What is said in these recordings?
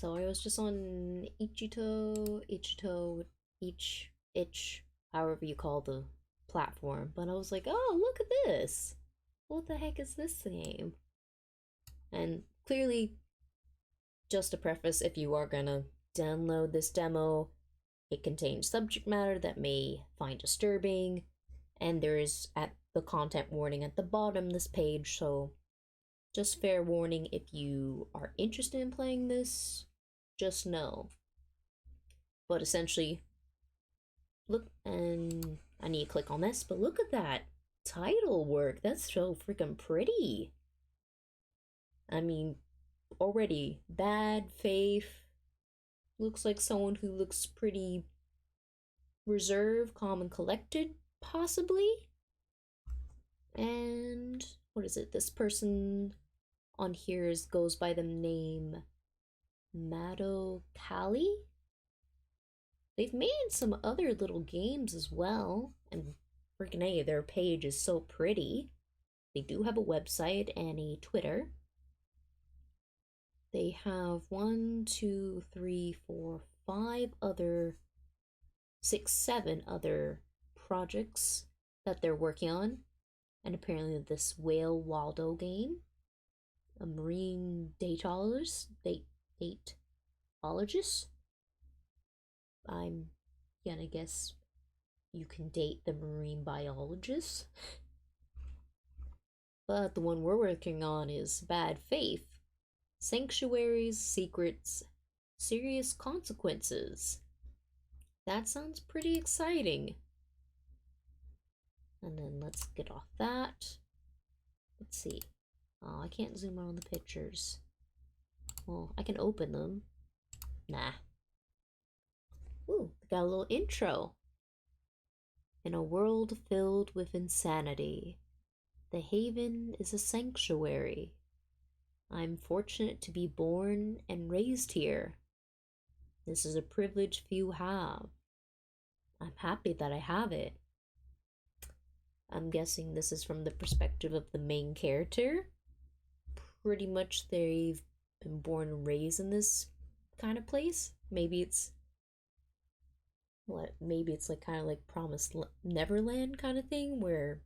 So I was just on itch, however you call the platform. But I was like, oh, look at this. What the heck is this game? And clearly, just a preface, if you are gonna download this demo, it contains subject matter that may find disturbing, and there is at the content warning at the bottom of this page, so just fair warning if you are interested in playing this, just know. But essentially, look, and I need to click on this, but look at that title work. That's so freaking pretty. I mean, already, BadxFaith looks like someone who looks pretty reserved, calm, and collected, possibly. And what is it? This person on here goes by the name Mado Demo. They've made some other little games as well, and freaking A, their page is so pretty. They do have a website and a Twitter. They have 1, 2, 3, 4, 5 other, 6, 7 other projects that they're working on, and apparently this whale Waldo game, a marine datologist. I'm gonna guess you can date the marine biologist. But the one we're working on is BadxFaith. Sanctuaries, secrets, serious consequences. That sounds pretty exciting. And then let's get off that. Let's see. Oh, I can't zoom out on the pictures. Well, I can open them. Nah. Ooh, got a little intro. In a world filled with insanity, the Haven is a sanctuary. I'm fortunate to be born and raised here. This is a privilege few have. I'm happy that I have it. I'm guessing this is from the perspective of the main character. Pretty much they've been born and raised in this kind of place. Maybe it's like kind of like Promised Neverland kind of thing where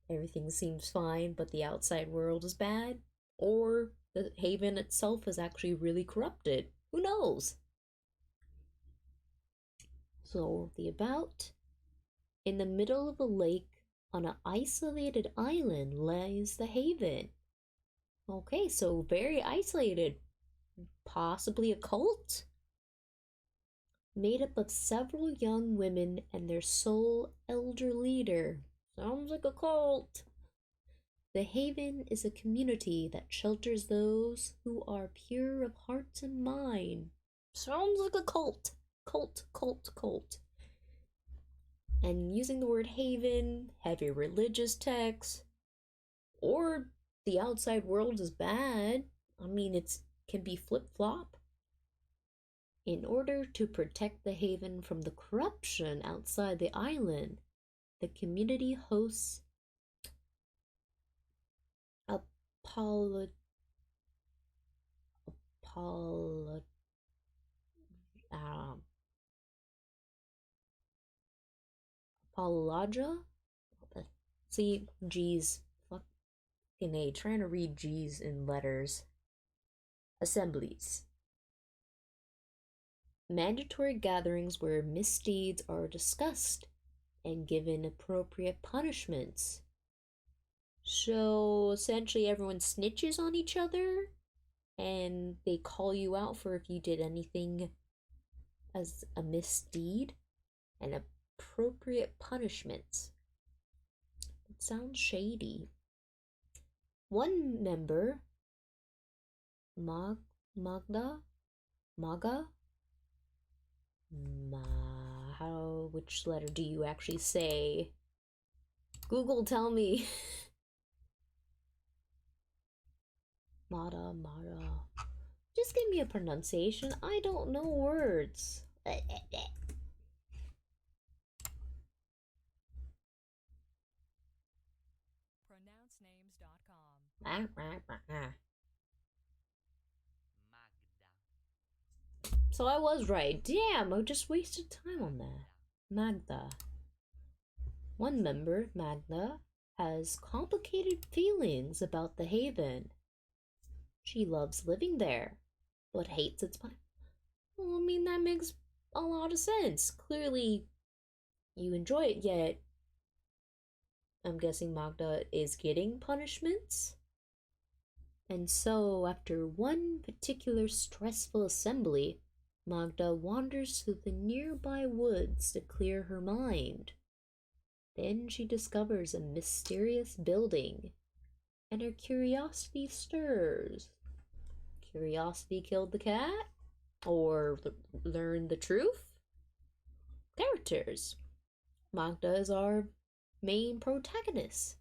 everything seems fine but the outside world is bad, or the haven itself is actually really corrupted. Who knows? So the about: in the middle of a lake on an isolated island lies the haven. Okay, so very isolated. Possibly a cult? Made up of several young women and their sole elder leader. Sounds like a cult. The Haven is a community that shelters those who are pure of heart and mind. Sounds like a cult. Cult. And using the word haven, heavy religious text, or the outside world is bad. I mean, it can be flip-flop. In order to protect the haven from the corruption outside the island, the community hosts apologia. See, G's, fucking A, trying to read G's in letters. Assemblies. Mandatory gatherings where misdeeds are discussed and given appropriate punishments. So essentially everyone snitches on each other and they call you out for if you did anything as a misdeed, and appropriate punishments. It sounds shady. One member, which letter do you actually say? Google, tell me. Mada. Just give me a pronunciation. I don't know words. PronounceNames.com. Magda. So I was right. Damn, I just wasted time on that. Magda. One member, Magda, has complicated feelings about the Haven. She loves living there, but hates its pun. Well, I mean, that makes a lot of sense. Clearly, you enjoy it, yet I'm guessing Magda is getting punishments. And so, after one particular stressful assembly, Magda wanders through the nearby woods to clear her mind. Then she discovers a mysterious building, and her curiosity stirs. Curiosity killed the cat? Or learn the truth? Characters. Magda is our main protagonist.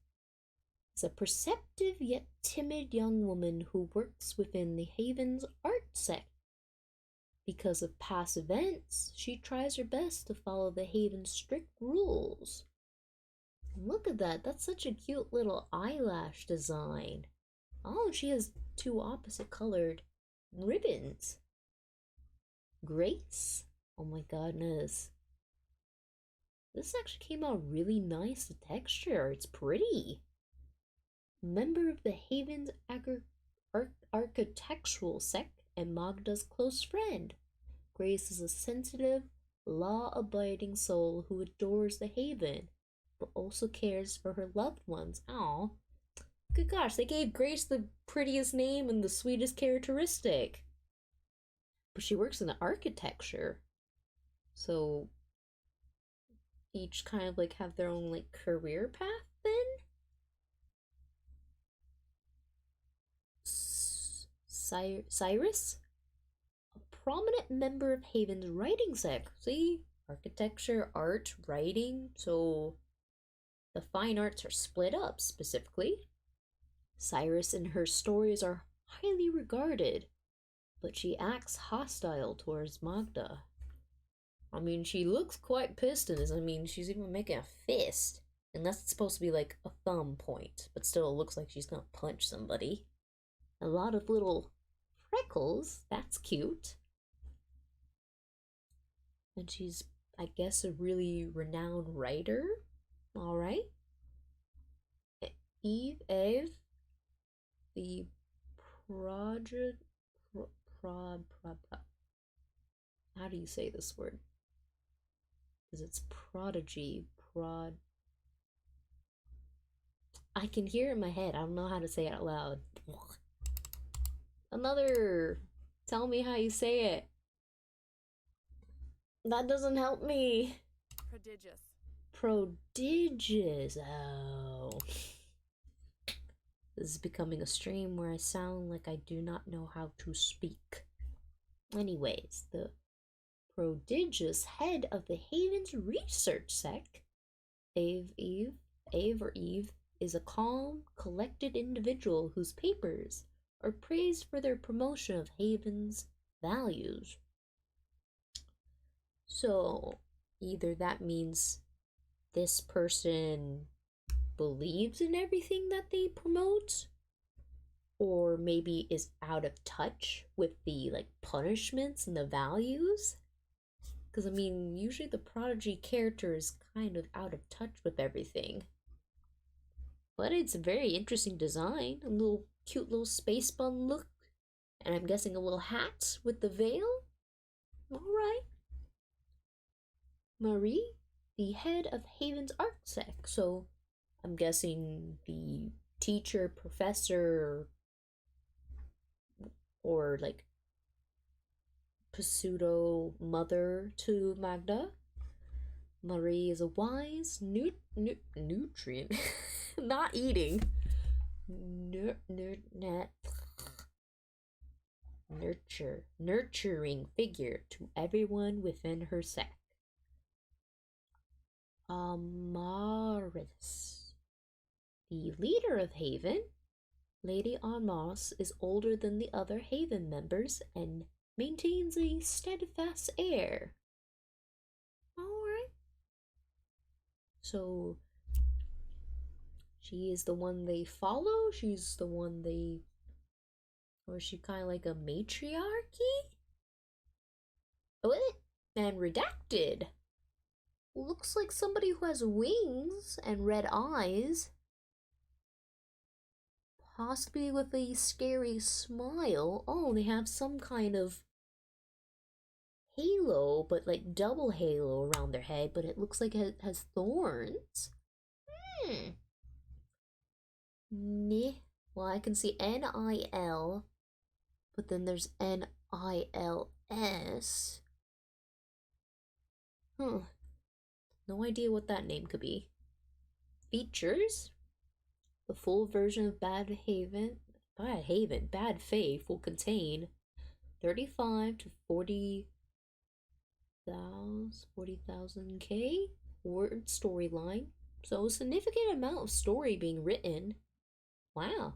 Is a perceptive yet timid young woman who works within the Haven's art sect. Because of past events, she tries her best to follow the Haven's strict rules. Look at that, that's such a cute little eyelash design. Oh, she has two opposite colored ribbons. Grace? Oh my goodness. This actually came out really nice, the texture, it's pretty. Member of the Haven's architectural sect and Magda's close friend. Grace is a sensitive, law-abiding soul who adores the Haven, but also cares for her loved ones. Aw. Good gosh, they gave Grace the prettiest name and the sweetest characteristic. But she works in the architecture. So each kind of like have their own like career path then? Cyrus? A prominent member of Haven's writing sect. See? Architecture, art, writing. So the fine arts are split up specifically. Cyrus and her stories are highly regarded, but she acts hostile towards Magda. I mean, she looks quite pissed in this. I mean, she's even making a fist. Unless it's supposed to be like a thumb point, but still it looks like she's gonna punch somebody. A lot of little freckles, that's cute. And she's, I guess, a really renowned writer. Alright. Eve, the project. How do you say this word? Because it's prodigy. I can hear it in my head. I don't know how to say it out loud. Another. Tell me how you say it. That doesn't help me. Prodigious. Prodigious. Oh. This is becoming a stream where I sound like I do not know how to speak. Anyways, the prodigious head of the Haven's research sect, Eve, is a calm, collected individual whose papers are praised for their promotion of Haven's values. So, either that means this person believes in everything that they promote, or maybe is out of touch with the like punishments and the values. Because I mean, usually the prodigy character is kind of out of touch with everything. But it's a very interesting design, a little cute little space bun look, and I'm guessing a little hat with the veil. Alright. Marie, the head of Haven's art sect, so I'm guessing the teacher, professor, or like pseudo mother to Magda. Marie is a wise, nutrient, not eating, nurturing figure to everyone within her sect. Amaris, the leader of Haven. Lady Amaris is older than the other Haven members and maintains a steadfast air. Alright. So, she is the one they follow? She's the one they. Or is she kind of like a matriarchy? What? And redacted. Looks like somebody who has wings and red eyes. Possibly with a scary smile. Oh, they have some kind of halo, but like double halo around their head, but it looks like it has thorns. Hmm. Nih. Well, I can see Nil, but then there's Nils. Huh. No idea what that name could be. Features? The full version of BadxFaith will contain 35 to 40,000 K word storyline. So a significant amount of story being written. Wow.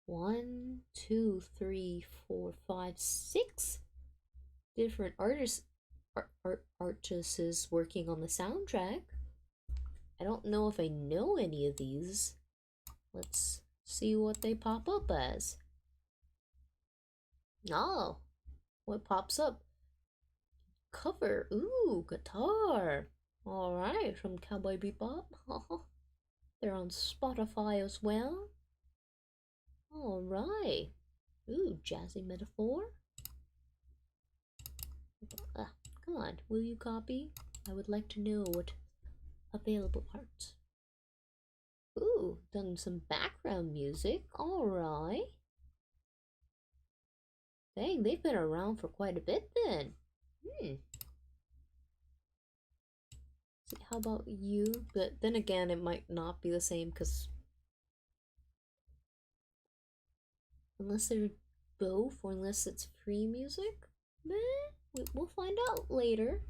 1, 2, 3, 4, 5, 6 different artists working on the soundtrack. I don't know if I know any of these. Let's see what they pop up as. Oh, what pops up? Cover. Ooh, guitar. Alright, from Cowboy Bebop. They're on Spotify as well. Alright. Ooh, jazzy metaphor. Come on, will you copy? I would like to know what available parts. Ooh, done some background music. Alright. Dang, they've been around for quite a bit then. See, how about you? But then again, it might not be the same because unless they're both or unless it's free music, we'll find out later.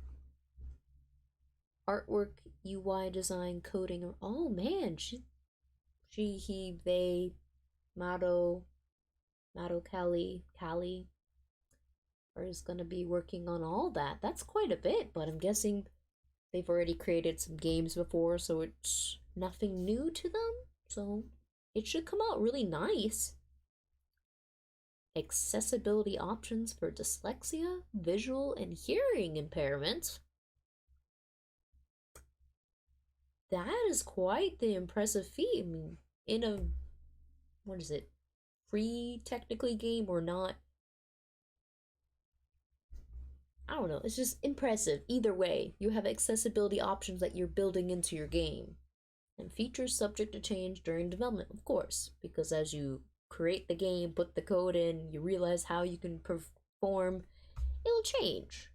Artwork, UI design, coding. Oh man, she, he, they, Mado, Callie is gonna be working on all that. That's quite a bit, but I'm guessing they've already created some games before, so it's nothing new to them. So it should come out really nice. Accessibility options for dyslexia, visual, and hearing impairment. That is quite the impressive feat. I mean, in a, what is it, free technically game or not? I don't know, it's just impressive. Either way, you have accessibility options that you're building into your game. And features subject to change during development, of course, because as you create the game, put the code in, you realize how you can perform, it'll change.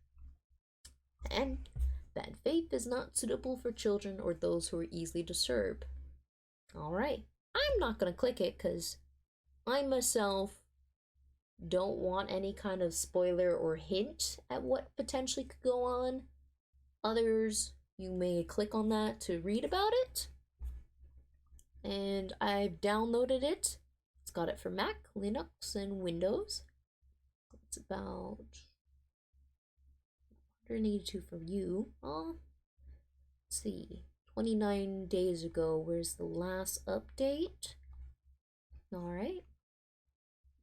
And BadxFaith is not suitable for children or those who are easily disturbed. Alright, I'm not gonna click it because I myself don't want any kind of spoiler or hint at what potentially could go on. Others, you may click on that to read about it. And I've downloaded it. It's got it for Mac, Linux, and Windows. It's about 182 for you. Let's see. 29 days ago, where's the last update? Alright.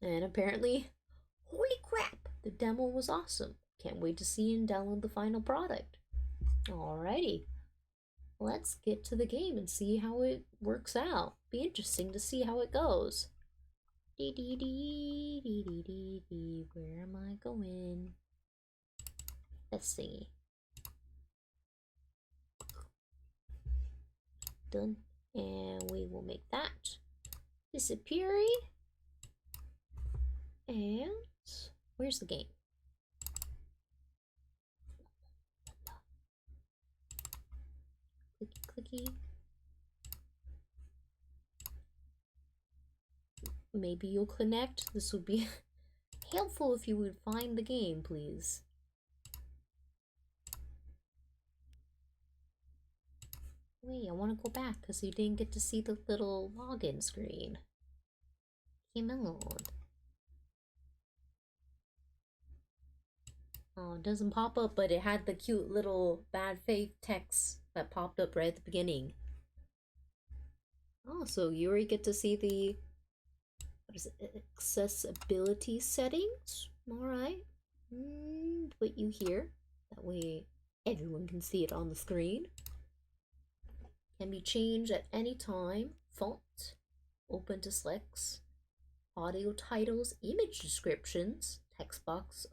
And apparently, holy crap, the demo was awesome. Can't wait to see and download the final product. Alrighty. Let's get to the game and see how it works out. Be interesting to see how it goes. Where am I going? Let's see. Done. And we will make that disappear. And where's the game? Clicky clicky. Maybe you'll connect. This would be helpful if you would find the game, please. Wait, I want to go back because you didn't get to see the little login screen. Come on. Oh, it doesn't pop up, but it had the cute little BadxFaith text that popped up right at the beginning. Oh, so you already get to see the, what is it, accessibility settings? Alright. Put you here. That way everyone can see it on the screen. Can be changed at any time. Font. Open to selects. Audio titles. Image descriptions. Text box.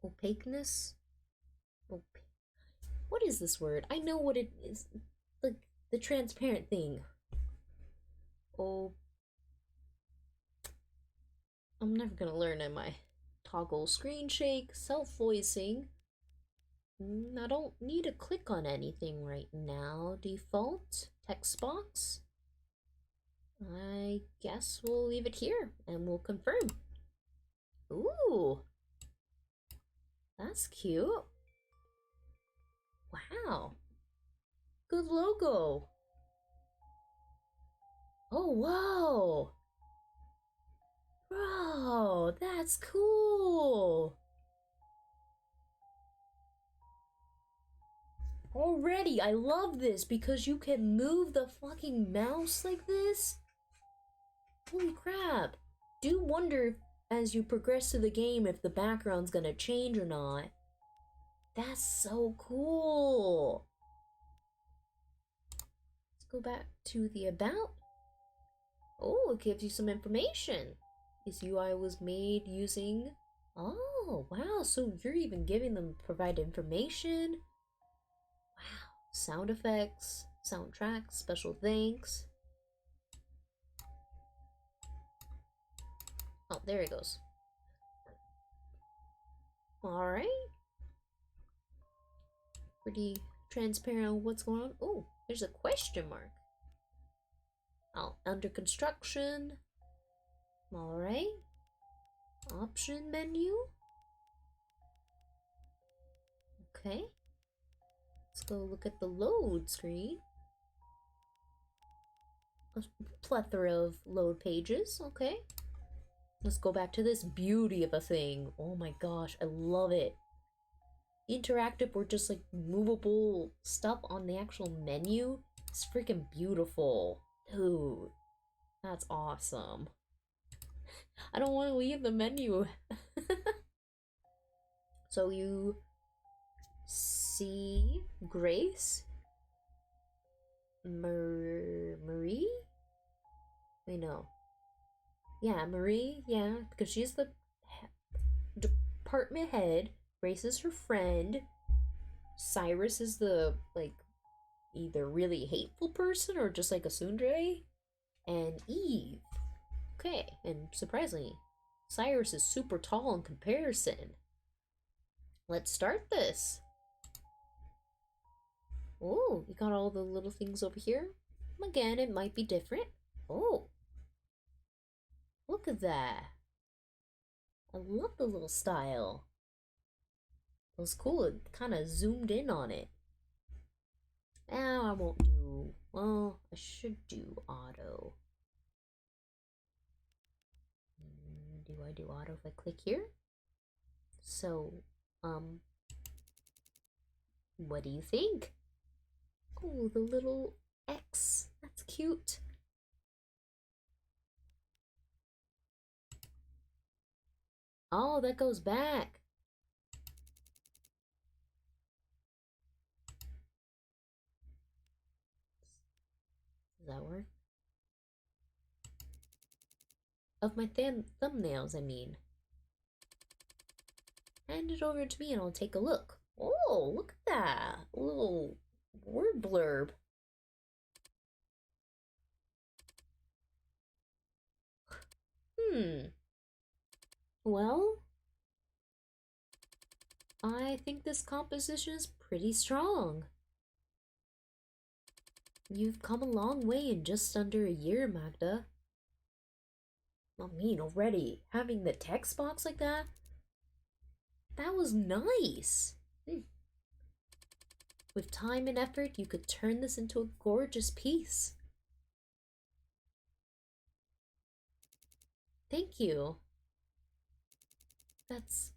Opaqueness. What is this word? I know what it is. The transparent thing. Oh, I'm never gonna learn, am I? Toggle screen shake, self-voicing. I don't need to click on anything right now. Default, text box. I guess we'll leave it here and we'll confirm. Ooh, that's cute. Wow. Good logo. Oh, wow. Bro, that's cool. Already, I love this because you can move the fucking mouse like this. Holy crap. Do wonder as you progress through the game if the background's gonna change or not. That's so cool. Let's go back to the about. Oh, it gives you some information. This UI was made using... Oh, wow, so you're even giving them provide information. Wow, sound effects, soundtracks, special thanks. Oh, there it goes. Alright. Pretty transparent on what's going on. Oh, there's a question mark. Oh, under construction. Alright. Option menu. Okay. Let's go look at the load screen. A plethora of load pages. Okay. Let's go back to this beauty of a thing. Oh my gosh, I love it. Interactive or just like movable stuff on the actual menu. It's freaking beautiful. Dude, that's awesome. I don't want to leave the menu. So you see Grace, Marie? Wait, no. Yeah, Marie, yeah, because she's the department head. Grace is her friend. Cyrus is the, like, either really hateful person or just like a tsundere. And Eve. Okay, and surprisingly, Cyrus is super tall in comparison. Let's start this. Oh, you got all the little things over here. Again, it might be different. Oh, look at that. I love the little style. It was cool. It kind of zoomed in on it. Now I won't do... Well, I should do auto. Do I do auto if I click here? So, what do you think? Oh, the little X. That's cute. Oh, that goes back. Does that work? Of my thumbnails, I mean. Hand it over to me and I'll take a look. Oh, look at that. A little word blurb. Well, I think this composition is pretty strong. You've come a long way in just under a year, Magda. I mean, already, having the text box like that, that was nice. With time and effort, you could turn this into a gorgeous piece. Thank you. That's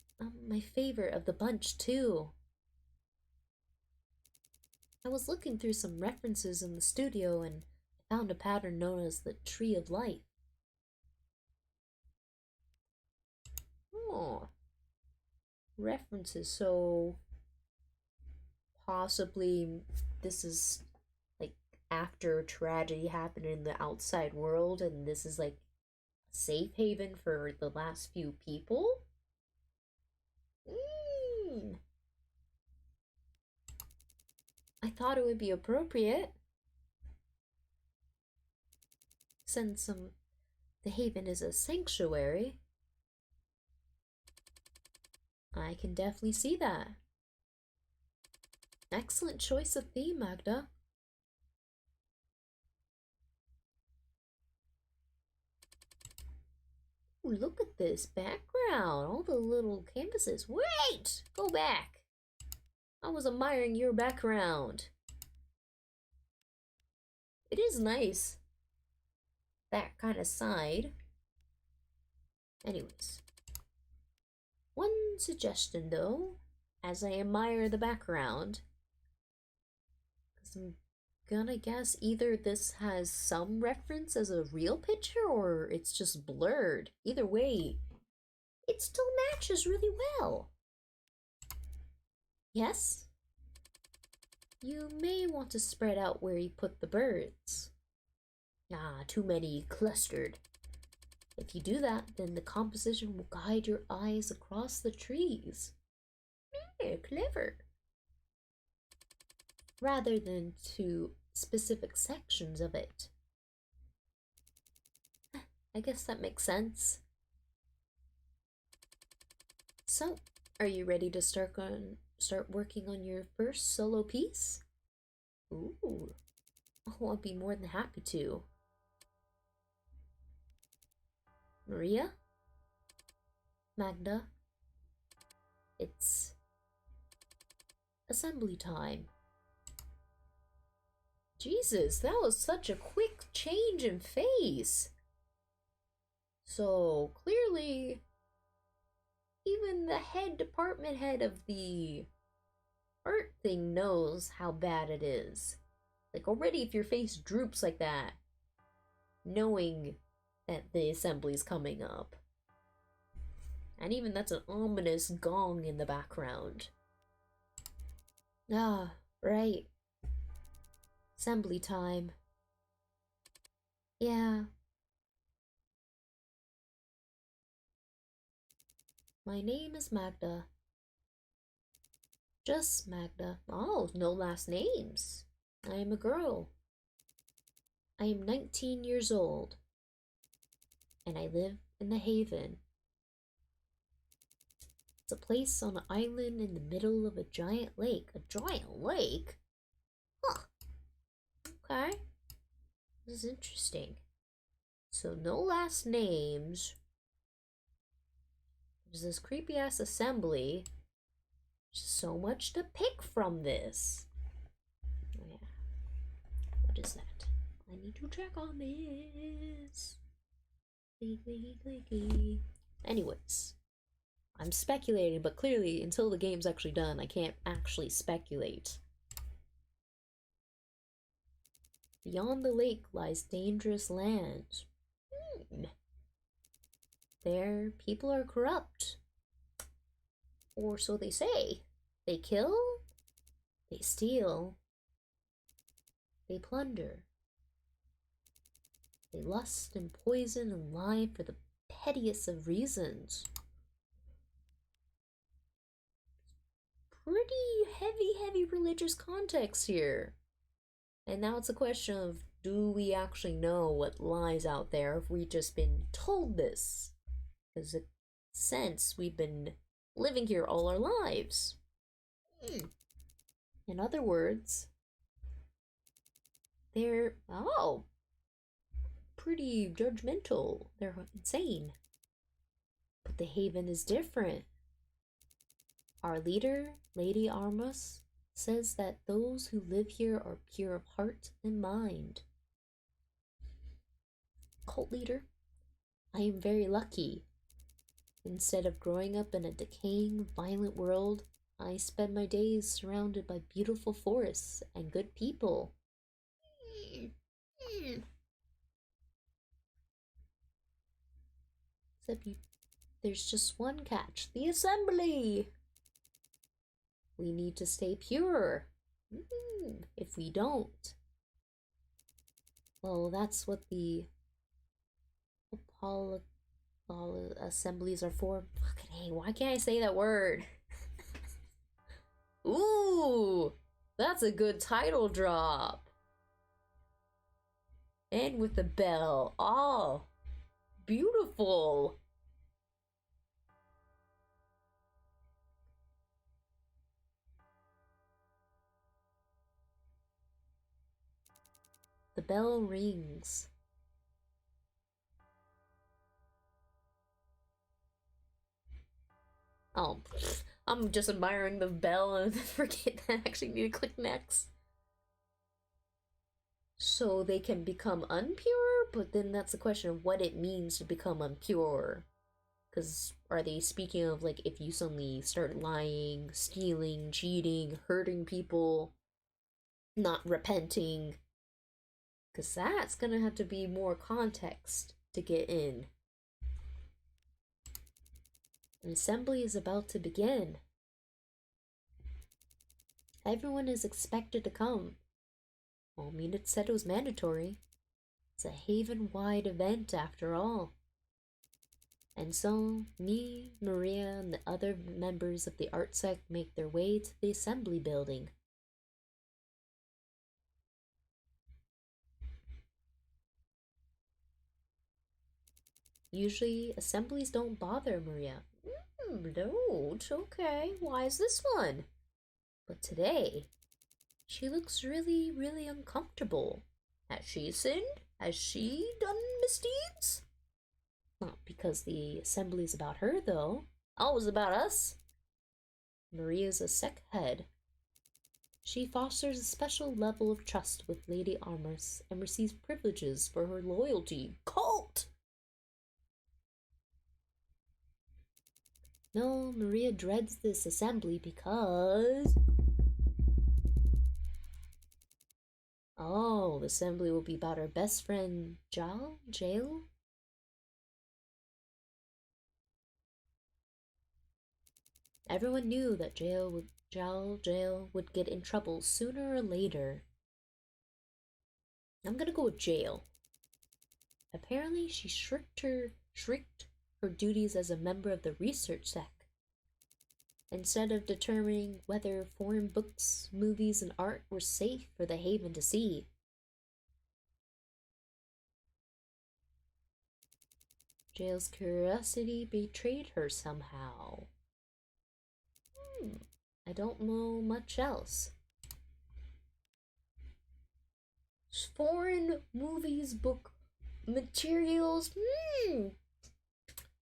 my favorite of the bunch, too. I was looking through some references in the studio and found a pattern known as the Tree of Life. references, so possibly this is like after tragedy happened in the outside world, and this is like a safe haven for the last few people. I thought it would be appropriate since the haven is a sanctuary. I can definitely see that. Excellent choice of theme, Magda. Ooh, look at this background, all the little canvases. Wait! Go back! I was admiring your background. It is nice. That kind of side. Anyways. One suggestion though, as I admire the background, because I'm gonna guess either this has some reference as a real picture or it's just blurred. Either way, it still matches really well. Yes? You may want to spread out where you put the birds. Ah, too many clustered. If you do that, then the composition will guide your eyes across the trees. Clever. Rather than to specific sections of it. I guess that makes sense. So, are you ready to start working on your first solo piece? Ooh. Oh, I'll be more than happy to. Maria? Magda? It's assembly time. Jesus, that was such a quick change in face. So clearly, even the department head of the art thing knows how bad it is. Like already if your face droops like that, knowing that the assembly's coming up. And even that's an ominous gong in the background. Ah, right. Assembly time. Yeah. My name is Magda. Just Magda. Oh, no last names. I am a girl. I am 19 years old. And I live in the Haven. It's a place on an island in the middle of a giant lake. A giant lake? Huh. Okay. This is interesting. So no last names. There's this creepy ass assembly. There's so much to pick from this. Oh yeah. What is that? I need to check on this. Clicky. Anyways. I'm speculating, but clearly until the game's actually done, I can't actually speculate. Beyond the lake lies dangerous land. There, people are corrupt. Or so they say. They kill, they steal, they plunder. They lust and poison and lie for the pettiest of reasons. Pretty heavy religious context here. And now it's a question of, do we actually know what lies out there if we've just been told this? Because in a sense, we've been living here all our lives. In other words, they're, pretty judgmental. They're insane. But the Haven is different. Our leader, Lady Armas, says that those who live here are pure of heart and mind. Cult leader, I am very lucky. Instead of growing up in a decaying, violent world, I spend my days surrounded by beautiful forests and good people. Except there's just one catch. The assembly! we need to stay pure. If we don't, well, that's what the assemblies are for. Fucking hey, why can't I say that word? Ooh, that's a good title drop. And with the bell. Oh, beautiful. The bell rings. Oh, I'm just admiring the bell and forget that I actually need to click next. So they can become unpure, but then that's the question of what it means to become unpure. Because are they speaking of like if you suddenly start lying, stealing, cheating, hurting people, not repenting? Because that's gonna have to be more context to get in. An assembly is about to begin. Everyone is expected to come. Well, I mean, it said it was mandatory. It's a Haven-wide event after all. And so, me, Maria, and the other members of the art sect make their way to the assembly building. Usually, assemblies don't bother Maria. No, it's okay. Why is this one? But today, she looks really, really uncomfortable. Has she sinned? Has she done misdeeds? Not because the assembly is about her, though. Oh, it's about us. Maria's a sect head. She fosters a special level of trust with Lady Armors and receives privileges for her loyalty. Cult! No, Maria dreads this assembly because... Oh, the assembly will be about her best friend, Jail? Everyone knew that Jail would get in trouble sooner or later. I'm gonna go with Jail. Apparently, she shirked her duties as a member of the research sect. Instead of determining whether foreign books, movies, and art were safe for the Haven to see. Jail's curiosity betrayed her somehow. I don't know much else. Foreign movies, book materials.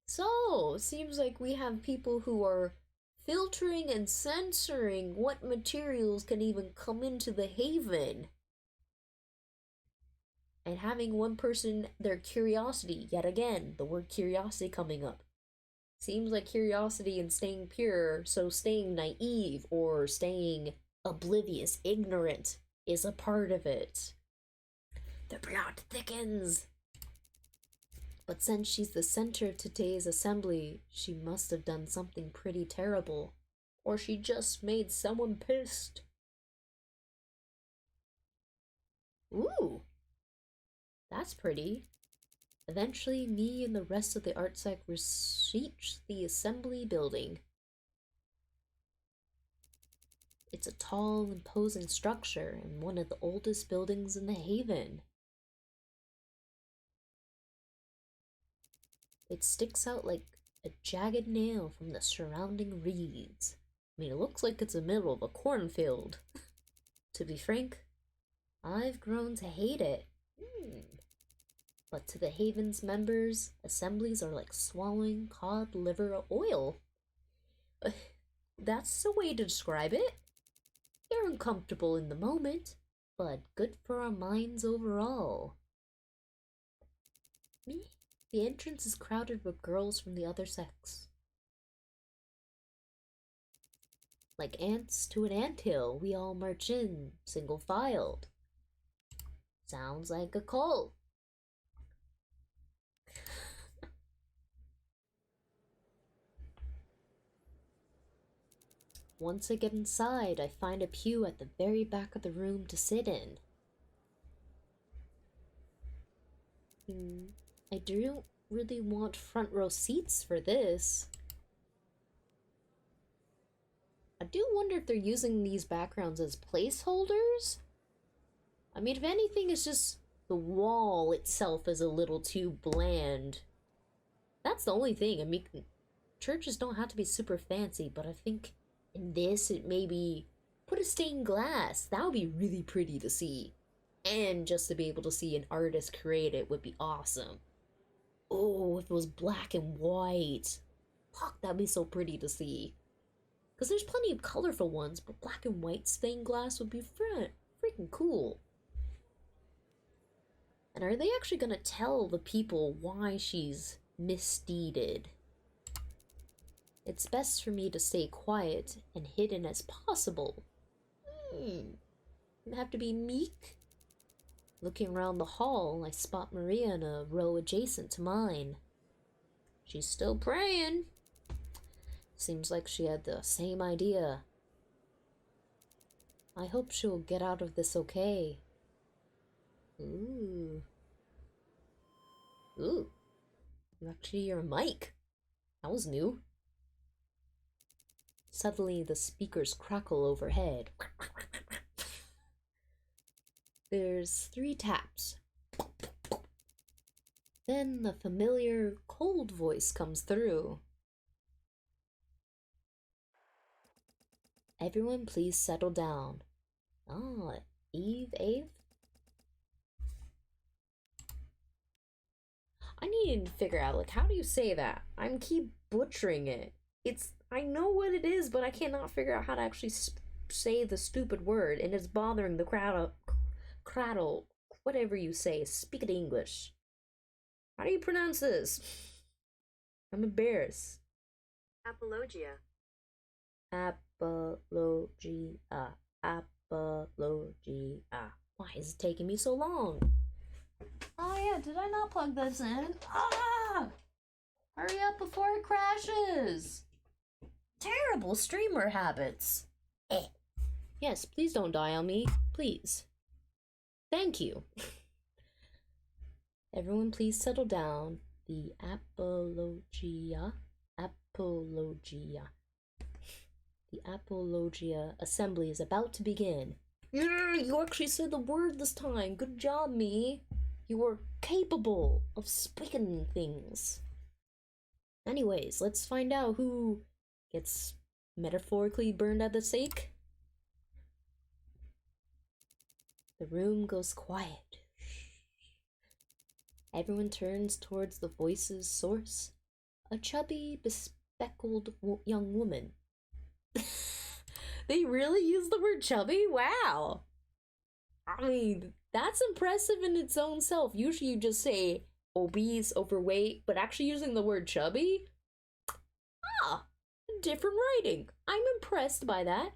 So, seems like we have people who are filtering and censoring what materials can even come into the Haven. And having one person, their curiosity, yet again, the word curiosity coming up. Seems like curiosity and staying pure, so staying naive or staying oblivious, ignorant, is a part of it. The plot thickens. But since she's the center of today's assembly, she must have done something pretty terrible. Or she just made someone pissed. Ooh, that's pretty. Eventually, me and the rest of the art sect reached the assembly building. It's a tall, imposing structure and one of the oldest buildings in the Haven. It sticks out like a jagged nail from the surrounding reeds. I mean, it looks like it's the middle of a cornfield. To be frank, I've grown to hate it. But to the Haven's members, assemblies are like swallowing cod liver oil. That's the way to describe it. They're uncomfortable in the moment, but good for our minds overall. The entrance is crowded with girls from the other sex. Like ants to an anthill, we all march in, single-filed. Sounds like a cult. Once I get inside, I find a pew at the very back of the room to sit in. I don't really want front row seats for this. I do wonder if they're using these backgrounds as placeholders. I mean, if anything, it's just the wall itself is a little too bland. That's the only thing. I mean, churches don't have to be super fancy, but I think in this, it maybe put a stained glass. That would be really pretty to see. And just to be able to see an artist create it would be awesome. Oh, if it was black and white. Fuck, that'd be so pretty to see. Because there's plenty of colorful ones, but black and white stained glass would be freaking cool. And are they actually going to tell the people why she's misdeeded? It's best for me to stay quiet and hidden as possible. Have to be meek? Looking around the hall, I spot Maria in a row adjacent to mine. She's still praying. Seems like she had the same idea. I hope she'll get out of this okay. Ooh. Actually, you're a mic. That was new. Suddenly, the speakers crackle overhead. There's 3 taps. Then the familiar, cold voice comes through. Everyone please settle down. Ah, Eve? I need to figure out, like, how do you say that? I'm keep butchering it. I know what it is, but I cannot figure out how to actually say the stupid word, and it's bothering the cradle, whatever you say. Speak it English. How do you pronounce this? I'm embarrassed. Apologia. Apologia. Why is it taking me so long? Oh yeah, did I not plug this in? Hurry up before it crashes! Terrible streamer habits. Yes, please don't die on me. Please. Thank you. Everyone please settle down. The Apologia assembly is about to begin. Yeah, you actually said the word this time. Good job, me. You are capable of speaking things. Anyways, let's find out who gets metaphorically burned at the stake. The room goes quiet. Everyone turns towards the voice's source, a chubby, bespectacled young woman. They really use the word chubby? Wow. I mean, that's impressive in its own self. Usually you just say obese, overweight, but actually using the word chubby? Different writing. I'm impressed by that.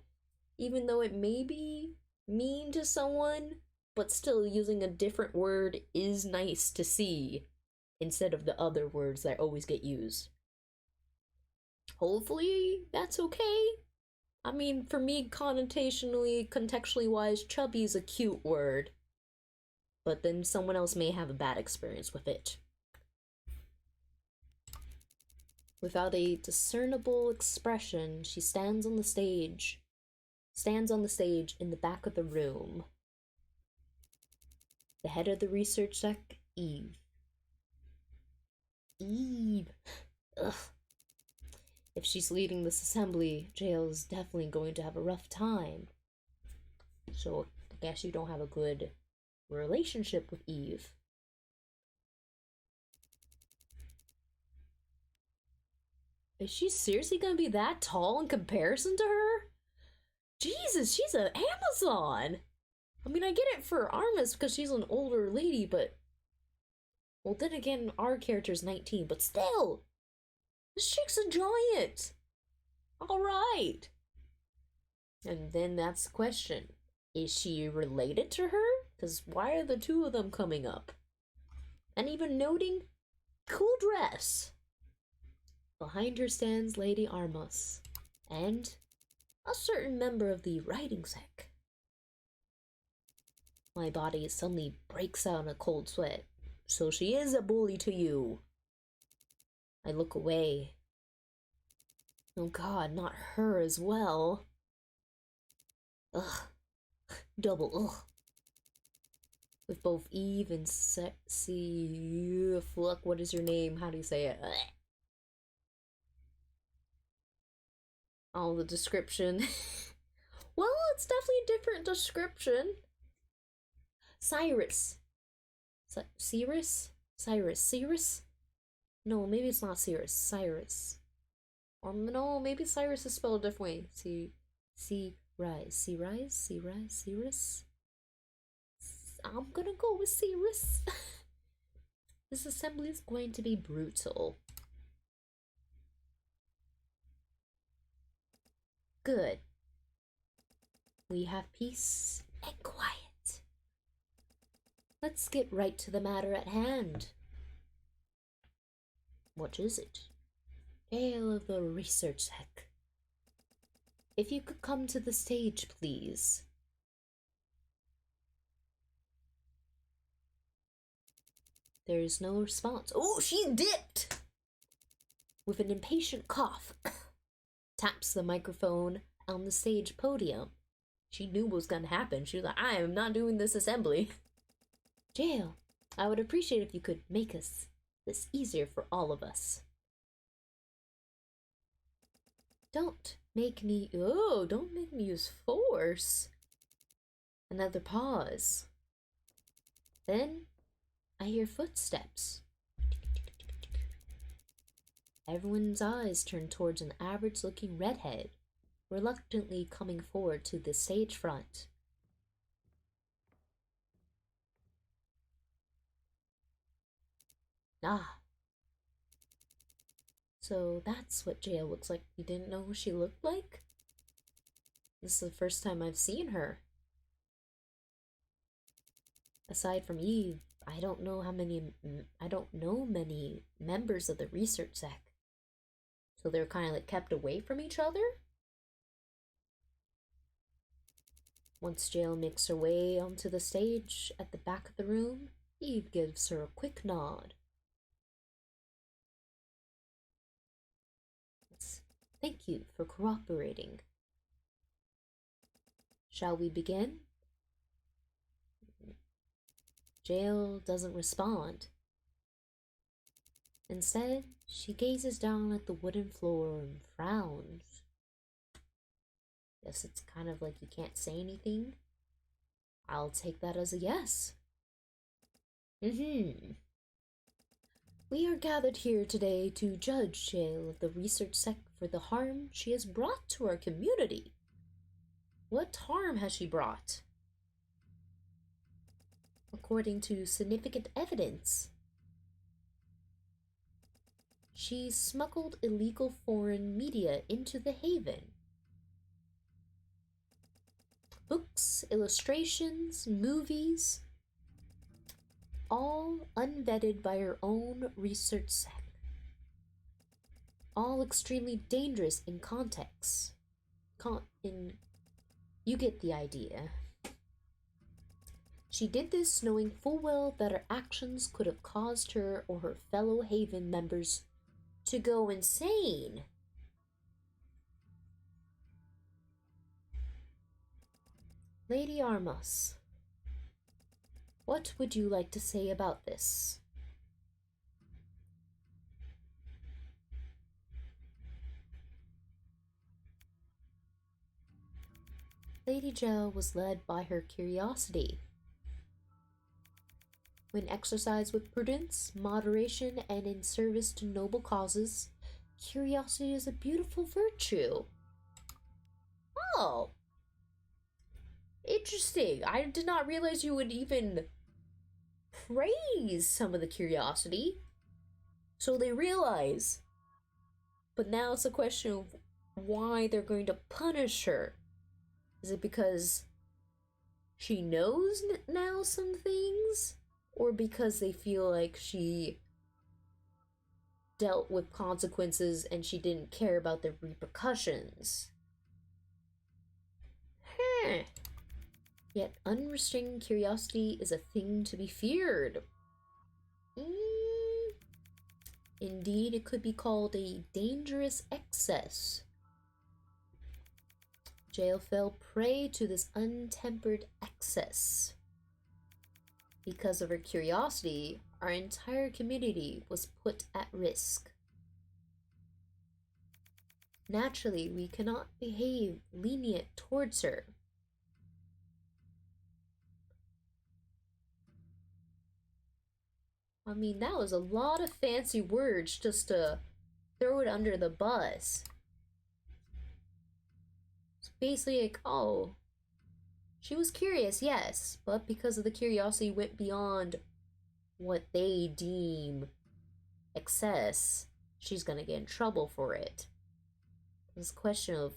Even though it may be mean to someone, but still using a different word is nice to see instead of the other words that always get used. Hopefully that's okay. I mean, for me, connotationally, contextually wise, chubby is a cute word. But then someone else may have a bad experience with it. Without a discernible expression, she stands on the stage in the back of the room. The head of the research deck, Eve. Ugh. If she's leading this assembly, Jail is definitely going to have a rough time. So I guess you don't have a good relationship with Eve. Is she seriously gonna be that tall in comparison to her? Jesus, she's an Amazon! I mean, I get it for Armis because she's an older lady, but... Well, then again, our character's 19, but still! This chick's a giant! Alright! And then that's the question. Is she related to her? Because why are the 2 of them coming up? And even noting, cool dress! Behind her stands Lady Armas. And a certain member of the writing sect. My body suddenly breaks out in a cold sweat. So she is a bully to you. I look away. Oh God, not her as well. Ugh. Double ugh. With both Eve and Sexy. Fuck, what is your name? How do you say it? Ugh. All the description. Well, it's definitely a different description. Cyrus. Cyrus? No, maybe it's not Cyrus. Or no, maybe Cyrus is spelled a different way. Cyrus? I'm gonna go with Cyrus. This assembly is going to be brutal. Good. We have peace and quiet. Let's get right to the matter at hand. What is it? Tale of the research sec. If you could come to the stage, please. There is no response. Oh, she dipped! With an impatient cough, taps the microphone on the stage podium. She knew what was gonna happen. She was like, I am not doing this assembly. Jail, I would appreciate if you could make this easier for all of us. Don't make me use force. Another pause. Then I hear footsteps. Everyone's eyes turn towards an average-looking redhead, reluctantly coming forward to the stage front. Ah. So that's what Jail looks like. You didn't know who she looked like? This is the first time I've seen her. Aside from Eve, I don't know many members of the research sec. So they're kind of like kept away from each other? Once Jail makes her way onto the stage at the back of the room, Eve gives her a quick nod. Thank you for cooperating. Shall we begin? Jail doesn't respond. Instead, she gazes down at the wooden floor and frowns. Guess it's kind of like you can't say anything. I'll take that as a yes. We are gathered here today to judge Jail of the research sec for the harm she has brought to our community. What harm has she brought? According to significant evidence, she smuggled illegal foreign media into the Haven. Books, illustrations, movies, all unvetted by her own research sec. All extremely dangerous in context. You get the idea. She did this knowing full well that her actions could have caused her or her fellow Haven members to go insane. Lady Armas, what would you like to say about this? Lady Gel was led by her curiosity. When exercised with prudence, moderation, and in service to noble causes, curiosity is a beautiful virtue. Oh, interesting. I did not realize you would even praise some of the curiosity. So they realize. But now it's a question of why they're going to punish her. Is it because she knows now some things? Or because they feel like she dealt with consequences and she didn't care about the repercussions? Yet unrestrained curiosity is a thing to be feared. Indeed, it could be called a dangerous excess. Jael fell prey to this untempered excess. Because of her curiosity, our entire community was put at risk. Naturally, we cannot behave lenient towards her. I mean, that was a lot of fancy words just to throw it under the bus. It's basically like, oh, she was curious, yes, but because of the curiosity went beyond what they deem excess, she's gonna get in trouble for it. This question of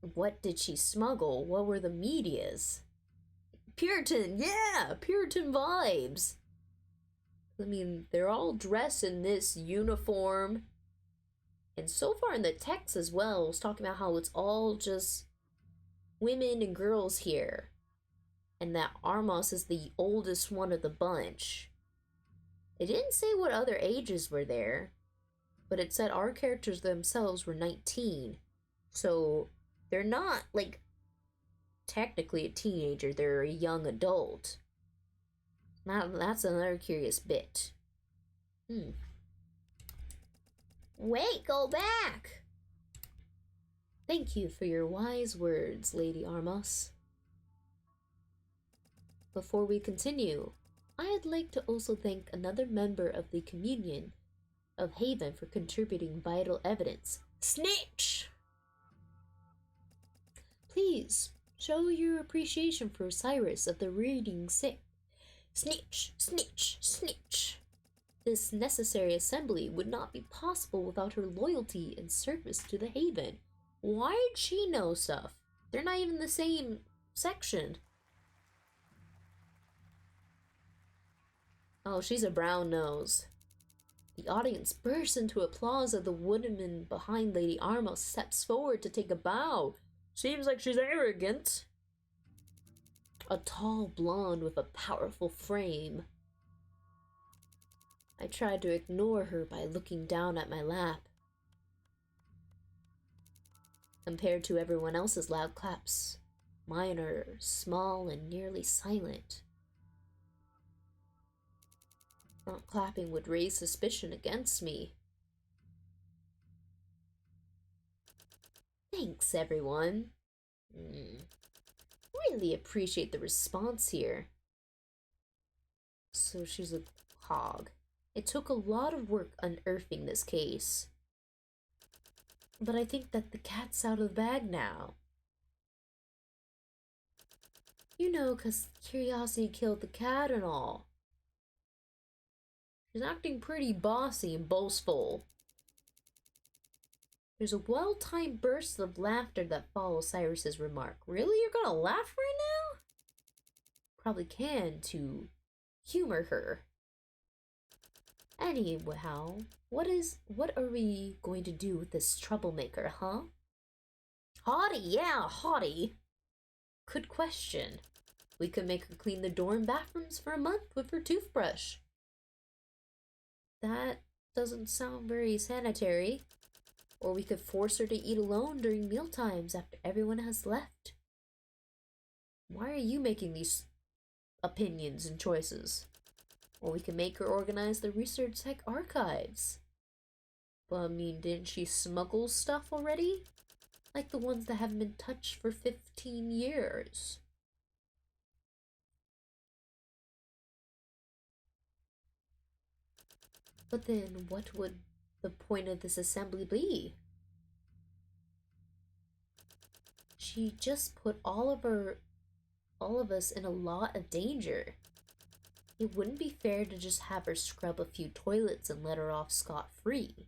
what did she smuggle? What were the medias? Puritan, yeah, Puritan vibes. I mean, they're all dressed in this uniform. And so far in the text as well, it's talking about how it's all just women and girls here. And that Armos is the oldest one of the bunch. It didn't say what other ages were there, but it said our characters themselves were 19. So they're not, like, technically a teenager, they're a young adult. Now, that's another curious bit. Wait, go back! Thank you for your wise words, Lady Armos. Before we continue, I'd like to also thank another member of the Communion of Haven for contributing vital evidence. Snitch! Please, show your appreciation for Cyrus of the Reading Sick. Snitch, snitch, snitch. This necessary assembly would not be possible without her loyalty and service to the Haven. Why'd she know stuff? They're not even the same section. Oh, she's a brown nose. The audience bursts into applause as the woman behind Lady Armos steps forward to take a bow. Seems like she's arrogant. A tall blonde with a powerful frame. I tried to ignore her by looking down at my lap. Compared to everyone else's loud claps, mine are small and nearly silent. Not clapping would raise suspicion against me. Thanks, everyone. Really appreciate the response here. So she's a hog. It took a lot of work unearthing this case. But I think that the cat's out of the bag now. You know, 'cause curiosity killed the cat and all. She's acting pretty bossy and boastful. There's a well-timed burst of laughter that follows Cyrus's remark. Really? You're gonna laugh right now? Probably can to humor her. Anyhow, what are we going to do with this troublemaker, huh? Haughty, yeah, haughty. Good question. We could make her clean the dorm bathrooms for a month with her toothbrush. That doesn't sound very sanitary. Or we could force her to eat alone during mealtimes after everyone has left. Why are you making these opinions and choices? Or we can make her organize the Research Tech archives. Well, I mean, didn't she smuggle stuff already? Like the ones that haven't been touched for 15 years. But then what would the point of this assembly be? She just put all of us in a lot of danger. It wouldn't be fair to just have her scrub a few toilets and let her off scot-free.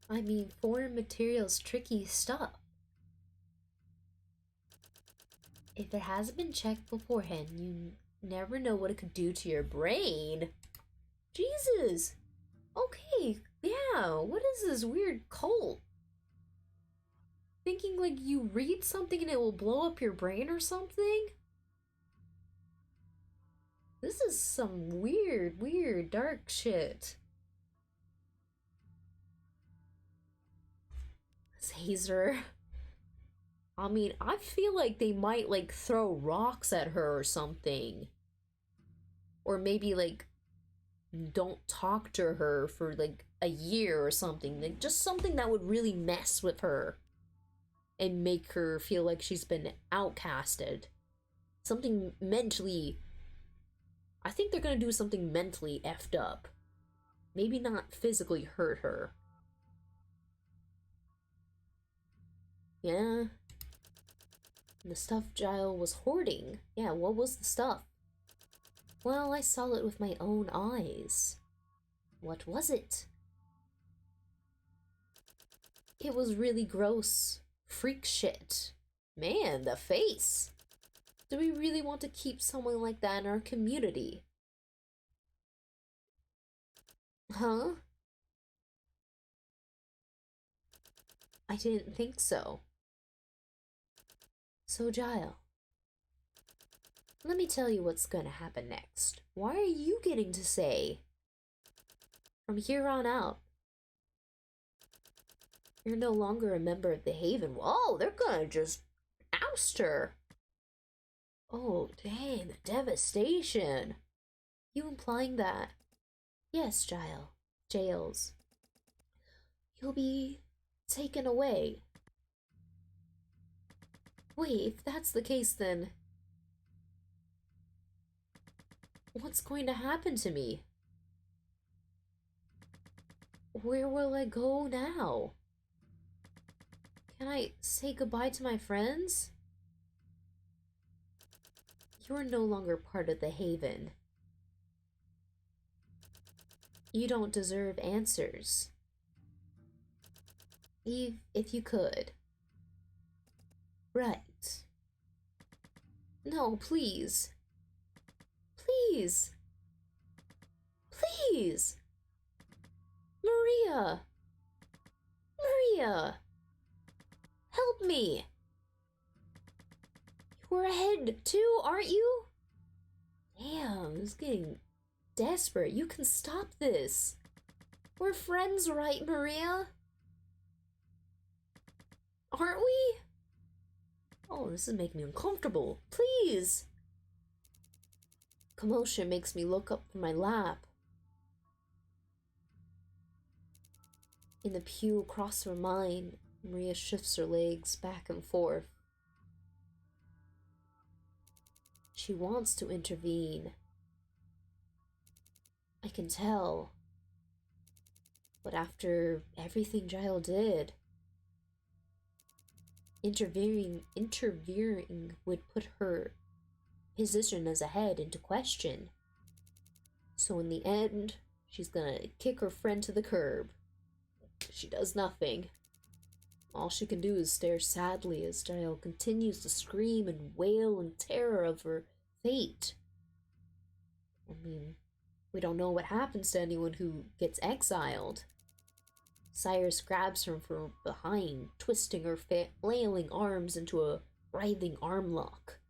I mean, foreign material's tricky stuff. If it hasn't been checked beforehand, you never know what it could do to your brain. Jesus! Okay, yeah, Yeah, what is this weird cult? Thinking like you read something and it will blow up your brain or something? This is some weird, dark shit. Caesar. I mean, I feel like they might like throw rocks at her or something. Or maybe like don't talk to her for like a year or something. Like just something that would really mess with her and make her feel like she's been outcasted. Something mentally. I think they're gonna do something mentally effed up. Maybe not physically hurt her. Yeah. The stuff Giles was hoarding. Yeah, what was the stuff? Well, I saw it with my own eyes. What was it? It was really gross. Freak shit. Man, the face. Do we really want to keep someone like that in our community? Huh? I didn't think so. So, Giles, let me tell you what's gonna happen next. Why are you getting to say? From here on out, you're no longer a member of the Haven. Whoa, they're gonna just oust her. Oh, dang, the devastation. You implying that? Yes, Giles. You'll be taken away. Wait, if that's the case, then what's going to happen to me? Where will I go now? Can I say goodbye to my friends? You're no longer part of the Haven. You don't deserve answers. Eve, if you could. Right. No, please. Please. Please. Maria. Maria. Help me. You're ahead too, aren't you? Damn, it's getting desperate. You can stop this. We're friends, right, Maria? Aren't we? Oh, this is making me uncomfortable. Please. Commotion makes me look up from my lap. In the pew across from mine, Maria shifts her legs back and forth. She wants to intervene. I can tell. But after everything Giles did, interfering would put her position as a head into question. So in the end, she's gonna kick her friend to the curb. She does nothing. All she can do is stare sadly as Giles continues to scream and wail in terror of her fate. I mean, we don't know what happens to anyone who gets exiled. Cyrus grabs her from behind, twisting her flailing arms into a writhing arm lock.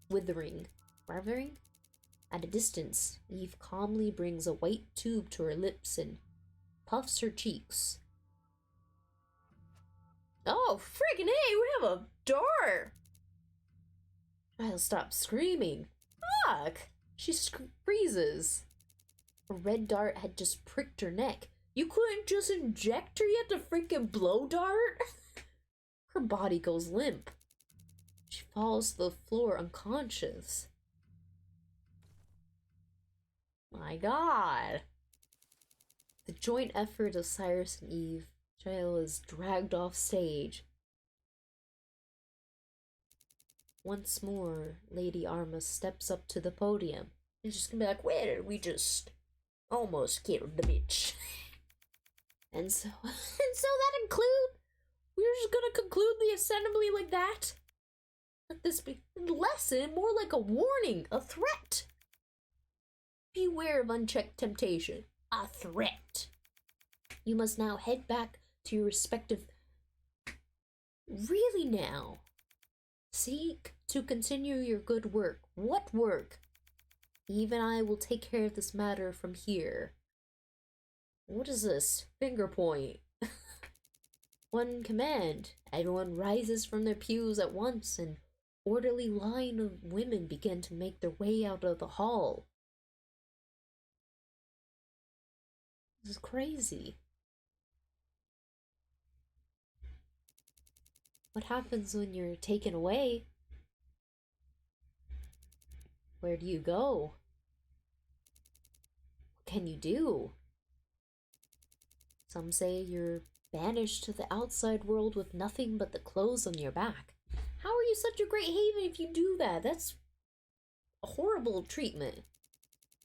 Withering? At a distance, Eve calmly brings a white tube to her lips and puffs her cheeks. Oh, friggin' hey, we have a door! Giles stops screaming. Fuck! She freezes. A red dart had just pricked her neck. You couldn't just inject her yet to freaking blow dart? Her body goes limp. She falls to the floor unconscious. My god. The joint effort of Cyrus and Eve, Giles is dragged off stage. Once more, Lady Arma steps up to the podium. And she's gonna be like, where did we just almost kill the bitch? And so that we're just gonna conclude the assembly like that? Let this be a lesson, more like a warning, a threat. Beware of unchecked temptation. A threat. You must now head back to your respective... Really now? Seek to continue your good work. What work? Even I will take care of this matter from here. What is this? Finger point. One command. Everyone rises from their pews at once, and orderly line of women begin to make their way out of the hall. This is crazy. What happens when you're taken away? Where do you go? What can you do? Some say you're banished to the outside world with nothing but the clothes on your back. How are you such a great haven if you do that? That's a horrible treatment.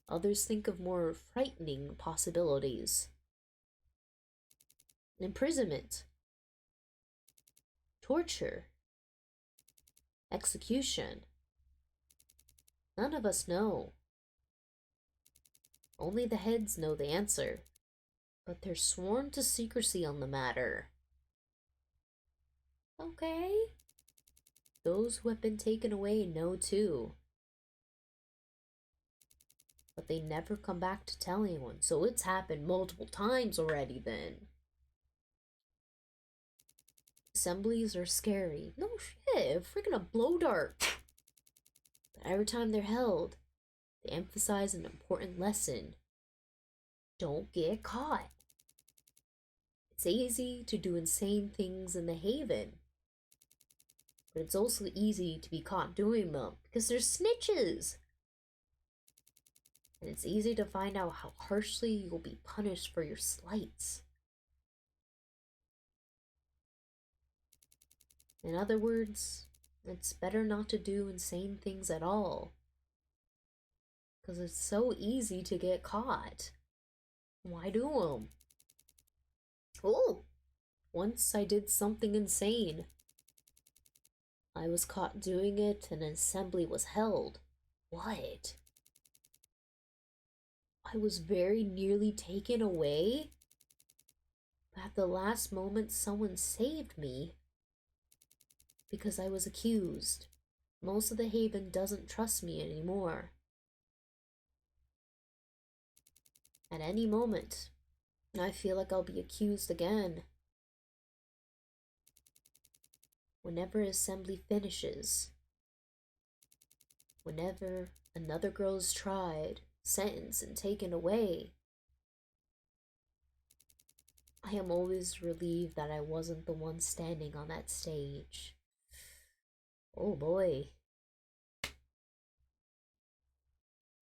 Others think of more frightening possibilities. Imprisonment, torture, execution. None of us know. Only the heads know the answer, but they're sworn to secrecy on the matter. Okay. Those who have been taken away know too. But they never come back to tell anyone, so it's happened multiple times already then. Assemblies are scary. No shit, freaking a blow dart. But every time they're held, they emphasize an important lesson. Don't get caught. It's easy to do insane things in the Haven, but it's also easy to be caught doing them because they're snitches. And it's easy to find out how harshly you'll be punished for your slights. In other words, it's better not to do insane things at all, because it's so easy to get caught. Why do them? Oh, once I did something insane. I was caught doing it and an assembly was held. What? I was very nearly taken away, but at the last moment someone saved me because I was accused. Most of the Haven doesn't trust me anymore. At any moment, I feel like I'll be accused again. Whenever assembly finishes, whenever another girl is tried, sentenced, and taken away, I am always relieved that I wasn't the one standing on that stage. Oh boy.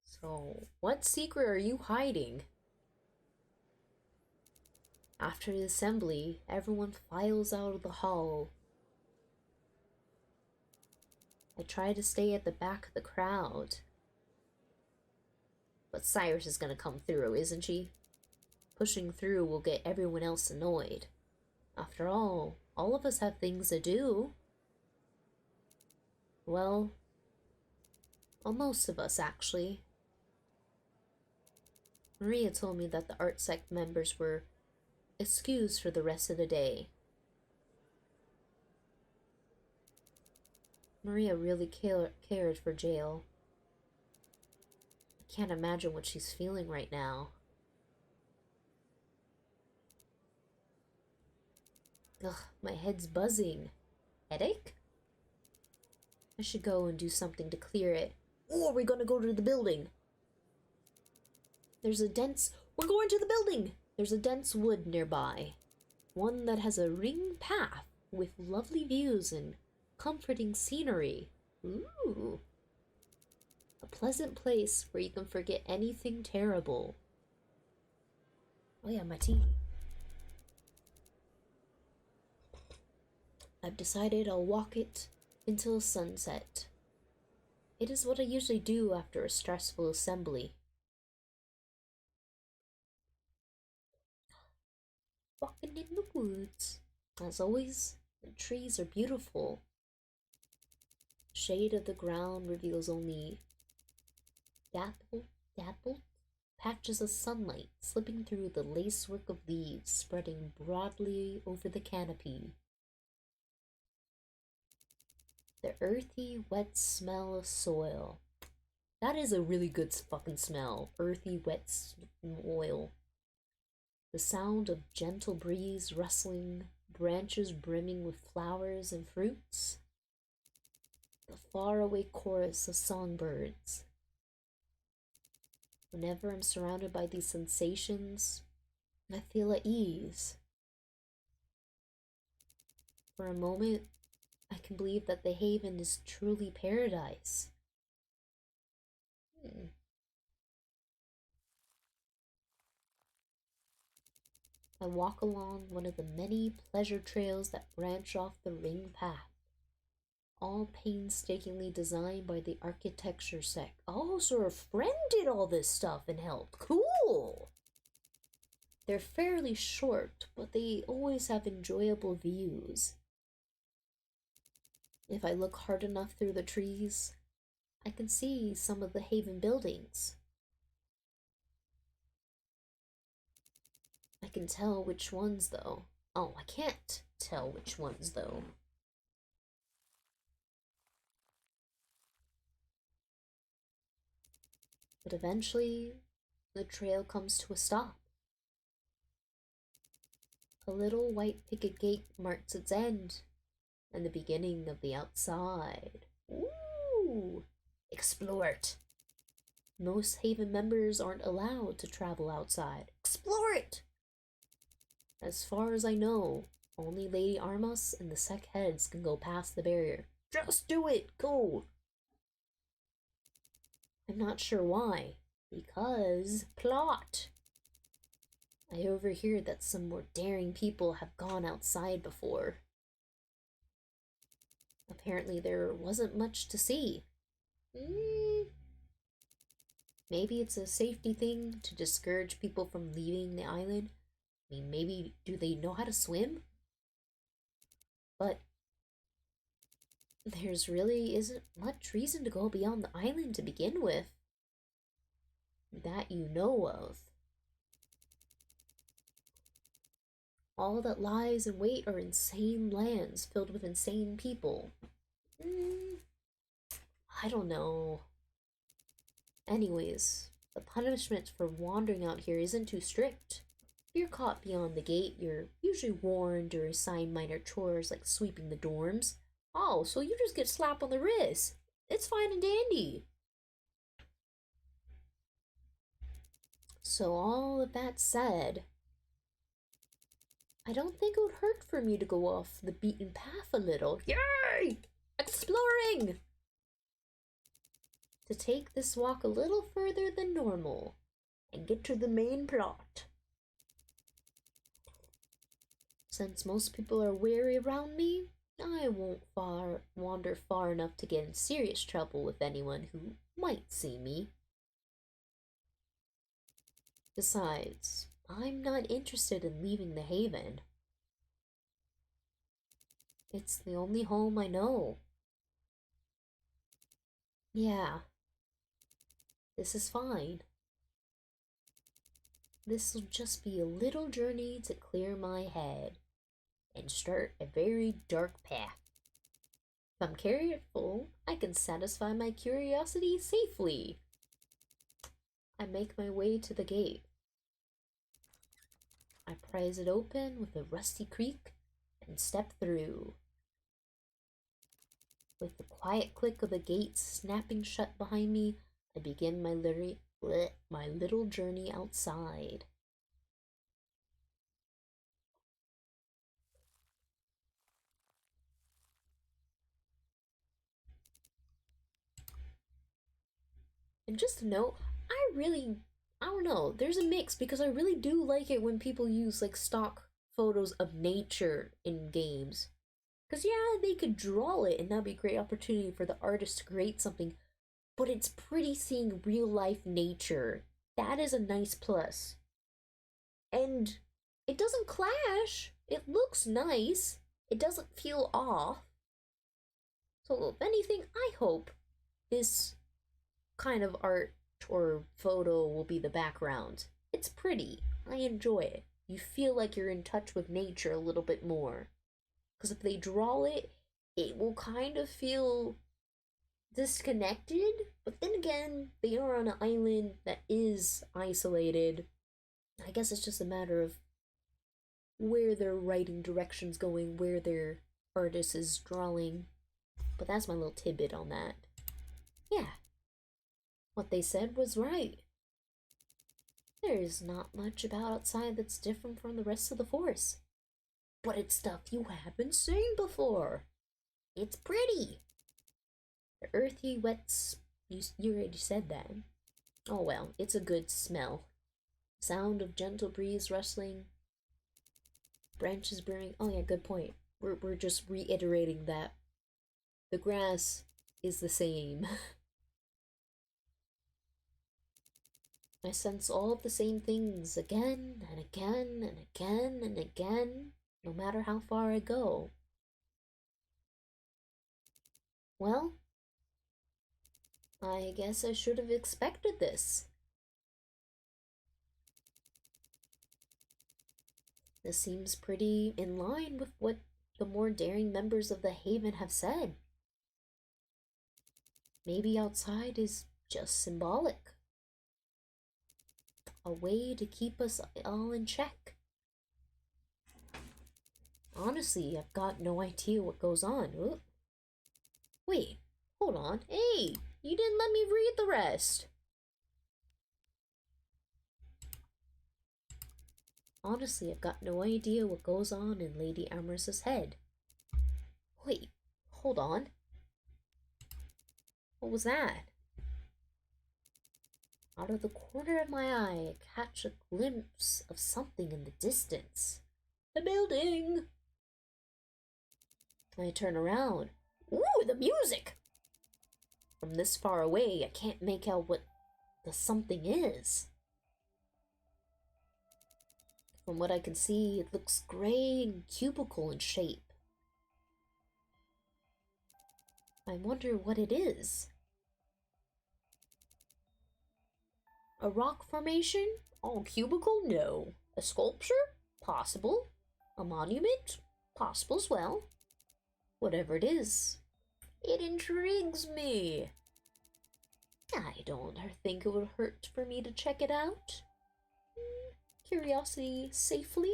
So, what secret are you hiding? After the assembly, everyone files out of the hall. I try to stay at the back of the crowd. But Cyrus is gonna come through, isn't she? Pushing through will get everyone else annoyed. After all of us have things to do. Well, most of us, actually. Maria told me that the art sect members were excused for the rest of the day. Maria really cared for Jael. I can't imagine what she's feeling right now. Ugh, my head's buzzing. Headache? I should go and do something to clear it. Or are we gonna go to the building? We're going to the building! There's a dense wood nearby. One that has a ring path with lovely views and comforting scenery. Ooh. A pleasant place where you can forget anything terrible. Oh yeah, my tea. I've decided I'll walk it until sunset. It is what I usually do after a stressful assembly. Walking in the woods. As always, the trees are beautiful. Shade of the ground reveals only dappled patches of sunlight slipping through the lacework of leaves spreading broadly over the canopy. The earthy, wet smell of soil. That is a really good fucking smell. Earthy, wet soil. The sound of gentle breeze rustling, branches brimming with flowers and fruits. The faraway chorus of songbirds. Whenever I'm surrounded by these sensations, I feel at ease. For a moment, I can believe that the haven is truly paradise. I walk along one of the many pleasure trails that branch off the ring path, all painstakingly designed by the architecture sec. Oh, so a friend did all this stuff and helped. Cool! They're fairly short, but they always have enjoyable views. If I look hard enough through the trees, I can see some of the haven buildings. I can tell which ones, though. Oh, I can't tell which ones, though. But eventually, the trail comes to a stop. A little white picket gate marks its end, and the beginning of the outside. Ooh! Explore it! Most Haven members aren't allowed to travel outside. Explore it! As far as I know, only Lady Armas and the sec heads can go past the barrier. Just do it! Go! I'm not sure why. Because plot! I overhear that some more daring people have gone outside before. Apparently there wasn't much to see. Maybe it's a safety thing to discourage people from leaving the island. I mean, maybe do they know how to swim? But there's really isn't much reason to go beyond the island to begin with. That you know of. All that lies in wait are insane lands filled with insane people. I don't know. Anyways, the punishment for wandering out here isn't too strict. If you're caught beyond the gate, you're usually warned or assigned minor chores like sweeping the dorms. Oh, so you just get slapped on the wrist. It's fine and dandy. So all of that said, I don't think it would hurt for me to go off the beaten path a little. Yay! Exploring! To take this walk a little further than normal and get to the main plot. Since most people are wary around me, I won't wander far enough to get in serious trouble with anyone who might see me. Besides, I'm not interested in leaving the haven. It's the only home I know. Yeah, this is fine. This'll just be a little journey to clear my head and start a very dark path. If I'm careful, I can satisfy my curiosity safely. I make my way to the gate. I prise it open with a rusty creak and step through. With the quiet click of the gate snapping shut behind me, I begin my little journey outside. And just a note, I don't know, there's a mix because I really do like it when people use like stock photos of nature in games. Because yeah, they could draw it and that'd be a great opportunity for the artist to create something, but it's pretty seeing real life nature. That is a nice plus. And it doesn't clash. It looks nice. It doesn't feel off. So if anything, I hope this kind of art or photo will be the background. It's pretty. I enjoy it. You feel like you're in touch with nature a little bit more. Because if they draw it, it will kind of feel disconnected. But then again, they are on an island that is isolated. I guess it's just a matter of where their writing direction's going, where their artist is drawing. But that's my little tidbit on that. Yeah, what they said was right. There's not much about outside that's different from the rest of the forest. But it's stuff you haven't seen before. It's pretty. The earthy wet, you already said that. Oh well, it's a good smell. Sound of gentle breeze rustling, branches burning. Oh yeah, good point. We're just reiterating that the grass is the same. I sense all of the same things again and again and again and again, no matter how far I go. Well, I guess I should have expected this. This seems pretty in line with what the more daring members of the Haven have said. Maybe outside is just symbolic. A way to keep us all in check. Honestly, I've got no idea what goes on. Ooh. Wait, hold on. Hey, you didn't let me read the rest. Honestly, I've got no idea what goes on in Lady Amorous' head. Wait, hold on. What was that? Out of the corner of my eye, I catch a glimpse of something in the distance. The building! I turn around. Ooh, the music! From this far away, I can't make out what the something is. From what I can see, it looks gray and cubical in shape. I wonder what it is. A rock formation? All cubical? No. A sculpture? Possible. A monument? Possible as well. Whatever it is, it intrigues me. I don't think it would hurt for me to check it out. Curiosity safely.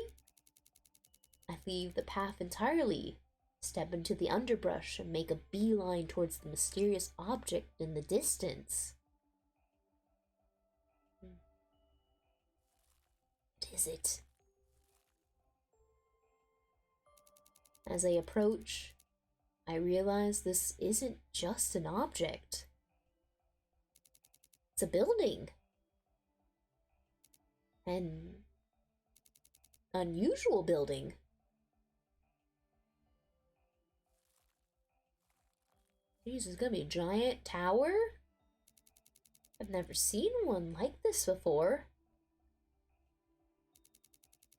I leave the path entirely, step into the underbrush, and make a beeline towards the mysterious object in the distance. What is it? As I approach, I realize this isn't just an object. It's a building. An unusual building. Jeez, it's gonna be a giant tower? I've never seen one like this before.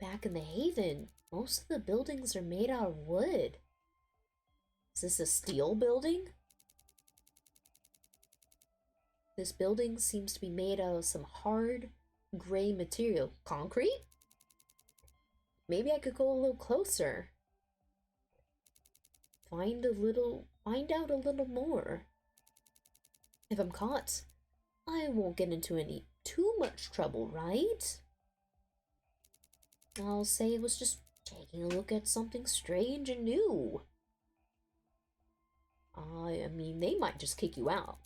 Back in the Haven, most of the buildings are made out of wood. Is this a steel building? This building seems to be made out of some hard, gray material. Concrete? Maybe I could go a little closer. Find out a little more. If I'm caught, I won't get into too much trouble, right? I'll say it was just taking a look at something strange and new. I mean, they might just kick you out.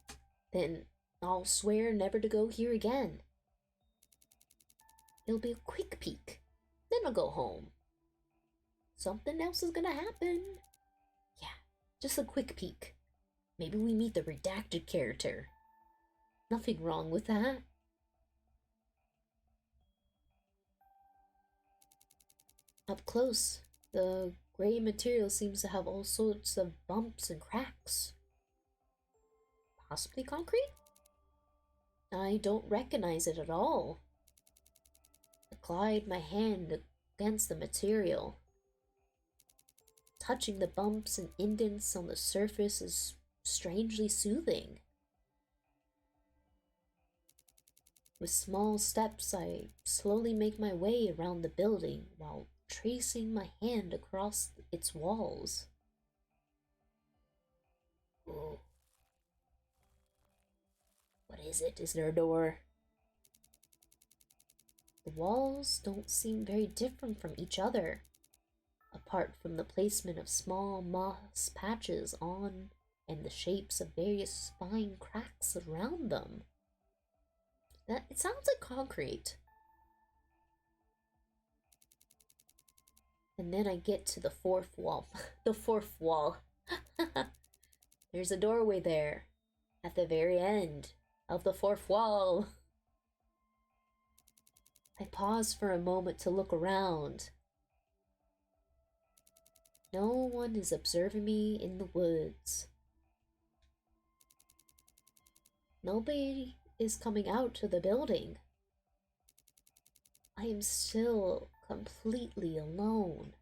Then I'll swear never to go here again. It'll be a quick peek. Then I'll go home. Something else is gonna happen. Yeah, just a quick peek. Maybe we meet the redacted character. Nothing wrong with that. Up close, the gray material seems to have all sorts of bumps and cracks. Possibly concrete? I don't recognize it at all. I glide my hand against the material. Touching the bumps and indents on the surface is strangely soothing. With small steps, I slowly make my way around the building while tracing my hand across its walls. Ooh. What is it? Is there a door? The walls don't seem very different from each other, apart from the placement of small moss patches on and the shapes of various spine cracks around them. It sounds like concrete. And then I get to the fourth wall. The fourth wall. There's a doorway there, at the very end of the fourth wall. I pause for a moment to look around. No one is observing me in the woods. Nobody is coming out to the building. I am still completely alone.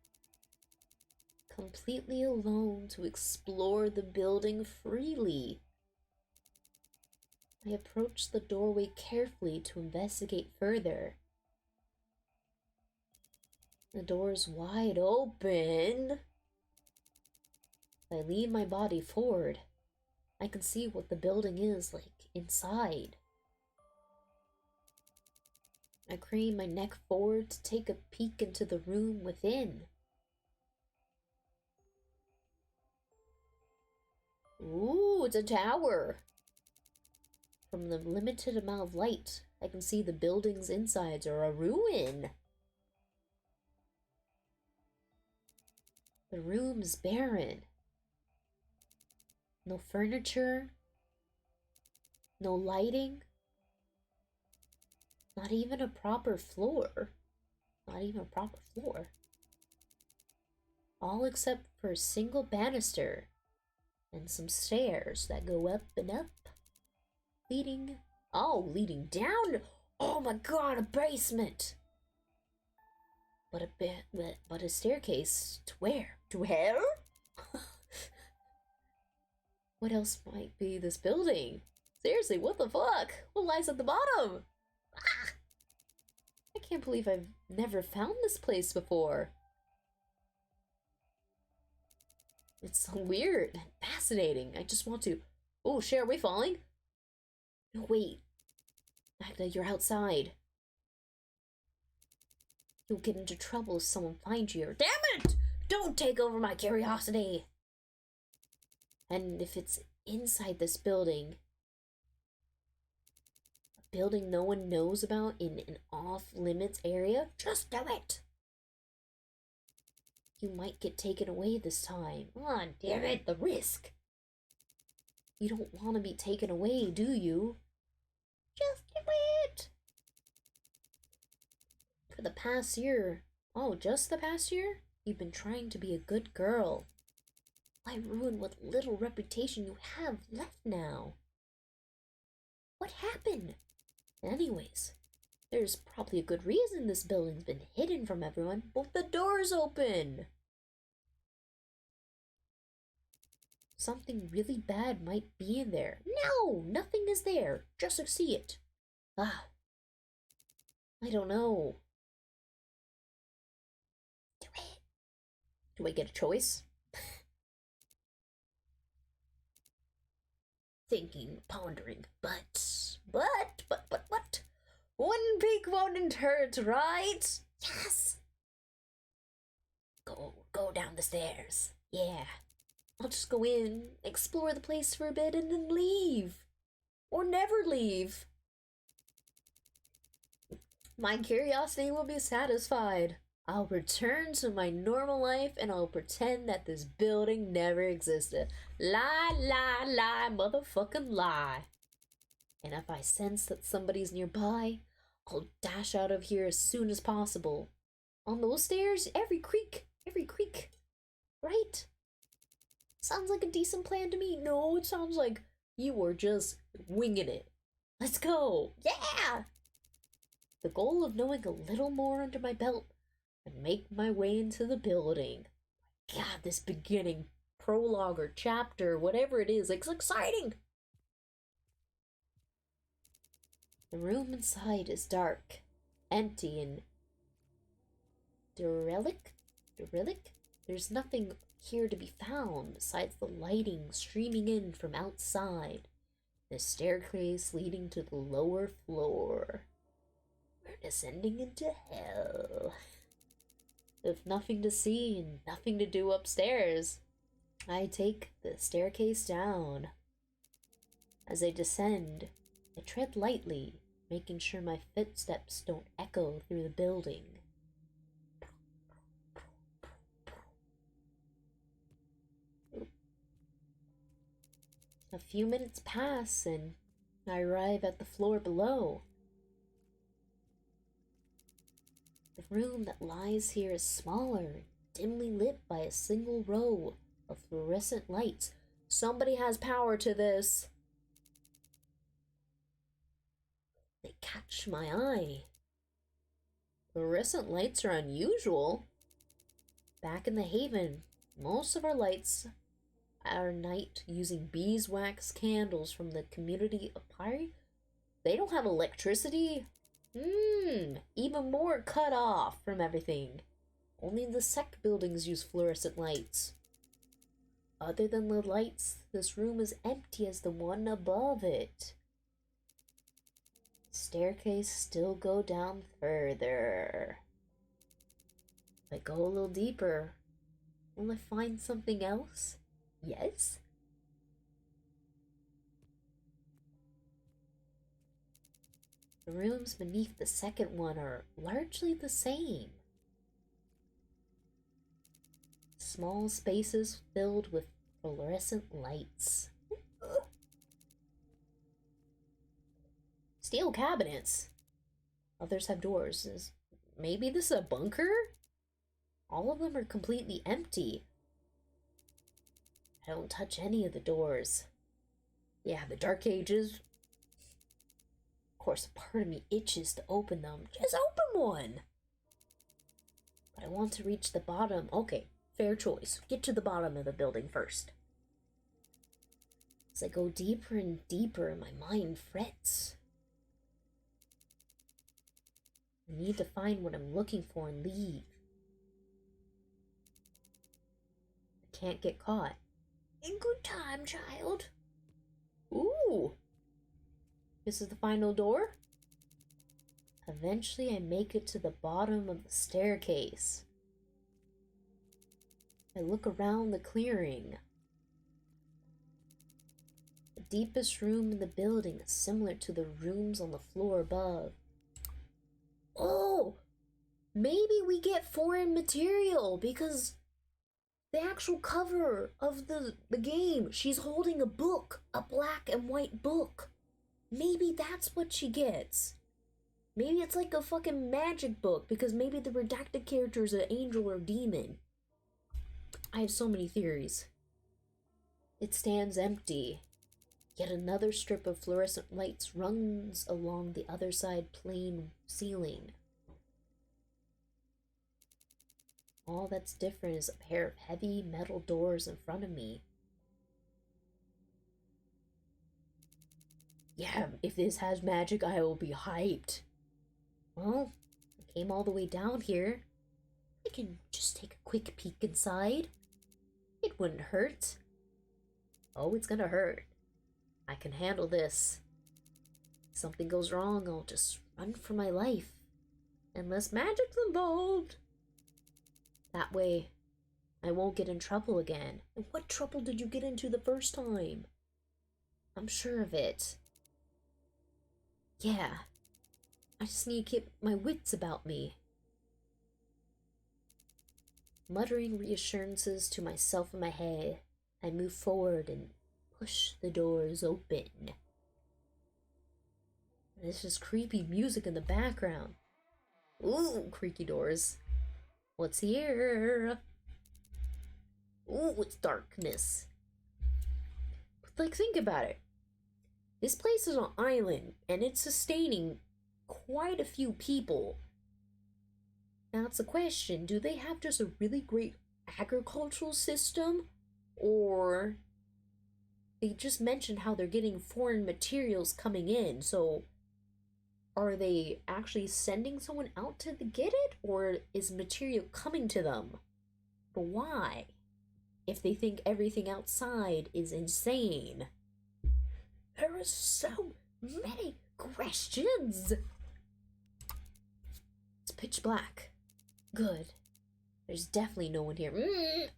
Completely alone to explore the building freely. I approach the doorway carefully to investigate further. The door is wide open. I lean my body forward. I can see what the building is like inside. I crane my neck forward to take a peek into the room within. Ooh, it's a tower. From the limited amount of light, I can see the building's insides are a ruin. The room is barren. No furniture. No lighting. Not even a proper floor. Not even a proper floor. All except for a single banister and some stairs that go up and up. Leading down. Oh my god, a basement. But a staircase to where? To where? What else might be this building? Seriously, what the fuck? What lies at the bottom? Ah! I can't believe I've never found this place before. It's so weird and fascinating. I just want to... Oh, shit, are we falling? No, wait. Magda, you're outside. You'll get into trouble if someone finds you. Damn it! Don't take over my curiosity! And if it's inside this building, a building no one knows about in an off-limits area, just do it! You might get taken away this time. Ah, damn it, the risk! You don't want to be taken away, do you? Just do it! For the past year, just the past year, you've been trying to be a good girl. Why ruin what little reputation you have left now? What happened? Anyways, there's probably a good reason this building's been hidden from everyone, but the door's open. Something really bad might be in there. No, nothing is there. Just see it. I don't know. Do it. Do I get a choice? Thinking, pondering, but what? One peek won't hurt, right? Yes! Go down the stairs. Yeah. I'll just go in, explore the place for a bit, and then leave. Or never leave. My curiosity will be satisfied. I'll return to my normal life and I'll pretend that this building never existed. Lie, lie, lie, motherfucking lie. And if I sense that somebody's nearby, I'll dash out of here as soon as possible. On those stairs, every creak, right? Sounds like a decent plan to me. No, it sounds like you were just winging it. Let's go. Yeah! The goal of knowing a little more under my belt and make my way into the building. God, this beginning prologue or chapter, whatever it is, it's exciting. The room inside is dark, empty, and derelict? Derelict? There's nothing here to be found besides the lighting streaming in from outside, the staircase leading to the lower floor. We're descending into hell. With nothing to see and nothing to do upstairs, I take the staircase down. As I descend, I tread lightly, making sure my footsteps don't echo through the building. A few minutes pass and I arrive at the floor below. The room that lies here is smaller, dimly lit by a single row of fluorescent lights. Somebody has power to this. They catch my eye. Fluorescent lights are unusual. Back in the Haven, most of our lights are night using beeswax candles from the community of Pyre. They don't have electricity. Even more cut off from everything. Only the sect buildings use fluorescent lights. Other than the lights, this room is empty as the one above it. Staircase still go down further. If I go a little deeper, will I find something else? Yes? The rooms beneath the second one are largely the same. Small spaces filled with fluorescent lights. Steel cabinets. Others have doors. Maybe this is a bunker? All of them are completely empty. I don't touch any of the doors. Yeah, the Dark Ages. Of course, a part of me itches to open them. Just open one! But I want to reach the bottom. Okay, fair choice. Get to the bottom of the building first. As I go deeper and deeper, my mind frets. I need to find what I'm looking for and leave. I can't get caught. In good time, child. Ooh. This is the final door? Eventually I make it to the bottom of the staircase. I look around the clearing. The deepest room in the building is similar to the rooms on the floor above. Oh! Maybe we get foreign material because the actual cover of the game, she's holding a book, a black and white book. Maybe that's what she gets. Maybe it's like a fucking magic book because maybe the redacted character is an angel or demon. I have so many theories. It stands empty. Yet another strip of fluorescent lights runs along the other side plain ceiling. All that's different is a pair of heavy metal doors in front of me. Yeah, if this has magic, I will be hyped. Well, I came all the way down here. I can just take a quick peek inside. It wouldn't hurt. Oh, it's gonna hurt. I can handle this. If something goes wrong, I'll just run for my life. Unless magic's involved. That way, I won't get in trouble again. And what trouble did you get into the first time? I'm sure of it. Yeah. I just need to keep my wits about me. Muttering reassurances to myself in my head, I move forward and push the doors open. There's just creepy music in the background. Ooh, creaky doors. What's here? Ooh, it's darkness. But, like, think about it. This place is an island, and it's sustaining quite a few people. Now, it's a question, do they have just a really great agricultural system? Or they just mentioned how they're getting foreign materials coming in, so Are they actually sending someone out to get it, or is material coming to them? But why? If they think everything outside is insane. There are so many questions. It's pitch black. Good. There's definitely no one here.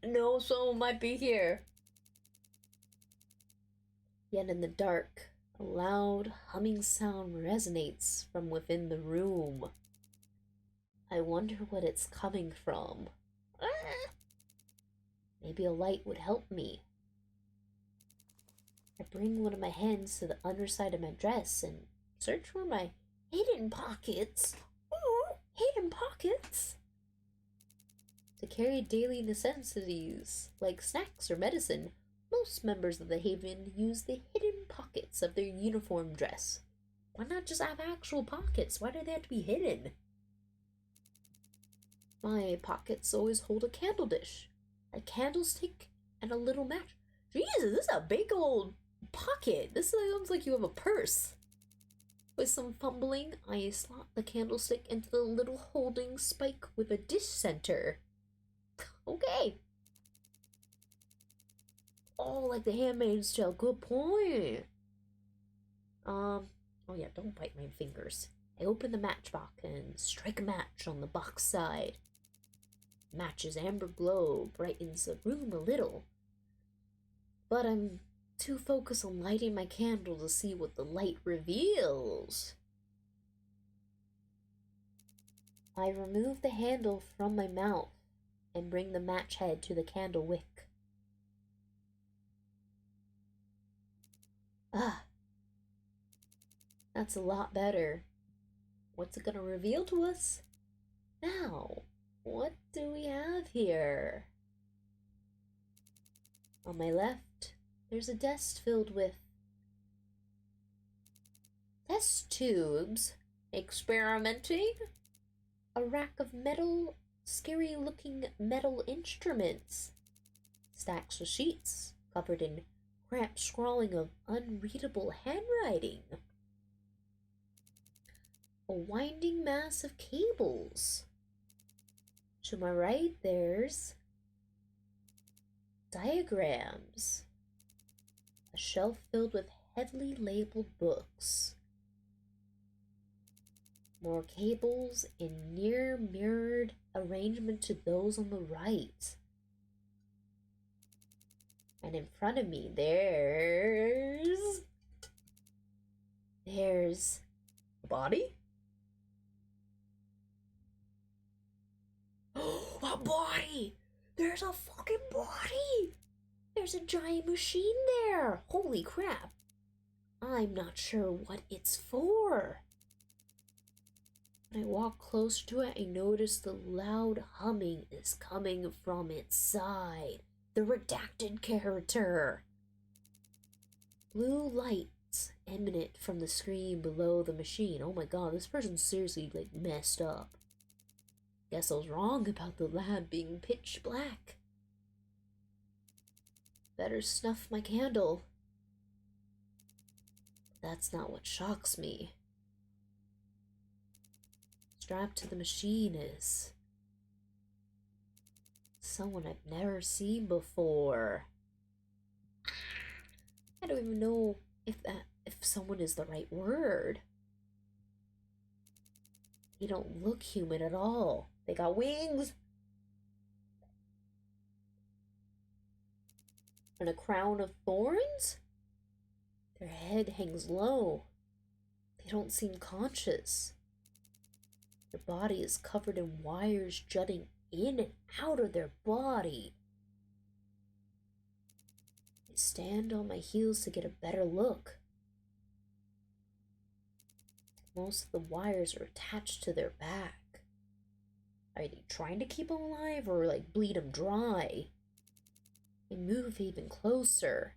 No, someone might be here. Yet in the dark, a loud humming sound resonates from within the room. I wonder what it's coming from. Maybe a light would help me. I bring one of my hands to the underside of my dress and search for my hidden pockets. Ooh, hidden pockets! To carry daily necessities like snacks or medicine, most members of the Haven use the hidden pockets of their uniform dress. Why not just have actual pockets? Why do they have to be hidden? My pockets always hold a candle dish, a candlestick, and a little match. Jesus, this is a big old pocket. This sounds like you have a purse. With some fumbling, I slot the candlestick into the little holding spike with a dish center. Okay. Oh, like the Handmaid's Tale. Good point. Oh yeah, don't bite my fingers. I open the matchbox and strike a match on the box side. Match's amber glow brightens the room a little. But I'm too focused on lighting my candle to see what the light reveals. I remove the handle from my mouth and bring the match head to the candle wick. Ah, that's a lot better. What's it gonna reveal to us? Now, what do we have here? On my left, there's a desk filled with test tubes, experimenting, a rack of metal, scary-looking metal instruments, stacks of sheets covered in cramped scrawling of unreadable handwriting, a winding mass of cables. To my right, there's diagrams, a shelf filled with heavily labeled books, more cables in near mirrored arrangement to those on the right. And in front of me, there's a body? A body! There's a fucking body! There's a giant machine there! Holy crap! I'm not sure what it's for. When I walk closer to it, I notice the loud humming is coming from its side. The redacted character. Blue lights emanate from the screen below the machine. Oh my god, this person's seriously messed up. Guess I was wrong about the lab being pitch black. Better snuff my candle. That's not what shocks me. Strapped to the machine is someone I've never seen before. I don't even know if someone is the right word. They don't look human at all. They got wings and a crown of thorns. Their head hangs low. They don't seem conscious. Their body is covered in wires jutting in and out of their body. I stand on my heels to get a better look. Most of the wires are attached to their back. Are they trying to keep them alive or bleed them dry? They move even closer.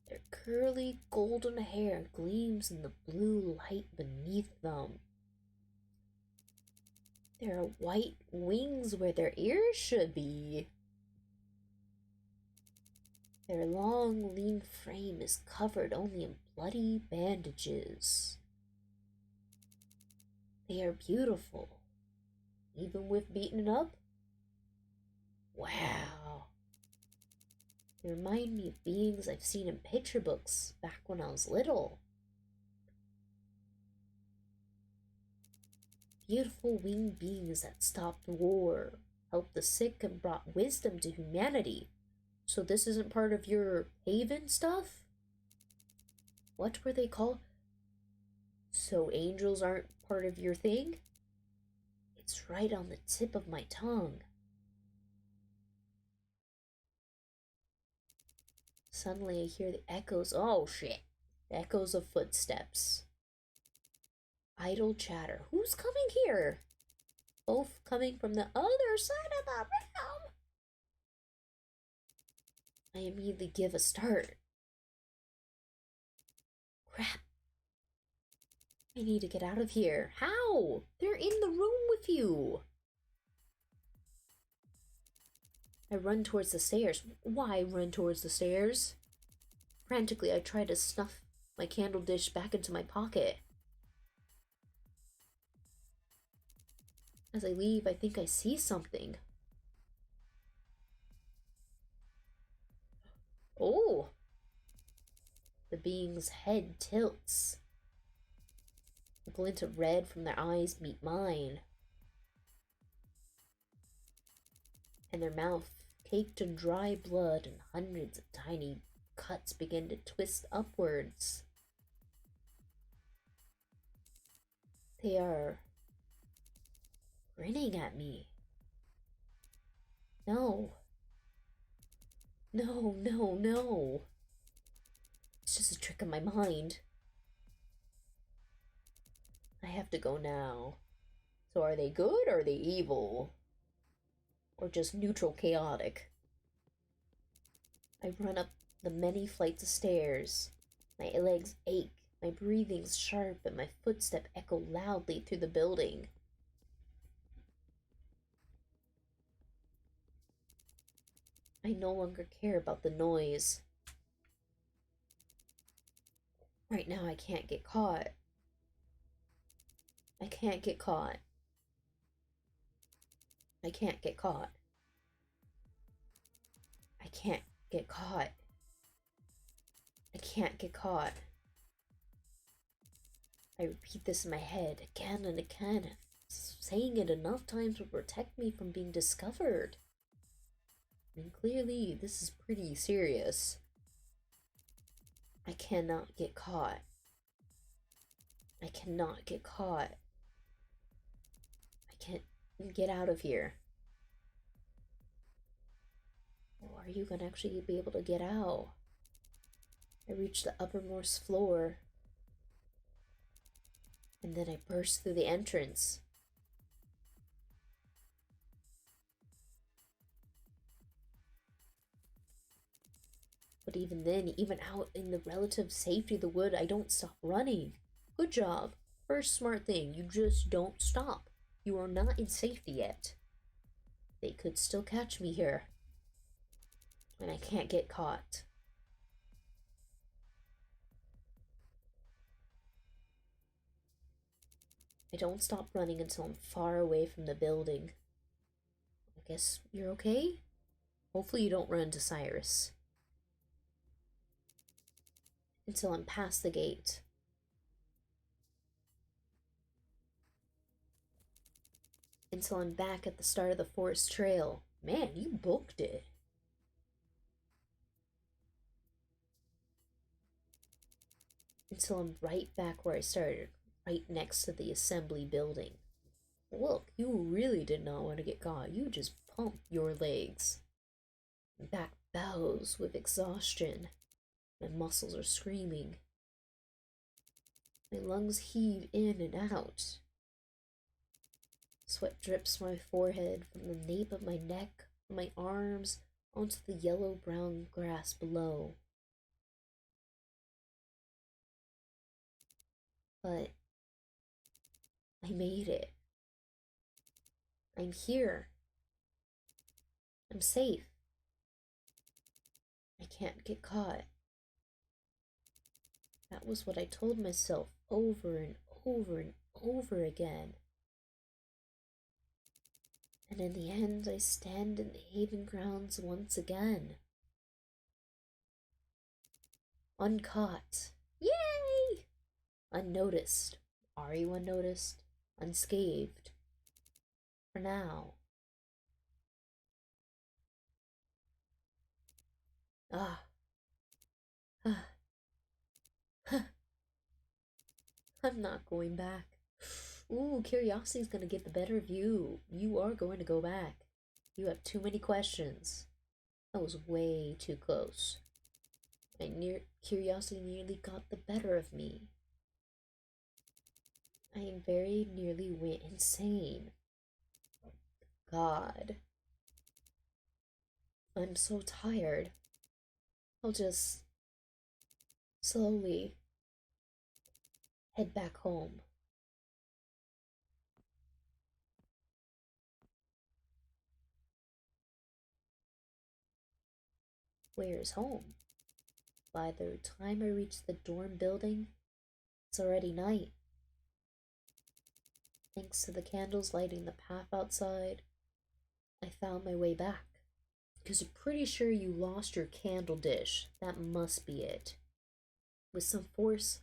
Their curly golden hair gleams in the blue light beneath them. There are white wings where their ears should be. Their long, lean frame is covered only in bloody bandages. They are beautiful, even with beaten up. Wow. They remind me of beings I've seen in picture books back when I was little. Beautiful winged beings that stopped war, helped the sick, and brought wisdom to humanity. So this isn't part of your haven stuff? What were they called? So angels aren't part of your thing? It's right on the tip of my tongue. Suddenly I hear the echoes. Oh shit. The echoes of footsteps. Idle chatter. Who's coming here? Both coming from the other side of the realm. I immediately give a start. Crap. I need to get out of here. How? They're in the room with you. I run towards the stairs. Why run towards the stairs? Frantically, I try to stuff my candle dish back into my pocket. As I leave, I think I see something. Oh! The being's head tilts. A glint of red from their eyes meet mine. And their mouth caked in dry blood, and hundreds of tiny cuts begin to twist upwards. They are grinning at me. No. No, no, no. It's just a trick of my mind. I have to go now. So are they good or are they evil? Or just neutral chaotic? I run up the many flights of stairs. My legs ache, my breathing's sharp, and my footsteps echo loudly through the building. I no longer care about the noise. Right now I can't get caught. I can't get caught. I can't get caught. I can't get caught. I can't get caught. I repeat this in my head again and again. Saying it enough times will protect me from being discovered. And clearly, this is pretty serious. I cannot get caught. I cannot get caught. I can't get out of here. Oh, are you gonna actually be able to get out? I reach the uppermost floor. And then I burst through the entrance. But even then, even out in the relative safety of the wood, I don't stop running. Good job. First smart thing, you just don't stop. You are not in safety yet. They could still catch me here. And I can't get caught. I don't stop running until I'm far away from the building. I guess you're okay? Hopefully you don't run into Cyrus. Until I'm past the gate. Until I'm back at the start of the forest trail. Man, you booked it. Until I'm right back where I started, right next to the assembly building. Look, you really did not want to get caught. You just pumped your legs. My back bows with exhaustion. My muscles are screaming. My lungs heave in and out. Sweat drips from my forehead, from the nape of my neck, from my arms, onto the yellow-brown grass below. But I made it. I'm here. I'm safe. I can't get caught. That was what I told myself over and over and over again. And in the end, I stand in the haven grounds once again. Uncaught. Yay! Unnoticed. Are you unnoticed? Unscathed. For now. Ah. I'm not going back. Ooh, curiosity's gonna get the better of you. You are going to go back. You have too many questions. That was way too close. Curiosity nearly got the better of me. I very nearly went insane. God. I'm so tired. I'll just slowly head back home. Where's home? By the time I reach the dorm building, it's already night. Thanks to the candles lighting the path outside, I found my way back. Because I'm pretty sure you lost your candle dish. That must be it. With some force,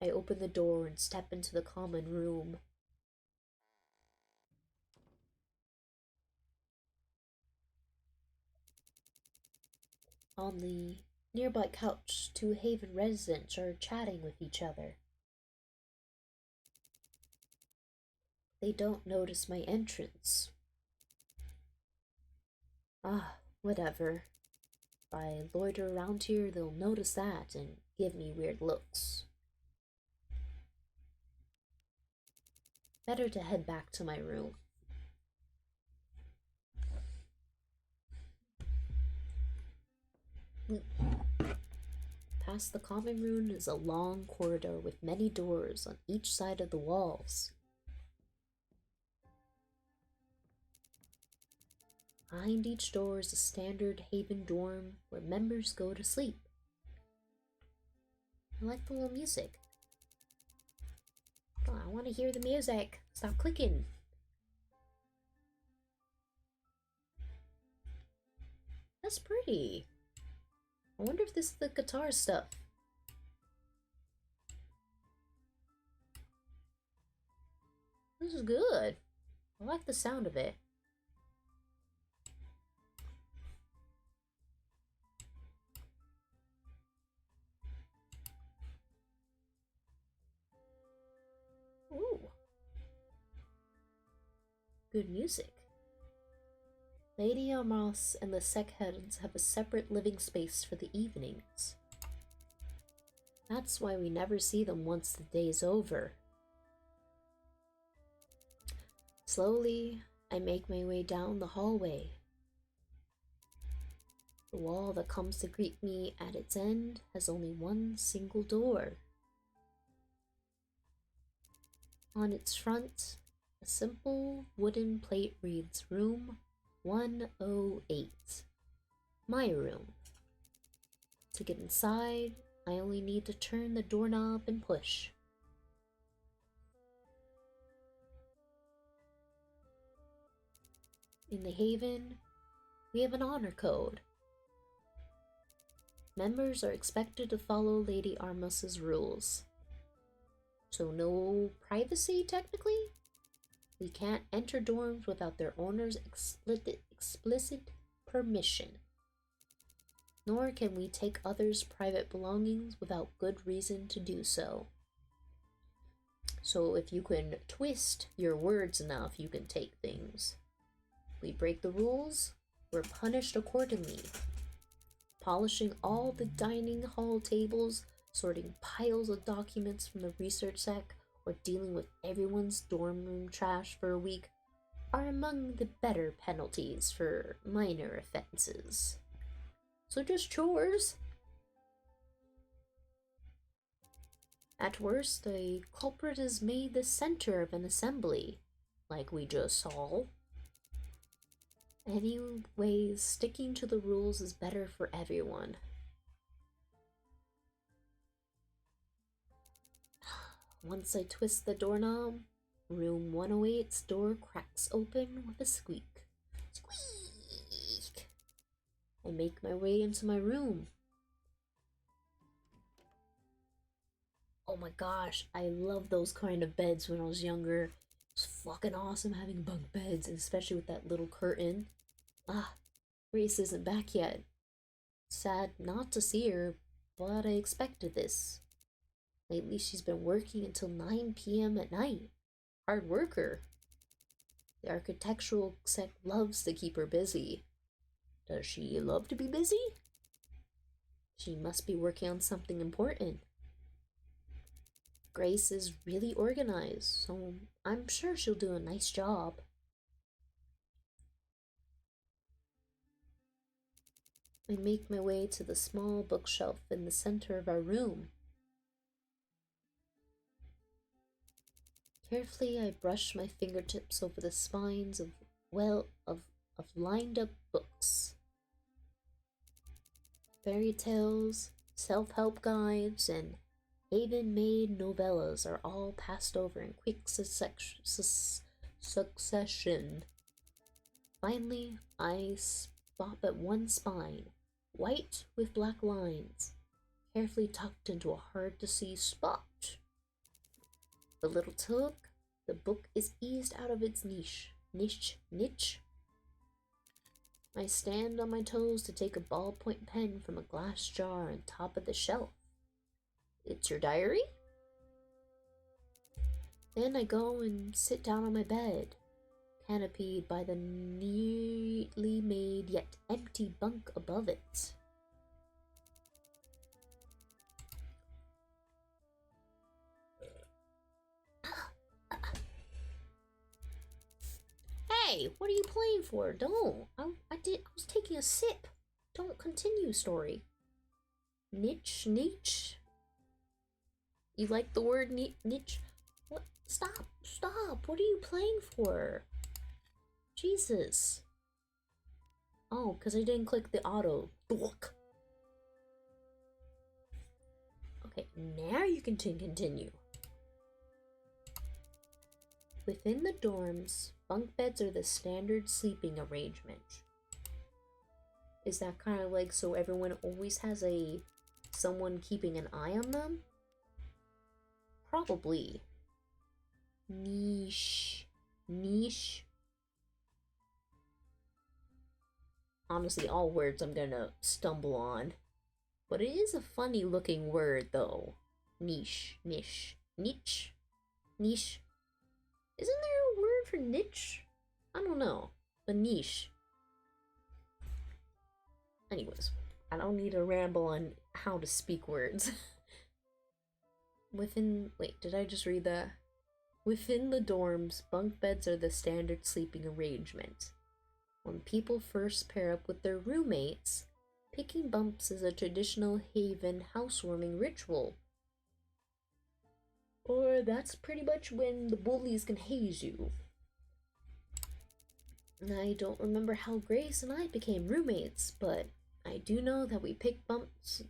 I open the door and step into the common room. On the nearby couch, two Haven residents are chatting with each other. They don't notice my entrance. Ah, whatever. If I loiter around here, they'll notice that and give me weird looks. Better to head back to my room. Past the common room is a long corridor with many doors on each side of the walls. Behind each door is a standard Haven dorm where members go to sleep. I like the little music. Oh, I want to hear the music. Stop clicking. That's pretty. I wonder if this is the guitar stuff. This is good. I like the sound of it. Ooh. Good music. Lady Amos and the Seckheads have a separate living space for the evenings. That's why we never see them once the day's over. Slowly, I make my way down the hallway. The wall that comes to greet me at its end has only one single door. On its front, a simple wooden plate reads Room 108. My room. To get inside, I only need to turn the doorknob and push. In the Haven, we have an honor code. Members are expected to follow Lady Armus's rules. So no privacy, technically? We can't enter dorms without their owner's explicit permission. Nor can we take others' private belongings without good reason to do so. So if you can twist your words enough, you can take things. We break the rules, we're punished accordingly. Polishing all the dining hall tables, sorting piles of documents from the research sec, or dealing with everyone's dorm room trash for a week are among the better penalties for minor offenses. So just chores. At worst, a culprit is made the center of an assembly, like we just saw. Anyways, sticking to the rules is better for everyone. Once I twist the doorknob, room 108's door cracks open with a squeak. Squeak! I make my way into my room. Oh my gosh, I love those kind of beds when I was younger. It was fucking awesome having bunk beds, and especially with that little curtain. Grace isn't back yet. Sad not to see her, but I expected this. Lately she's been working until 9 p.m. at night. Hard worker. The architectural sect loves to keep her busy. Does she love to be busy? She must be working on something important. Grace is really organized, so I'm sure she'll do a nice job. I make my way to the small bookshelf in the center of our room. Carefully, I brush my fingertips over the spines of lined up books. Fairy tales, self-help guides, and haven-made novellas are all passed over in quick succession. Finally, I stop at one spine, white with black lines, carefully tucked into a hard-to-see spot. A little tug, the book is eased out of its niche. I stand on my toes to take a ballpoint pen from a glass jar on top of the shelf. It's your diary? Then I go and sit down on my bed, canopied by the neatly made yet empty bunk above it. Hey, what are you playing for? Don't. I was taking a sip. Don't continue, story. Niche? You like the word niche? What? Stop. What are you playing for? Jesus. Oh, because I didn't click the auto. Okay, now you can continue. Within the dorms, bunk beds are the standard sleeping arrangement. Is that kind of like so everyone always has someone keeping an eye on them? Probably. Niche. Honestly, all words I'm gonna stumble on. But it is a funny looking word though. Niche. Isn't there a word for niche? I don't know. But niche. Anyways, I don't need to ramble on how to speak words. Wait, did I just read that? Within the dorms, bunk beds are the standard sleeping arrangement. When people first pair up with their roommates, picking bumps is a traditional haven housewarming ritual. Or that's pretty much when the bullies can haze you. I don't remember how Grace and I became roommates, but I do know that we picked bunks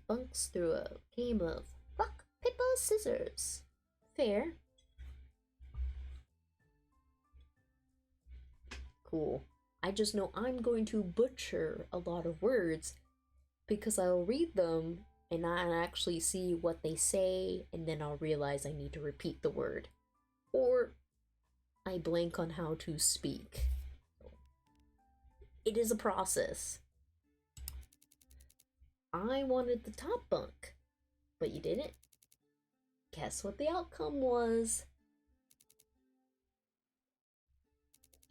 through a game of rock, paper, scissors. Fair. Cool. I just know I'm going to butcher a lot of words because I'll read them and not actually see what they say, and then I'll realize I need to repeat the word. Or I blank on how to speak. It is a process. I wanted the top bunk, but you didn't. Guess what the outcome was?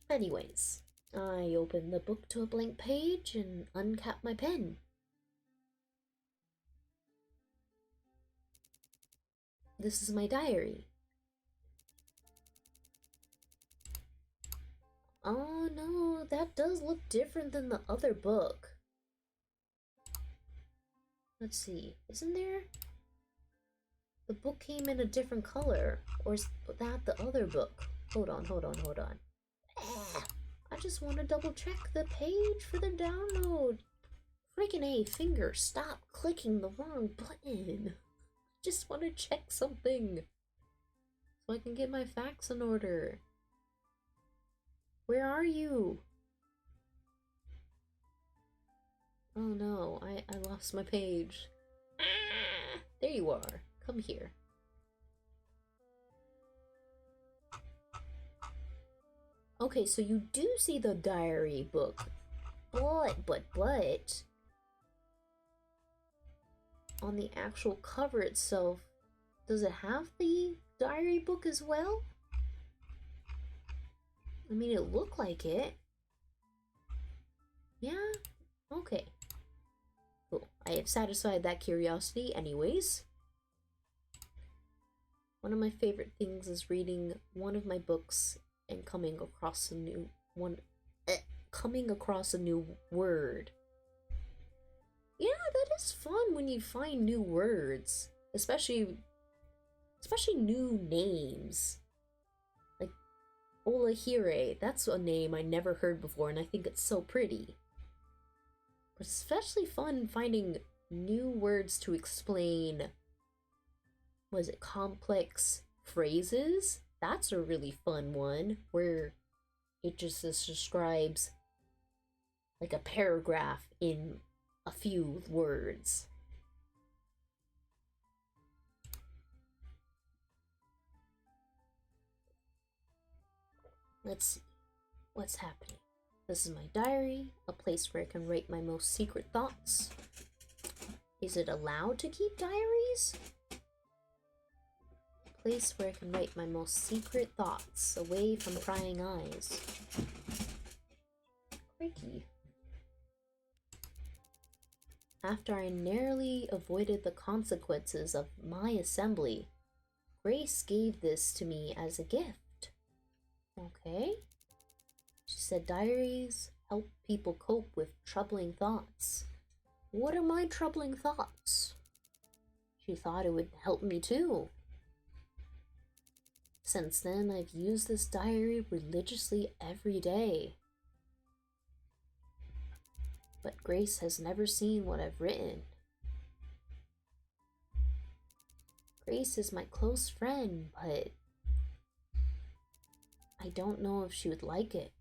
Anyways, I opened the book to a blank page and uncapped my pen. This is my diary. Oh no, that does look different than the other book. Let's see, isn't there? The book came in a different color, or is that the other book? Hold on. I just want to double check the page for the download. Freaking A, finger, stop clicking the wrong button. Just want to check something. so I can get my facts in order. Where are you? Oh no, I lost my page. There you are. Come here. Okay, so you do see the diary book. But on the actual cover itself, does it have the diary book as well? I mean, it looked like it. Yeah? Okay. Cool. I have satisfied that curiosity anyways. One of my favorite things is reading one of my books and coming across a new word. Yeah, that is fun when you find new words, especially new names. Like Olahire, that's a name I never heard before, and I think it's so pretty. But especially fun finding new words to explain, was it complex phrases? That's a really fun one, where it just describes like a paragraph in a few words. Let's see what's happening. This is my diary, a place where I can write my most secret thoughts. Is it allowed to keep diaries? A place where I can write my most secret thoughts, away from prying eyes. Crikey. After I narrowly avoided the consequences of my assembly, Grace gave this to me as a gift. Okay. She said diaries help people cope with troubling thoughts. What are my troubling thoughts? She thought it would help me too. Since then, I've used this diary religiously every day. But Grace has never seen what I've written. Grace is my close friend, but I don't know if she would like it.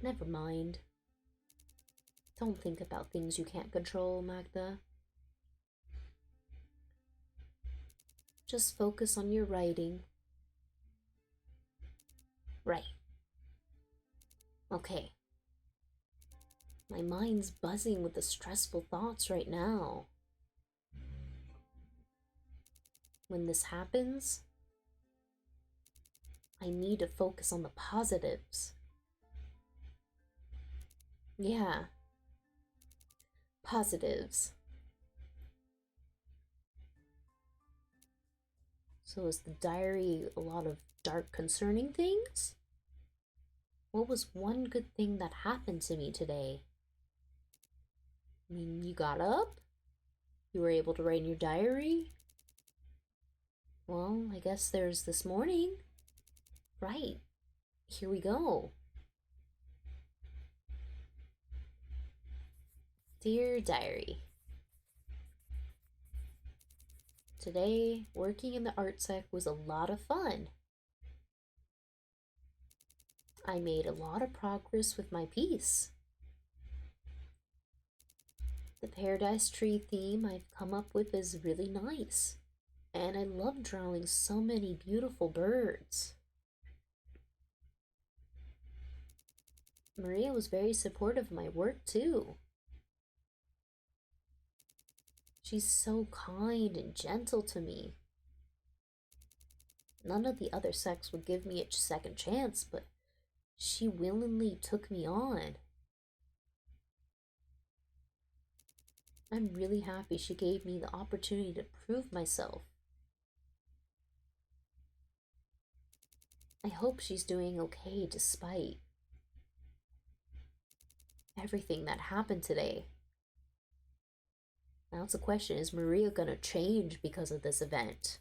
Never mind. Don't think about things you can't control, Magda. Just focus on your writing. Right. Okay. My mind's buzzing with the stressful thoughts right now. When this happens, I need to focus on the positives. Yeah. Positives. So is the diary a lot of dark, concerning things? What was one good thing that happened to me today? I mean, you got up? You were able to write in your diary? Well, I guess there's this morning. Right. Here we go. Dear Diary, today, working in the art sec was a lot of fun. I made a lot of progress with my piece. The paradise tree theme I've come up with is really nice, and I love drawing so many beautiful birds. Maria was very supportive of my work too. She's so kind and gentle to me. None of the other sex would give me a second chance, but she willingly took me on. I'm really happy she gave me the opportunity to prove myself. I hope she's doing okay despite everything that happened today. Now it's a question, is Maria gonna change because of this event?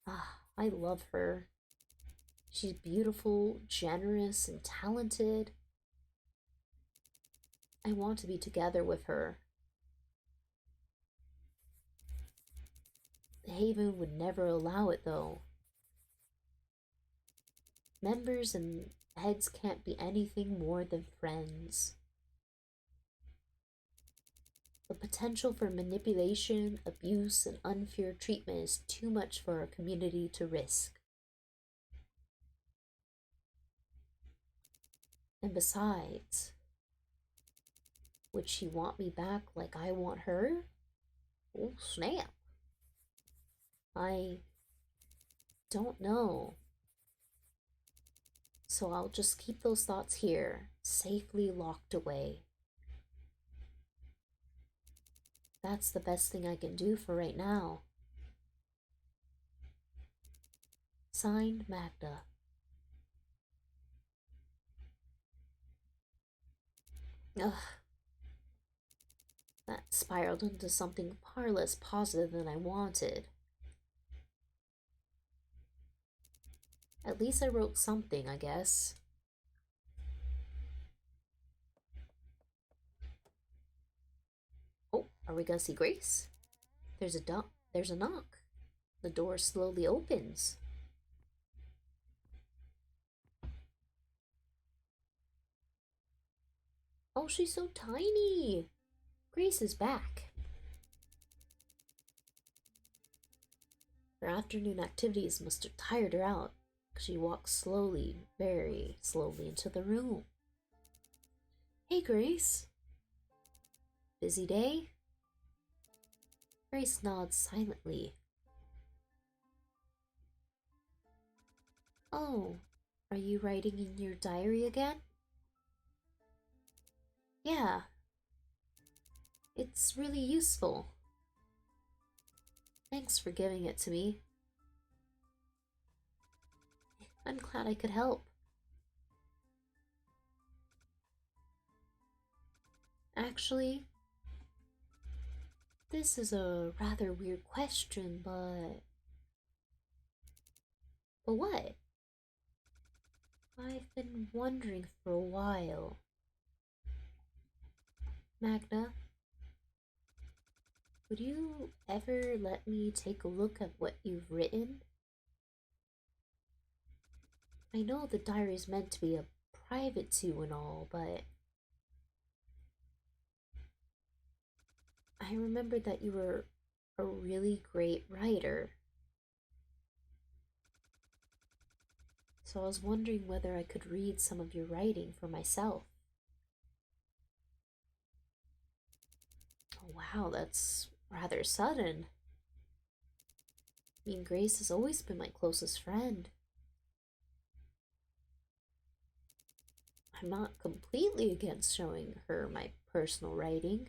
I love her. She's beautiful, generous, and talented. I want to be together with her. The Haven would never allow it, though. Members and heads can't be anything more than friends. The potential for manipulation, abuse, and unfair treatment is too much for our community to risk. And besides, would she want me back like I want her? Oh, snap. I don't know. So I'll just keep those thoughts here, safely locked away. That's the best thing I can do for right now. Signed, Magda. Ugh. That spiraled into something far less positive than I wanted. At least I wrote something, I guess. Oh, are we gonna see Grace? There's a knock. The door slowly opens. Oh, she's so tiny. Grace is back. Her afternoon activities must have tired her out. She walks slowly, very slowly into the room. Hey, Grace. Busy day? Grace nods silently. Oh, are you writing in your diary again? Yeah. It's really useful. Thanks for giving it to me. I'm glad I could help. Actually, this is a rather weird question, but... But what? I've been wondering for a while. Magna, would you ever let me take a look at what you've written? I know the diary is meant to be a private to and all, but I remember that you were a really great writer. So I was wondering whether I could read some of your writing for myself. Oh, wow, that's rather sudden. I mean, Grace has always been my closest friend. I'm not completely against showing her my personal writing.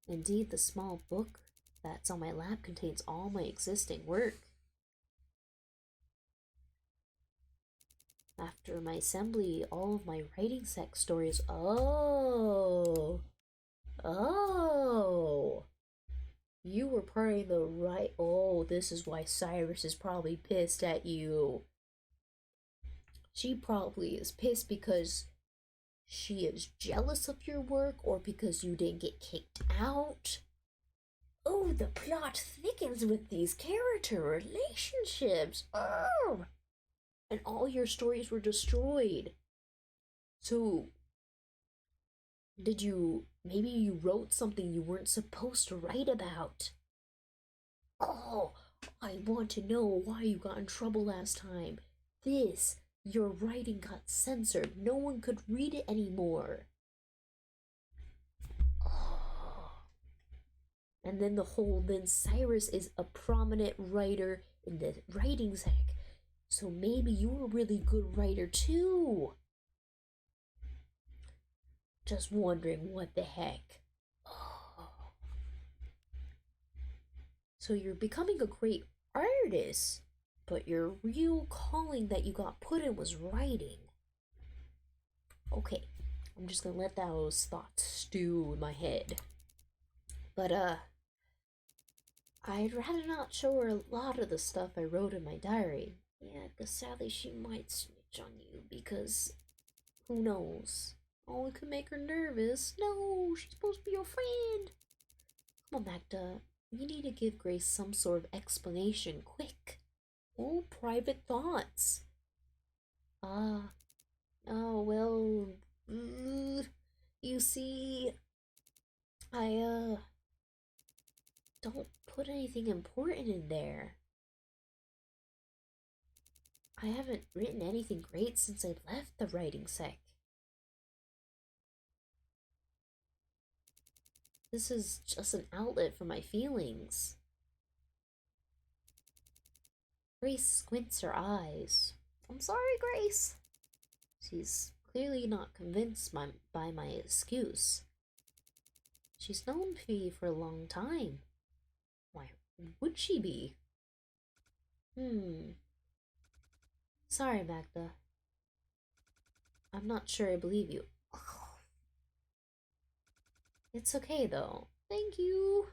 Indeed, the small book that's on my lap contains all my existing work. After my assembly, all of my writing sex stories. Oh! You were part of the right. Oh, this is why Cyrus is probably pissed at you. She probably is pissed because she is jealous of your work or because you didn't get kicked out. Oh, the plot thickens with these character relationships. Oh! And all your stories were destroyed. So, maybe you wrote something you weren't supposed to write about? Oh, I want to know why you got in trouble last time. Your writing got censored. No one could read it anymore. Oh. And then Cyrus is a prominent writer in the writing sec. So maybe you're a really good writer too. Just wondering what the heck. Oh. So you're becoming a great artist, but your real calling that you got put in was writing. Okay, I'm just gonna let those thoughts stew in my head. But, I'd rather not show her a lot of the stuff I wrote in my diary. Yeah, because sadly she might snitch on you because who knows? Oh, it could make her nervous. No, she's supposed to be your friend. Come on, Magda. You need to give Grace some sort of explanation, quick. Oh, private thoughts. Ah, oh, well, you see, I don't put anything important in there. I haven't written anything great since I left the writing sec. This is just an outlet for my feelings. Grace squints her eyes. I'm sorry, Grace. She's clearly not convinced by my excuse. She's known me for a long time. Why would she be? Sorry, Magda. I'm not sure I believe you. It's okay, though. Thank you.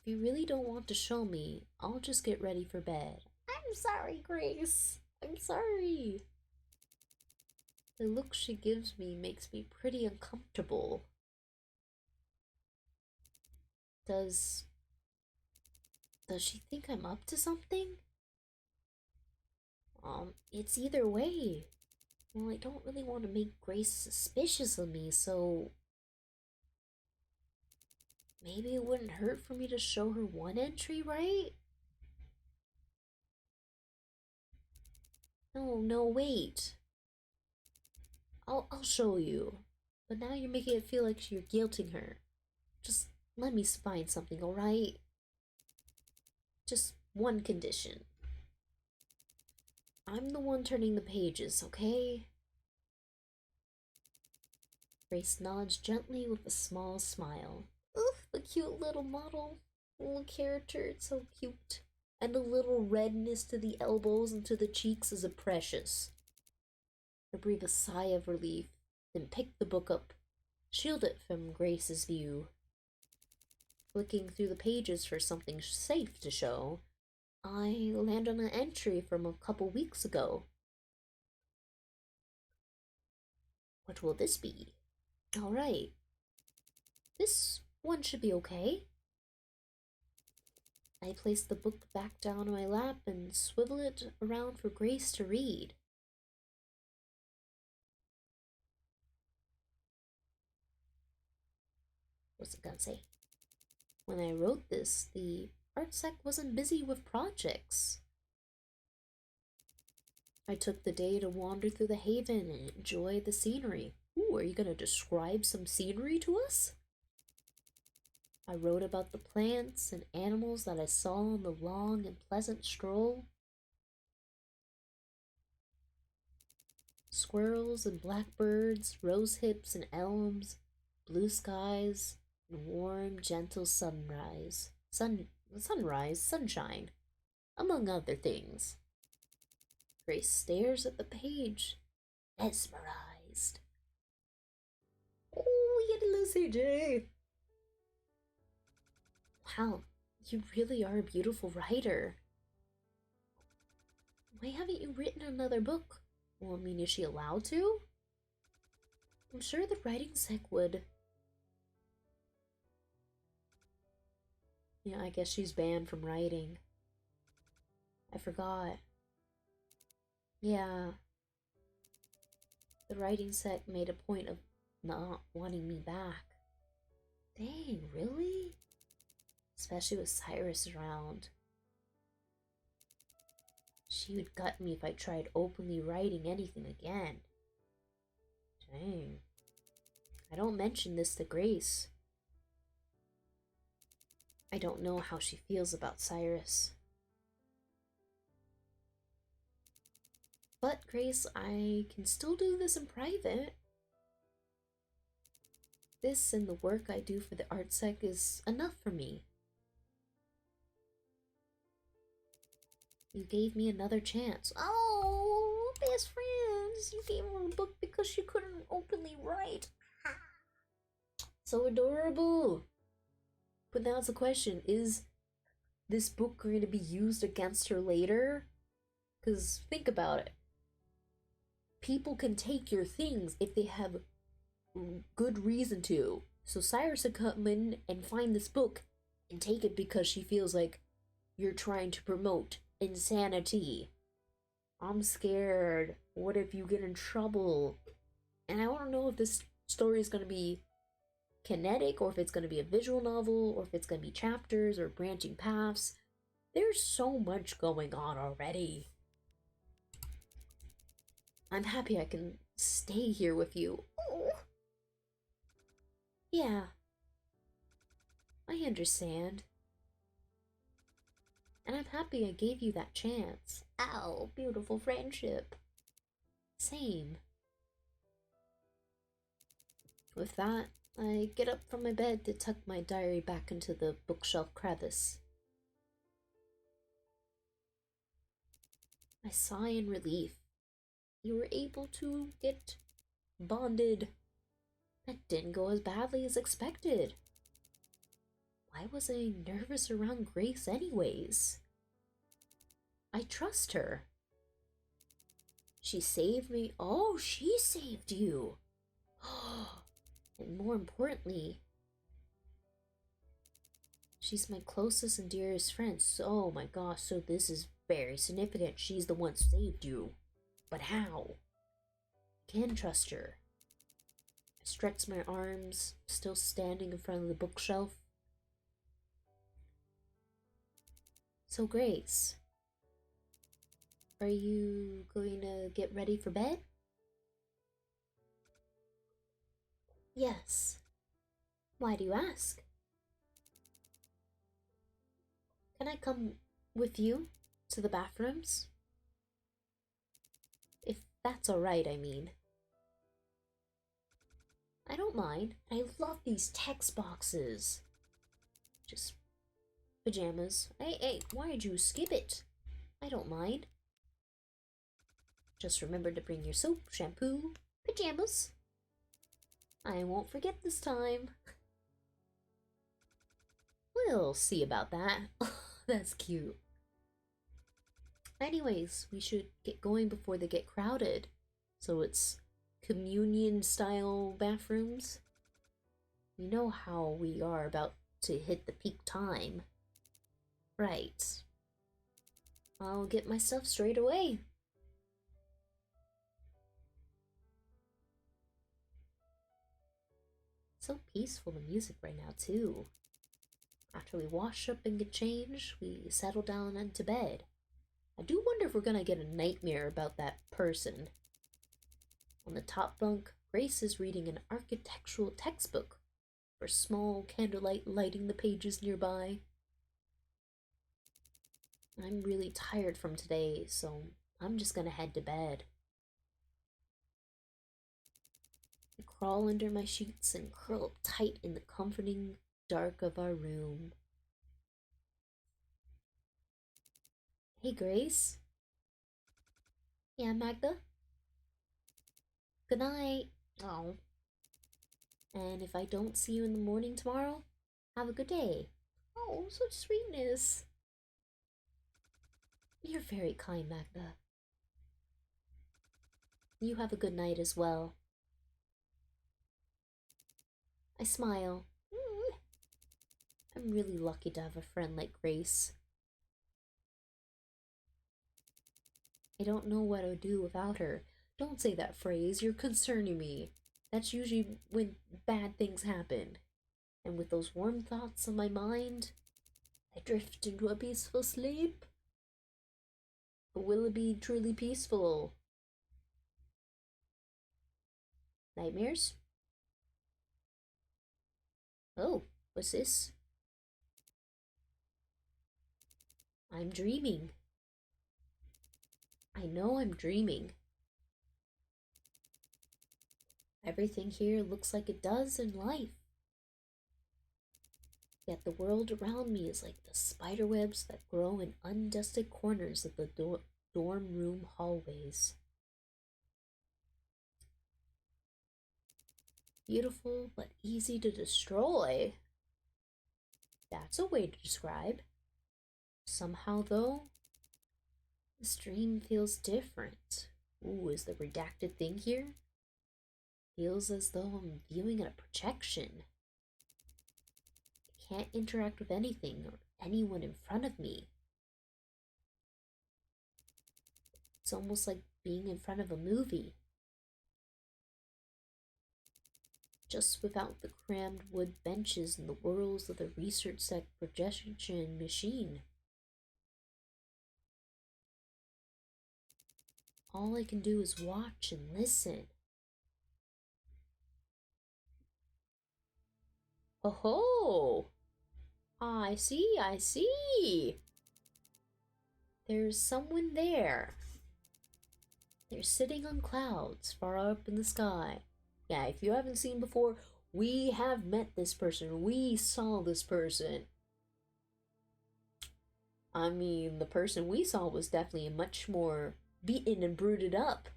If you really don't want to show me, I'll just get ready for bed. I'm sorry, Grace. I'm sorry. The look she gives me makes me pretty uncomfortable. Does she think I'm up to something? It's either way. Well, I don't really want to make Grace suspicious of me, so maybe it wouldn't hurt for me to show her one entry, right? No, wait. I'll show you. But now you're making it feel like you're guilting her. Just let me find something, alright? Just one condition. I'm the one turning the pages, okay? Grace nods gently with a small smile. Oof, the cute little model. Little character, it's so cute. And the little redness to the elbows and to the cheeks is a precious. I breathe a sigh of relief, then pick the book up, shield it from Grace's view. Flicking through the pages for something safe to show, I land on an entry from a couple weeks ago. What will this be? Alright. This one should be okay. I place the book back down on my lap and swivel it around for Grace to read. What's it gonna say? When I wrote this, the art sec wasn't busy with projects. I took the day to wander through the haven and enjoy the scenery. Ooh, are you gonna describe some scenery to us? I wrote about the plants and animals that I saw on the long and pleasant stroll. Squirrels and blackbirds, rose hips and elms, blue skies, and warm, gentle sunshine, among other things. Grace stares at the page, mesmerized. Oh, little CJ! Wow, you really are a beautiful writer. Why haven't you written another book? Well, I mean, is she allowed to? I'm sure the writing sec would. Yeah, I guess she's banned from writing. I forgot. Yeah. The writing sec made a point of not wanting me back. Dang, really? Especially with Cyrus around. She would gut me if I tried openly writing anything again. Dang. I don't mention this to Grace. I don't know how she feels about Cyrus. But, Grace, I can still do this in private. This and the work I do for the art sec is enough for me. You gave me another chance. Oh, best friends. You gave her a book because she couldn't openly write. So adorable. But now it's a question, is this book going to be used against her later? Because think about it. People can take your things if they have good reason to. So Cyrus would come in and find this book and take it because she feels like you're trying to promote insanity. I'm scared. What if you get in trouble? And I want to know if this story is going to be kinetic or if it's going to be a visual novel or if it's going to be chapters or branching paths. There's so much going on already. I'm happy I can stay here with you. Oh. Yeah, I understand. And I'm happy I gave you that chance. Ow, beautiful friendship. Same. With that, I get up from my bed to tuck my diary back into the bookshelf crevice. I sigh in relief. You were able to get bonded. That didn't go as badly as expected. Why was I nervous around Grace anyways? I trust her. She saved me. Oh, she saved you. And more importantly, she's my closest and dearest friend. So, oh my gosh, so this is very significant. She's the one who saved you. But how? Can trust her. I stretch my arms, still standing in front of the bookshelf. So, Grace, are you going to get ready for bed? Yes. Why do you ask? Can I come with you to the bathrooms? If that's alright, I mean. I don't mind. I love these text boxes. Just pajamas. Hey, why'd you skip it? I don't mind. Just remember to bring your soap, shampoo, pajamas. I won't forget this time. We'll see about that. That's cute. Anyways, we should get going before they get crowded. So it's communion style bathrooms. You know how we are about to hit the peak time. Right. I'll get my stuff straight away. So peaceful, the music right now, too. After we wash up and get changed, we settle down into bed. I do wonder if we're gonna get a nightmare about that person. On the top bunk, Grace is reading an architectural textbook, her small candlelight lighting the pages nearby. I'm really tired from today, so I'm just gonna head to bed. I crawl under my sheets and curl up tight in the comforting dark of our room. Hey, Grace. Yeah, Magda? Good night. Oh. And if I don't see you in the morning tomorrow, have a good day. Oh, such sweetness. You're very kind, Magda. You have a good night as well. I smile. I'm really lucky to have a friend like Grace. I don't know what I would do without her. Don't say that phrase, you're concerning me. That's usually when bad things happen. And with those warm thoughts on my mind, I drift into a peaceful sleep. But will it be truly peaceful? Nightmares? Oh, what's this? I'm dreaming. I know I'm dreaming. Everything here looks like it does in life. Yet the world around me is like the spiderwebs that grow in undusted corners of the dorm room hallways. Beautiful but easy to destroy. That's a way to describe. Somehow, though, this dream feels different. Ooh, is the redacted thing here? Feels as though I'm viewing a projection. can't interact with anything or anyone in front of me. It's almost like being in front of a movie, just without the crammed wood benches and the whirls of the research set projection machine. All I can do is watch and listen. Oh ho! I see, I see! There's someone there. They're sitting on clouds far up in the sky. Yeah, if you haven't seen before, we have met this person. We saw this person. I mean, the person we saw was definitely much more beaten and brooded up.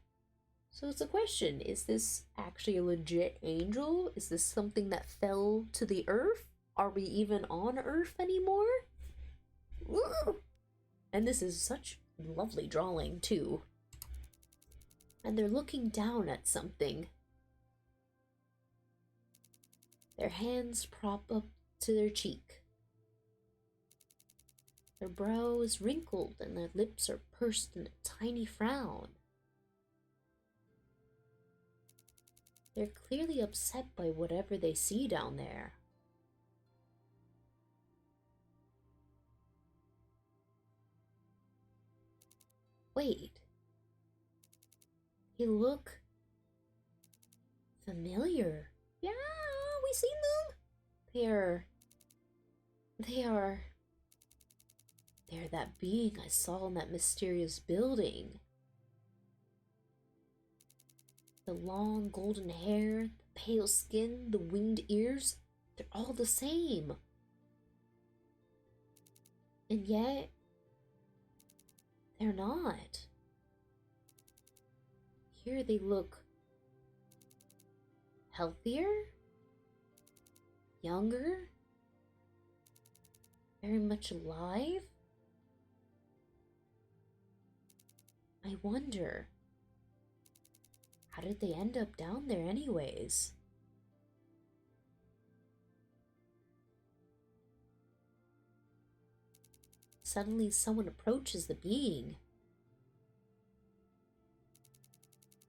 So it's a question, is this actually a legit angel? Is this something that fell to the earth? Are we even on earth anymore? Ooh. And this is such lovely drawing, too. And they're looking down at something. Their hands prop up to their cheek. Their brow is wrinkled and their lips are pursed in a tiny frown. They're clearly upset by whatever they see down there. Wait. They look familiar. Yeah, we seen them. They're that being I saw in that mysterious building. The long golden hair, the pale skin, the winged ears, they're all the same. And yet, they're not. Here they look healthier, younger, very much alive. I wonder, how did they end up down there anyways? Suddenly someone approaches the being.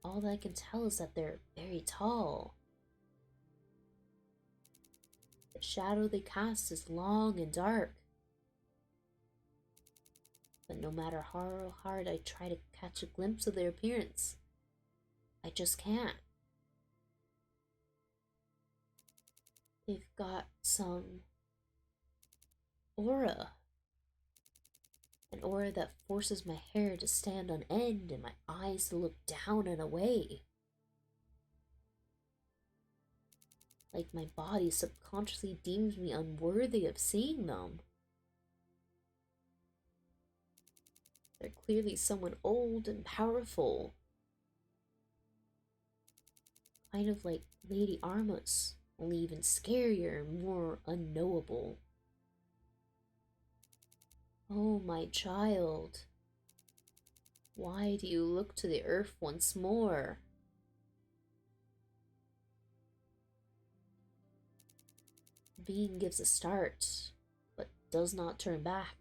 All that I can tell is that they're very tall. The shadow they cast is long and dark. But no matter how hard I try to catch a glimpse of their appearance, I just can't. They've got some aura. An aura that forces my hair to stand on end and my eyes to look down and away. Like my body subconsciously deems me unworthy of seeing them. They're clearly someone old and powerful. Kind of like Lady Armus, only even scarier and more unknowable. Oh, my child. Why do you look to the earth once more? The being gives a start, but does not turn back.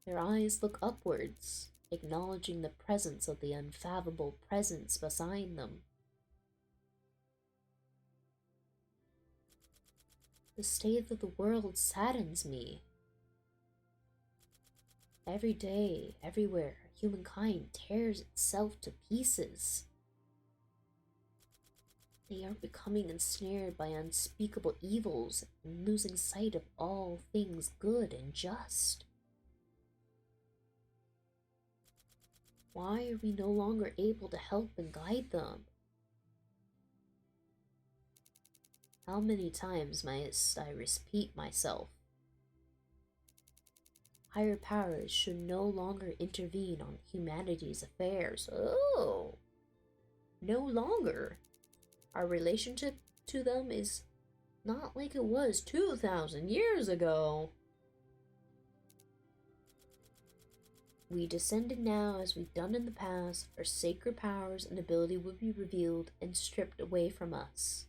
Their eyes look upwards, acknowledging the presence of the unfathomable presence beside them. The state of the world saddens me. Every day, everywhere, humankind tears itself to pieces. They are becoming ensnared by unspeakable evils and losing sight of all things good and just. Why are we no longer able to help and guide them? How many times must I repeat myself? Higher powers should no longer intervene on humanity's affairs. Oh! No longer. Our relationship to them is not like it was 2,000 years ago. We descended now, as we've done in the past, our sacred powers and ability would be revealed and stripped away from us.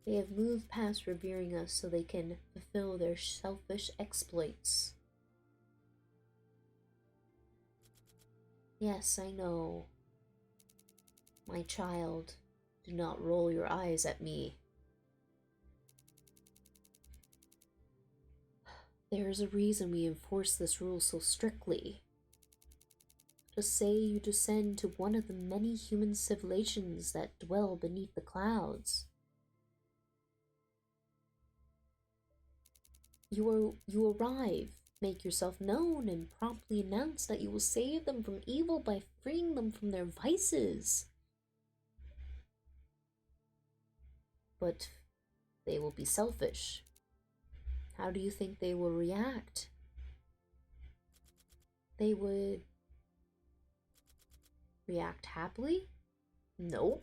They have moved past revering us so they can fulfill their selfish exploits. Yes, I know. My child, do not roll your eyes at me. There is a reason we enforce this rule so strictly. To say you descend to one of the many human civilizations that dwell beneath the clouds. You arrive, make yourself known, and promptly announce that you will save them from evil by freeing them from their vices. But they will be selfish. How do you think they will react? They would react happily? No.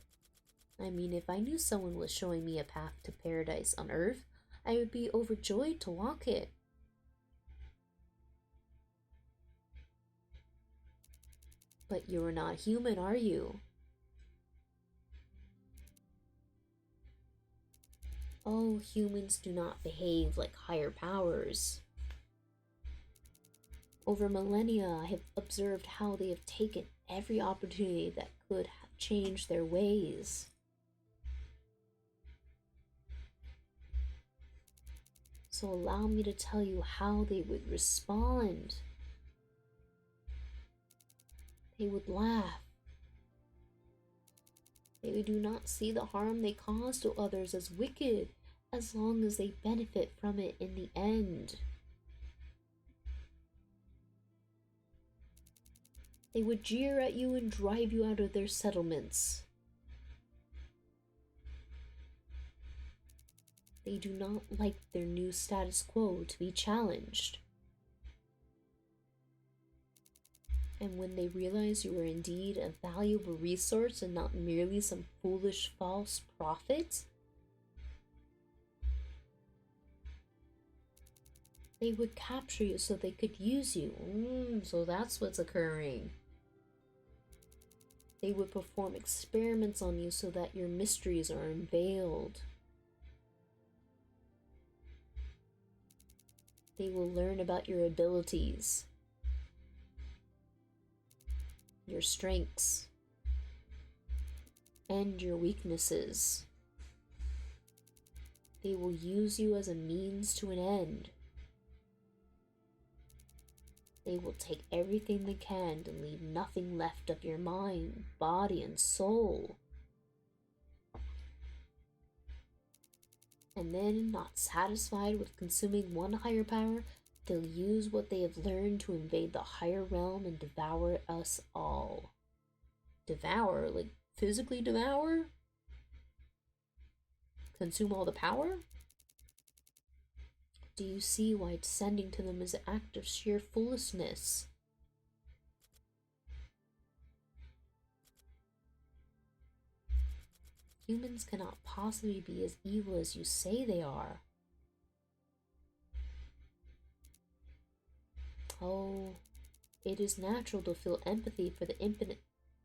I mean, if I knew someone was showing me a path to paradise on Earth, I would be overjoyed to walk it. But you are not human, are you? Oh, humans do not behave like higher powers. Over millennia, I have observed how they have taken every opportunity that could have changed their ways. So allow me to tell you how they would respond. They would laugh. They do not see the harm they cause to others as wicked, as long as they benefit from it in the end. They would jeer at you and drive you out of their settlements. They do not like their new status quo to be challenged. And when they realize you are indeed a valuable resource and not merely some foolish false prophet, they would capture you so they could use you. So that's what's occurring. They would perform experiments on you so that your mysteries are unveiled. They will learn about your abilities, your strengths, and your weaknesses. They will use you as a means to an end. They will take everything they can to leave nothing left of your mind, body, and soul. And then, not satisfied with consuming one higher power, they'll use what they have learned to invade the higher realm and devour us all. Devour? Like physically devour? Consume all the power? Do you see why descending to them is an act of sheer foolishness? Humans cannot possibly be as evil as you say they are. Oh, it is natural to feel empathy for the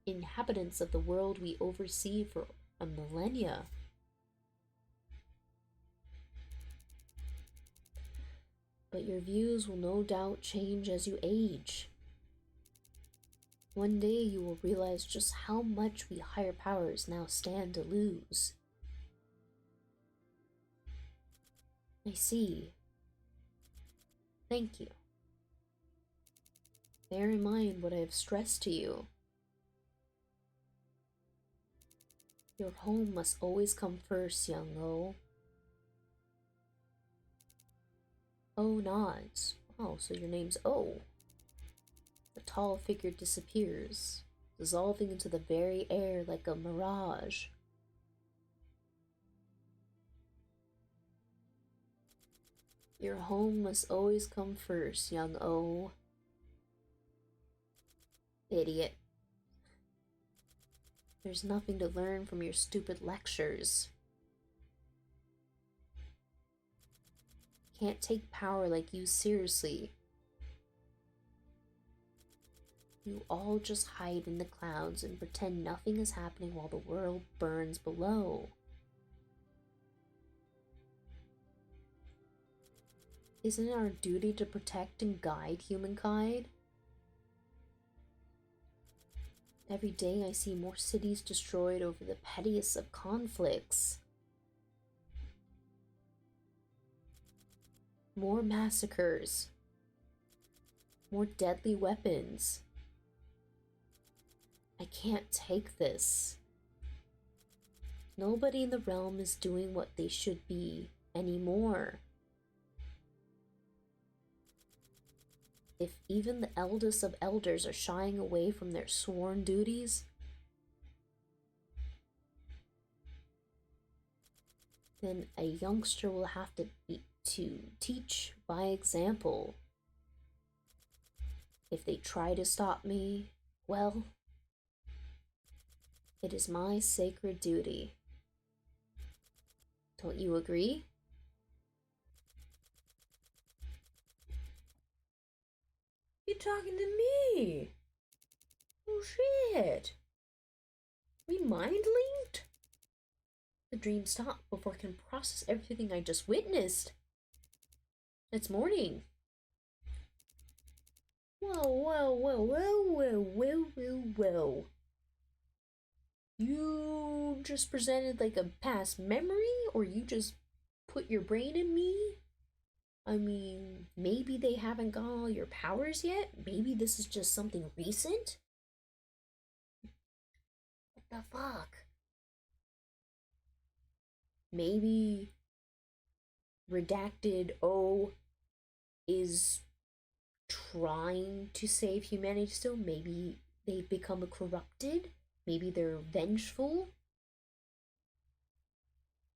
inhabitants of the world we oversee for a millennia. But your views will no doubt change as you age. One day you will realize just how much we higher powers now stand to lose. I see. Thank you. Bear in mind what I have stressed to you. Your home must always come first, young O. O nods. Oh, so your name's O. The tall figure disappears, dissolving into the very air like a mirage. Your home must always come first, young O. Idiot. There's nothing to learn from your stupid lectures. Can't take power like you seriously. You all just hide in the clouds and pretend nothing is happening while the world burns below. Isn't it our duty to protect and guide humankind? Every day I see more cities destroyed over the pettiest of conflicts. More massacres. More deadly weapons. I can't take this. Nobody in the realm is doing what they should be anymore. If even the eldest of elders are shying away from their sworn duties, then a youngster will have to teach by example. If they try to stop me, well, it is my sacred duty. Don't you agree? You talking to me? Oh shit. We mind linked? The dream stopped before I can process everything I just witnessed. It's morning. Whoa. You just presented like a past memory, or you just put your brain in me? I mean, maybe they haven't got all your powers yet. Maybe this is just something recent. What the fuck? Maybe Redacted O is trying to save humanity still. Maybe they've become corrupted. Maybe they're vengeful.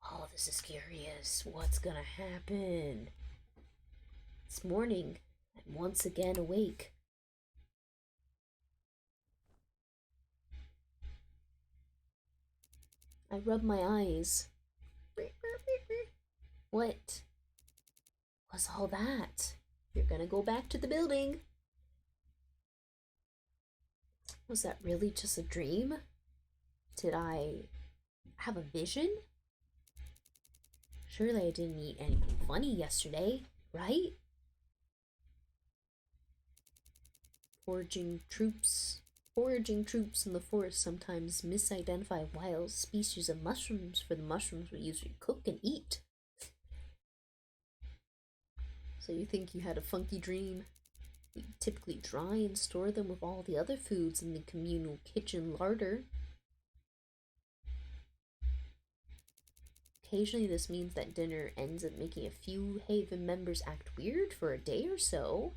Oh, this is curious. What's gonna happen? This morning, I'm once again awake. I rub my eyes. What was all that? You're gonna go back to the building. Was that really just a dream? Did I have a vision? Surely I didn't eat anything funny yesterday, right? Foraging troops in the forest sometimes misidentify wild species of mushrooms for the mushrooms we usually cook and eat. So you think you had a funky dream? We typically dry and store them with all the other foods in the communal kitchen larder. Occasionally this means that dinner ends up making a few Haven members act weird for a day or so.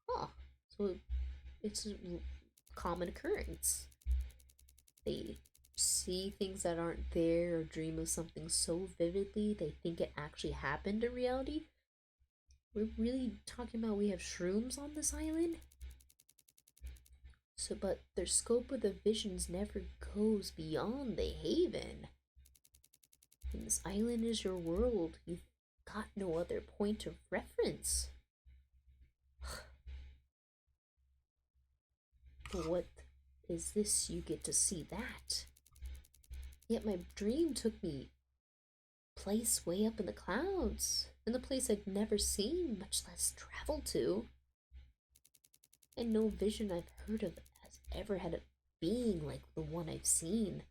Huh. So it's a common occurrence. They see things that aren't there or dream of something so vividly they think it actually happened in reality. We're really talking about we have shrooms on this island? So, but their scope of the visions never goes beyond the Haven. When this island is your world, you've got no other point of reference. But what is this? You get to see that. Yet my dream took me place way up in the clouds, in the place I'd never seen, much less traveled to. And no vision I've heard of has ever had a being like the one I've seen.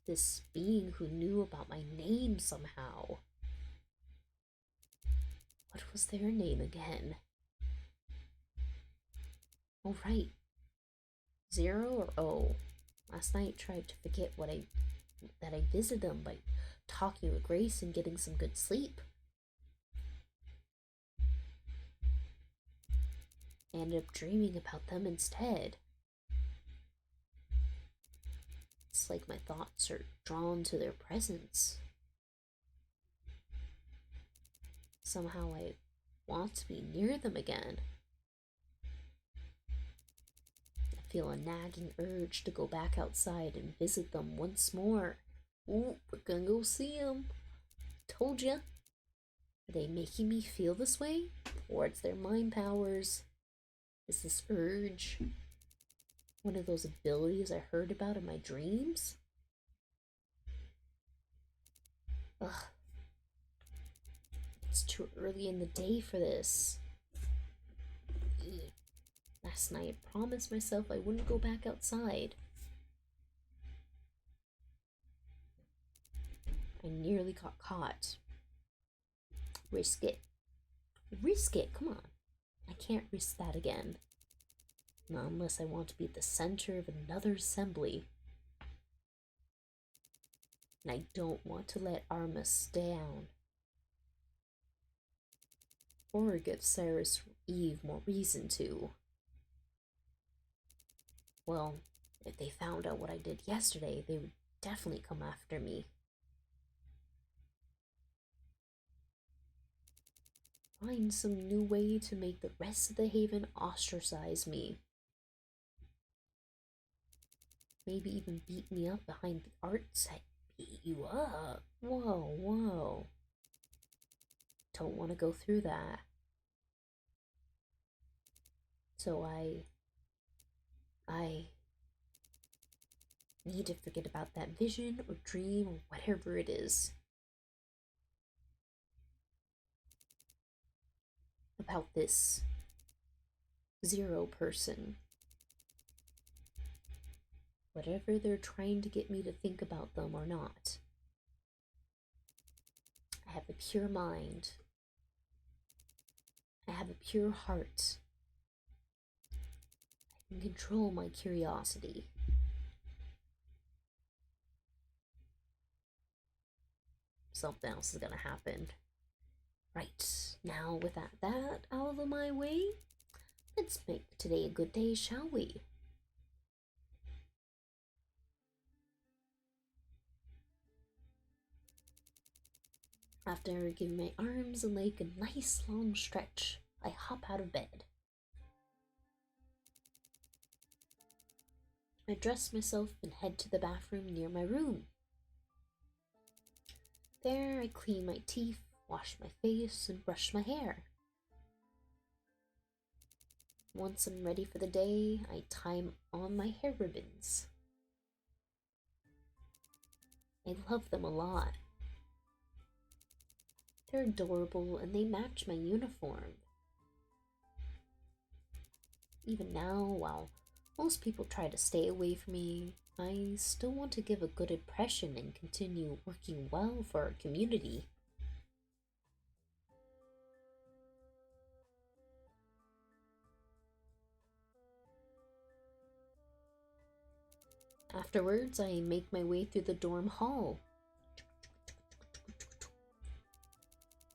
This being who knew about my name somehow. What was their name again? Oh, right. Zero or O. Last night tried to forget that I visited them by talking with Grace and getting some good sleep. I ended up dreaming about them instead. It's like my thoughts are drawn to their presence. Somehow I want to be near them again. I feel a nagging urge to go back outside and visit them once more. Ooh, we're gonna go see them. Told ya. Are they making me feel this way? Or it's their mind powers? Is this urge one of those abilities I heard about in my dreams? Ugh. It's too early in the day for this. Last night I promised myself I wouldn't go back outside. I nearly got caught. Risk it. Risk it, come on. I can't risk that again. Not unless I want to be at the center of another assembly. And I don't want to let Armus down. Or give Cyrus or Eve more reason to. Well, if they found out what I did yesterday, they would definitely come after me. Find some new way to make the rest of the Haven ostracize me. Maybe even beat me up behind the art set. Beat you up. Whoa, whoa. Don't want to go through that. So I need to forget about that vision or dream or whatever it is. About this Zero person. Whatever they're trying to get me to think about them or not. I have a pure mind. I have a pure heart. I can control my curiosity. Something else is gonna happen. Right, now with that out of my way, let's make today a good day, shall we? After giving my arms and leg a nice long stretch, I hop out of bed. I dress myself and head to the bathroom near my room. There I clean my teeth, wash my face, and brush my hair. Once I'm ready for the day, I tie on my hair ribbons. I love them a lot. They're adorable and they match my uniform. Even now, while most people try to stay away from me, I still want to give a good impression and continue working well for our community. Afterwards, I make my way through the dorm hall.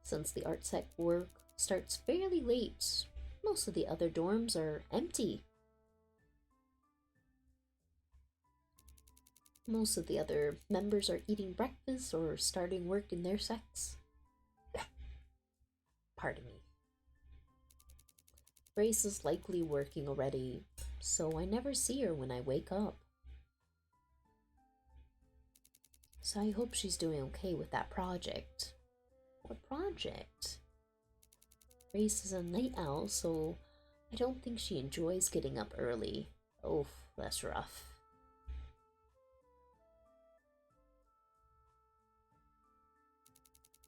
Since the art sec work starts fairly late, most of the other dorms are empty. Most of the other members are eating breakfast or starting work in their sects. Pardon me. Grace is likely working already, so I never see her when I wake up. So I hope she's doing okay with that project. What project? Grace is a night owl, so I don't think she enjoys getting up early. Oh, that's rough.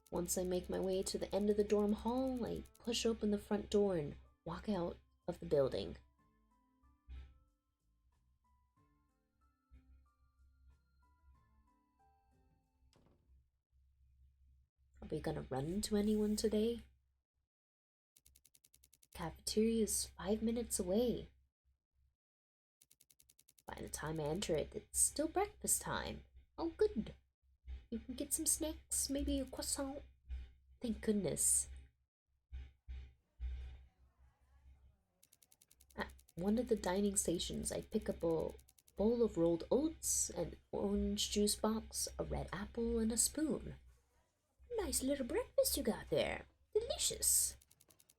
Once I make my way to the end of the dorm hall, I push open the front door and walk out of the building. Are we gonna run into anyone today? Cafeteria is 5 minutes away. By the time I enter it, it's still breakfast time. Oh, good. You can get some snacks, maybe a croissant. Thank goodness. At one of the dining stations, I pick up a bowl of rolled oats, an orange juice box, a red apple, and a spoon. Nice little breakfast you got there. Delicious.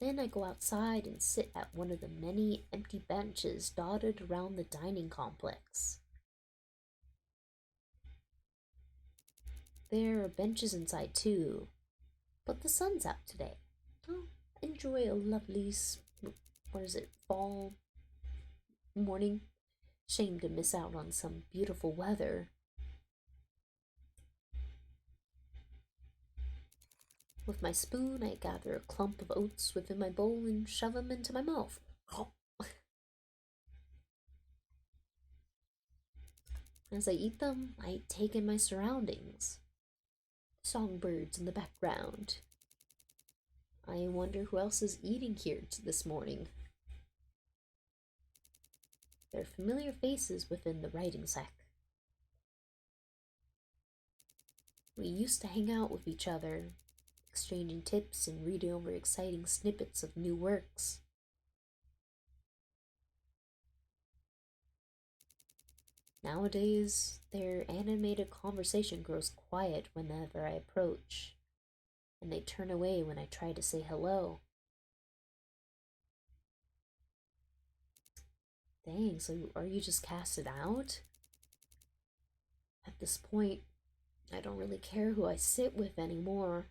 Then I go outside and sit at one of the many empty benches dotted around the dining complex. There are benches inside too, but the sun's out today. I'll enjoy a lovely, fall morning. Shame to miss out on some beautiful weather. With my spoon, I gather a clump of oats within my bowl and shove them into my mouth. As I eat them, I take in my surroundings. Songbirds in the background. I wonder who else is eating here this morning. There are familiar faces within the writing sack. We used to hang out with each other, exchanging tips and reading over exciting snippets of new works. Nowadays, their animated conversation grows quiet whenever I approach, and they turn away when I try to say hello. Dang, so are you just casted out? At this point, I don't really care who I sit with anymore.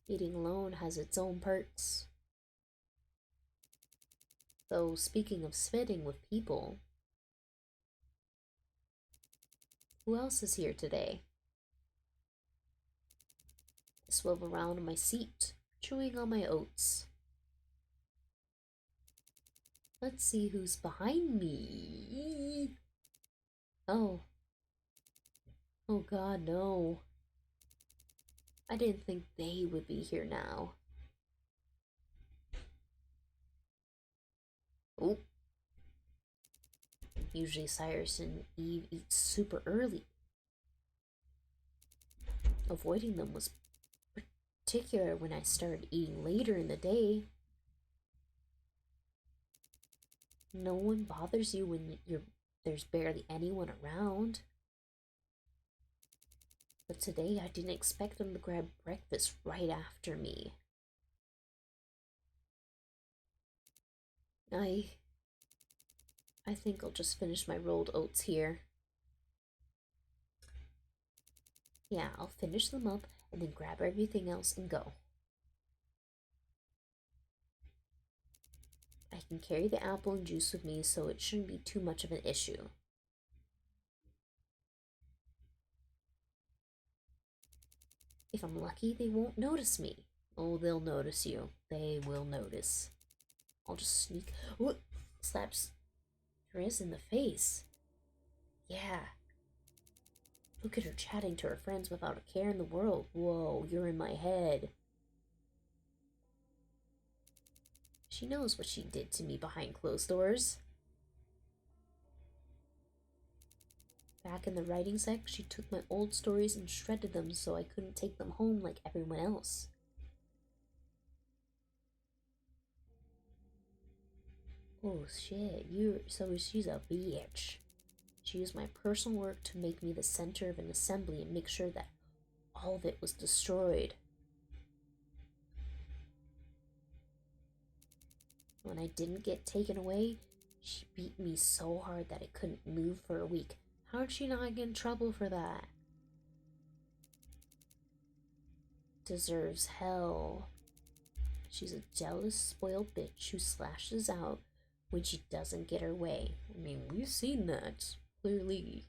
Eating alone has its own perks. Though, speaking of sitting with people, who else is here today? I swivel around in my seat, chewing on my oats. Let's see who's behind me. Oh. Oh god, no. I didn't think they would be here now. Oh. Usually Cyrus and Eve eat super early. Avoiding them was particular when I started eating later in the day. No one bothers you when there's barely anyone around. But today I didn't expect them to grab breakfast right after me. I think I'll just finish my rolled oats here. Yeah, I'll finish them up and then grab everything else and go. I can carry the apple and juice with me, so it shouldn't be too much of an issue. If I'm lucky, they won't notice me. Oh, they'll notice you. They will notice. I'll just sneak. Ooh, slaps Riz in the face. Yeah. Look at her chatting to her friends without a care in the world. Whoa, you're in my head. She knows what she did to me behind closed doors. Back in the writing sec, she took my old stories and shredded them so I couldn't take them home like everyone else. Oh shit, she's a bitch. She used my personal work to make me the center of an assembly and make sure that all of it was destroyed. When I didn't get taken away, she beat me so hard that I couldn't move for a week. How'd she not get in trouble for that? Deserves hell. She's a jealous, spoiled bitch who slashes out when she doesn't get her way. I mean, we've seen that, clearly.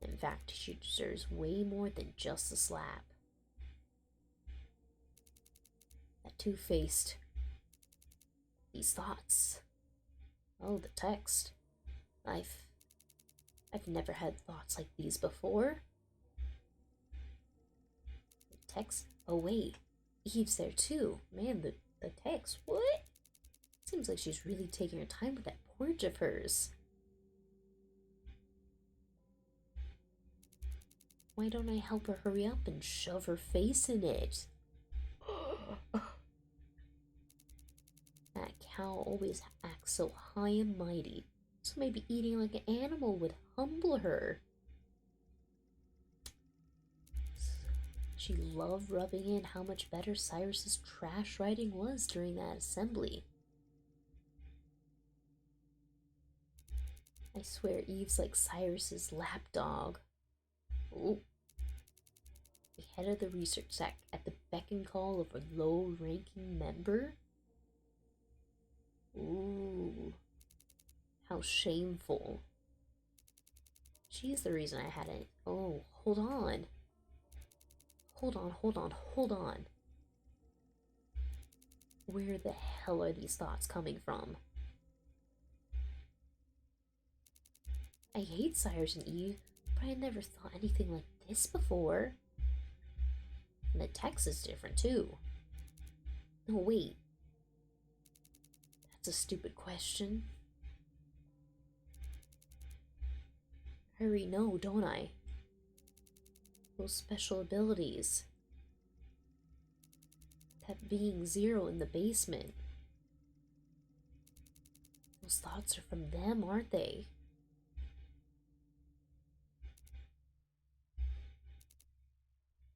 In fact, she deserves way more than just a slap. That two-faced. These thoughts. Oh, the text. I've never had thoughts like these before. The text? Oh wait, Eve's there too. Man, the text, what? Seems like she's really taking her time with that porridge of hers. Why don't I help her hurry up and shove her face in it? That cow always acts so high and mighty, so maybe eating like an animal would humble her. She loved rubbing in how much better Cyrus's trash writing was during that assembly. I swear Eve's like Cyrus's lapdog. Oh. The head of the research sec at the beck and call of a low-ranking member? Ooh. How shameful. She's the reason I hadn't. Oh, hold on. Hold on. Where the hell are these thoughts coming from? I hate Cyrus and Eve, but I never thought anything like this before. And the text is different too. No, wait. That's a stupid question. I already know, don't I? Those special abilities. That being zero in the basement. Those thoughts are from them, aren't they?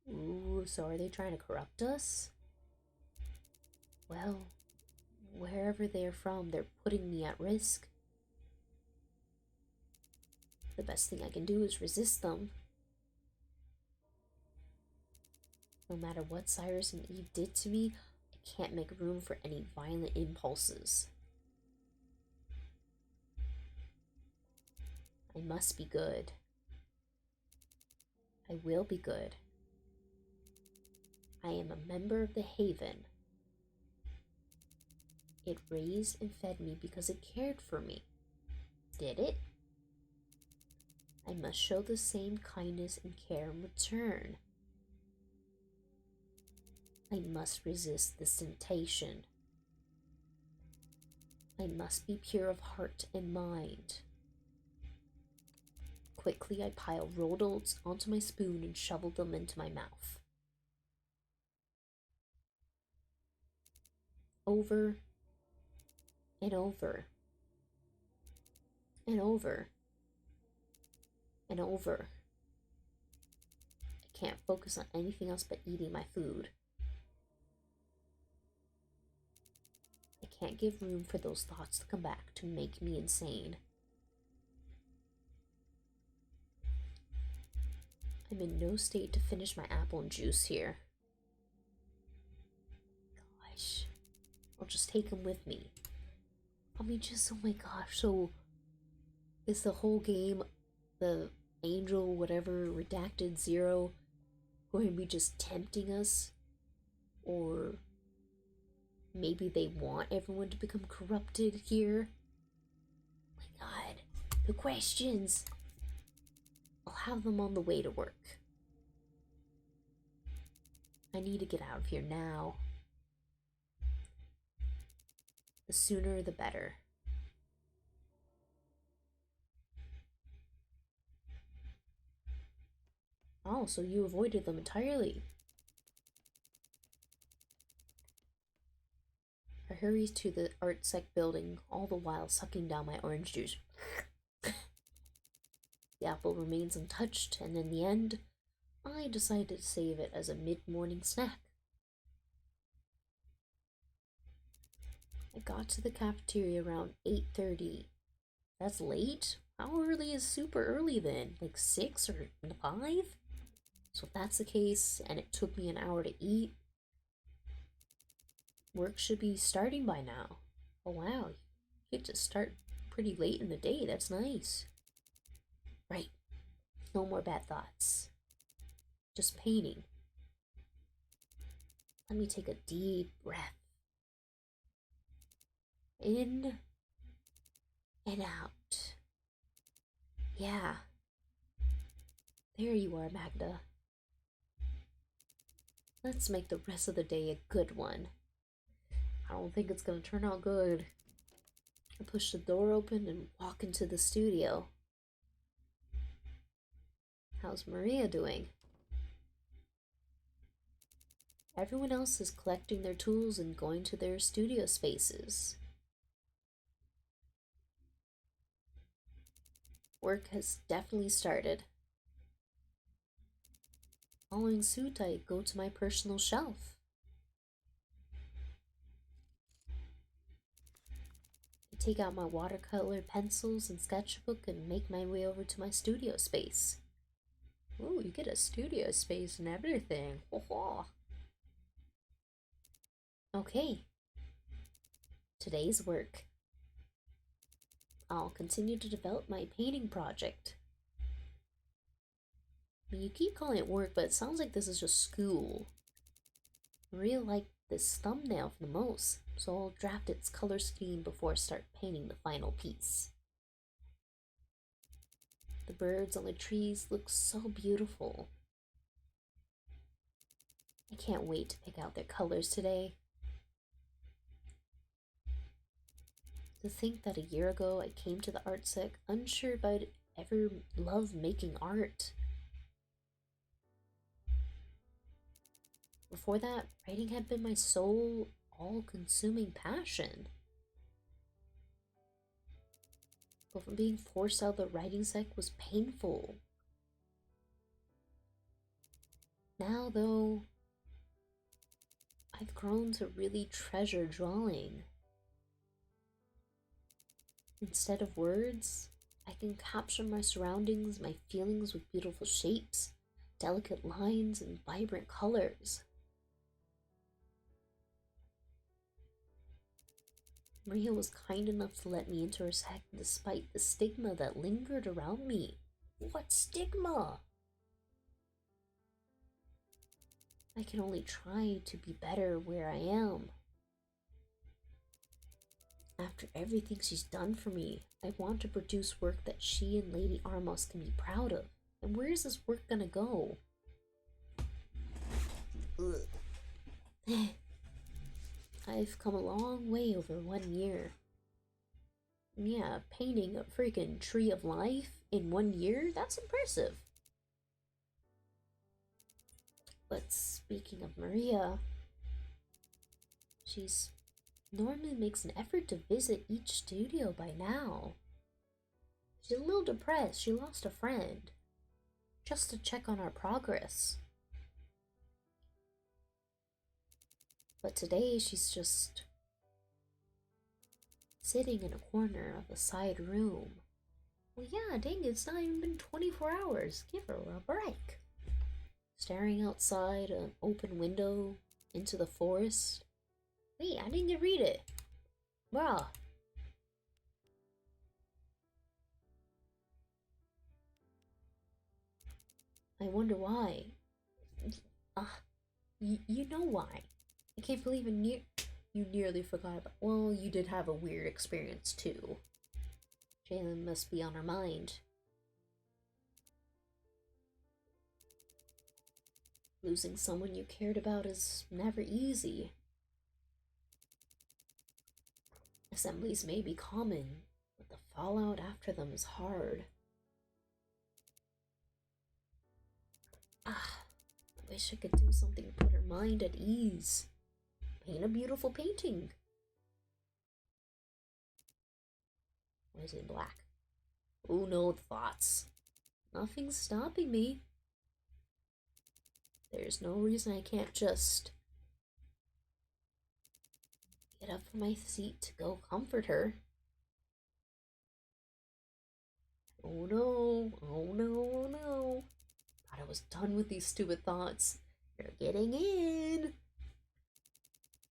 Ooh, so are they trying to corrupt us? Well, wherever they're from, they're putting me at risk. The best thing I can do is resist them. No matter what Cyrus and Eve did to me, I can't make room for any violent impulses. I must be good. I will be good. I am a member of the Haven. It raised and fed me because it cared for me. Did it? I must show the same kindness and care in return. I must resist this temptation. I must be pure of heart and mind. Quickly, I pile rolled oats onto my spoon and shovel them into my mouth. Over and over and over and over. I can't focus on anything else but eating my food. I can't give room for those thoughts to come back to make me insane. I'm in no state to finish my apple and juice here. Gosh, I'll just take him with me. I mean, just, oh my gosh, so is the whole game, the angel, whatever, redacted zero, going to be just tempting us? Or maybe they want everyone to become corrupted here? Oh my god, the questions! I'll have them on the way to work. I need to get out of here now. The sooner the better. Oh, so you avoided them entirely. I hurries to the art sec building, all the while sucking down my orange juice. The apple remains untouched, and in the end, I decided to save it as a mid-morning snack. I got to the cafeteria around 8:30. That's late? How early is super early then? Like 6 or 5? So if that's the case, and it took me an hour to eat, work should be starting by now. Oh wow, you get to start pretty late in the day, that's nice. Right, no more bad thoughts. Just painting. Let me take a deep breath. In and out. Yeah. There you are, Magda. Let's make the rest of the day a good one. I don't think it's gonna turn out good. I push the door open and walk into the studio. How's Maria doing? Everyone else is collecting their tools and going to their studio spaces. Work has definitely started. Following suit, I go to my personal shelf. I take out my watercolor pencils and sketchbook and make my way over to my studio space. Ooh, you get a studio space and everything. Okay. Today's work. I'll continue to develop my painting project. I mean, you keep calling it work, but it sounds like this is just school. Maria liked this thumbnail the most, so I'll draft its color scheme before I start painting the final piece. The birds on the trees look so beautiful. I can't wait to pick out their colors today. To think that a year ago I came to the art sec unsure if I'd ever love making art. Before that, writing had been my sole, all-consuming passion. But from being forced out of the writing sec was painful. Now, though, I've grown to really treasure drawing. Instead of words, I can capture my surroundings, my feelings with beautiful shapes, delicate lines, and vibrant colors. Maria was kind enough to let me into her sec despite the stigma that lingered around me. What stigma? I can only try to be better where I am. After everything she's done for me, I want to produce work that she and Lady Armos can be proud of. And where is this work gonna go? Ugh. I've come a long way over 1 year. Yeah, painting a freaking tree of life in 1 year? That's impressive. But speaking of Maria, she's normally makes an effort to visit each studio by now. She's a little depressed. She lost a friend. Just to check on our progress. But today she's just sitting in a corner of the side room. Well, yeah, dang, it's not even been 24 hours. Give her a break. Staring outside an open window into the forest. Wait, I didn't get to read it. Bruh. I wonder why. You know why. I can't believe you nearly forgot about. Well, you did have a weird experience too. Jalen must be on her mind. Losing someone you cared about is never easy. Assemblies may be common, but the fallout after them is hard. I wish I could do something to put her mind at ease. Paint a beautiful painting. Why is it black? Oh no, thoughts. Nothing's stopping me. There's no reason I can't just get up from my seat to go comfort her. Oh no, oh no, oh no. Thought I was done with these stupid thoughts. They're getting in.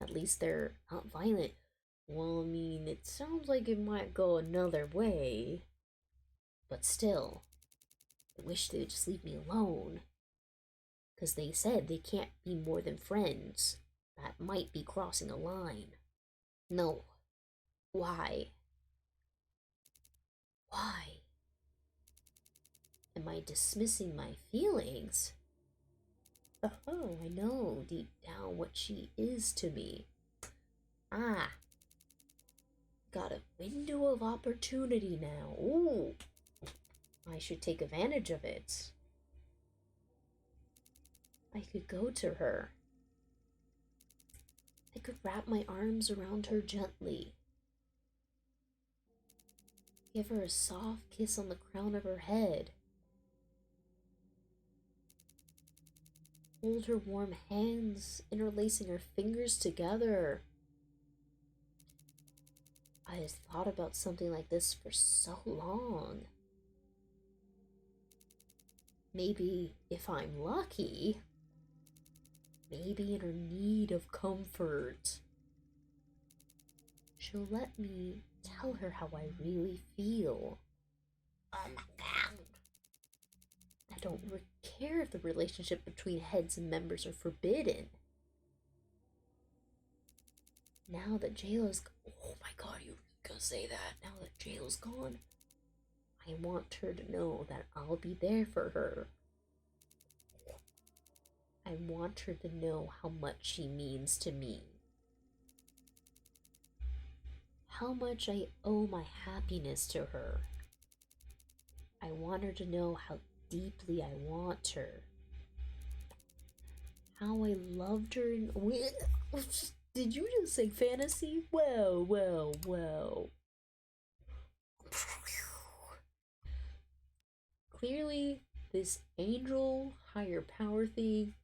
At least they're not violent. Well, I mean, it sounds like it might go another way. But still, I wish they'd just leave me alone. Because they said they can't be more than friends. That might be crossing a line. No. Why? Why? Am I dismissing my feelings? Oh, I know deep down what she is to me. Ah. Got a window of opportunity now. Ooh. I should take advantage of it. I could go to her. I could wrap my arms around her gently. Give her a soft kiss on the crown of her head. Hold her warm hands, interlacing her fingers together. I have thought about something like this for so long. Maybe, if I'm lucky, maybe in her need of comfort, she'll let me tell her how I really feel. Oh my god. I don't care if the relationship between heads and members are forbidden. Now that Jayla's... Oh my god, you really gonna say that? Now that Jayla's gone, I want her to know that I'll be there for her. I want her to know how much she means to me. How much I owe my happiness to her. I want her to know how deeply I want her. How I loved her and... Did you just say fantasy? Well, well, well. Clearly, this angel higher power thing...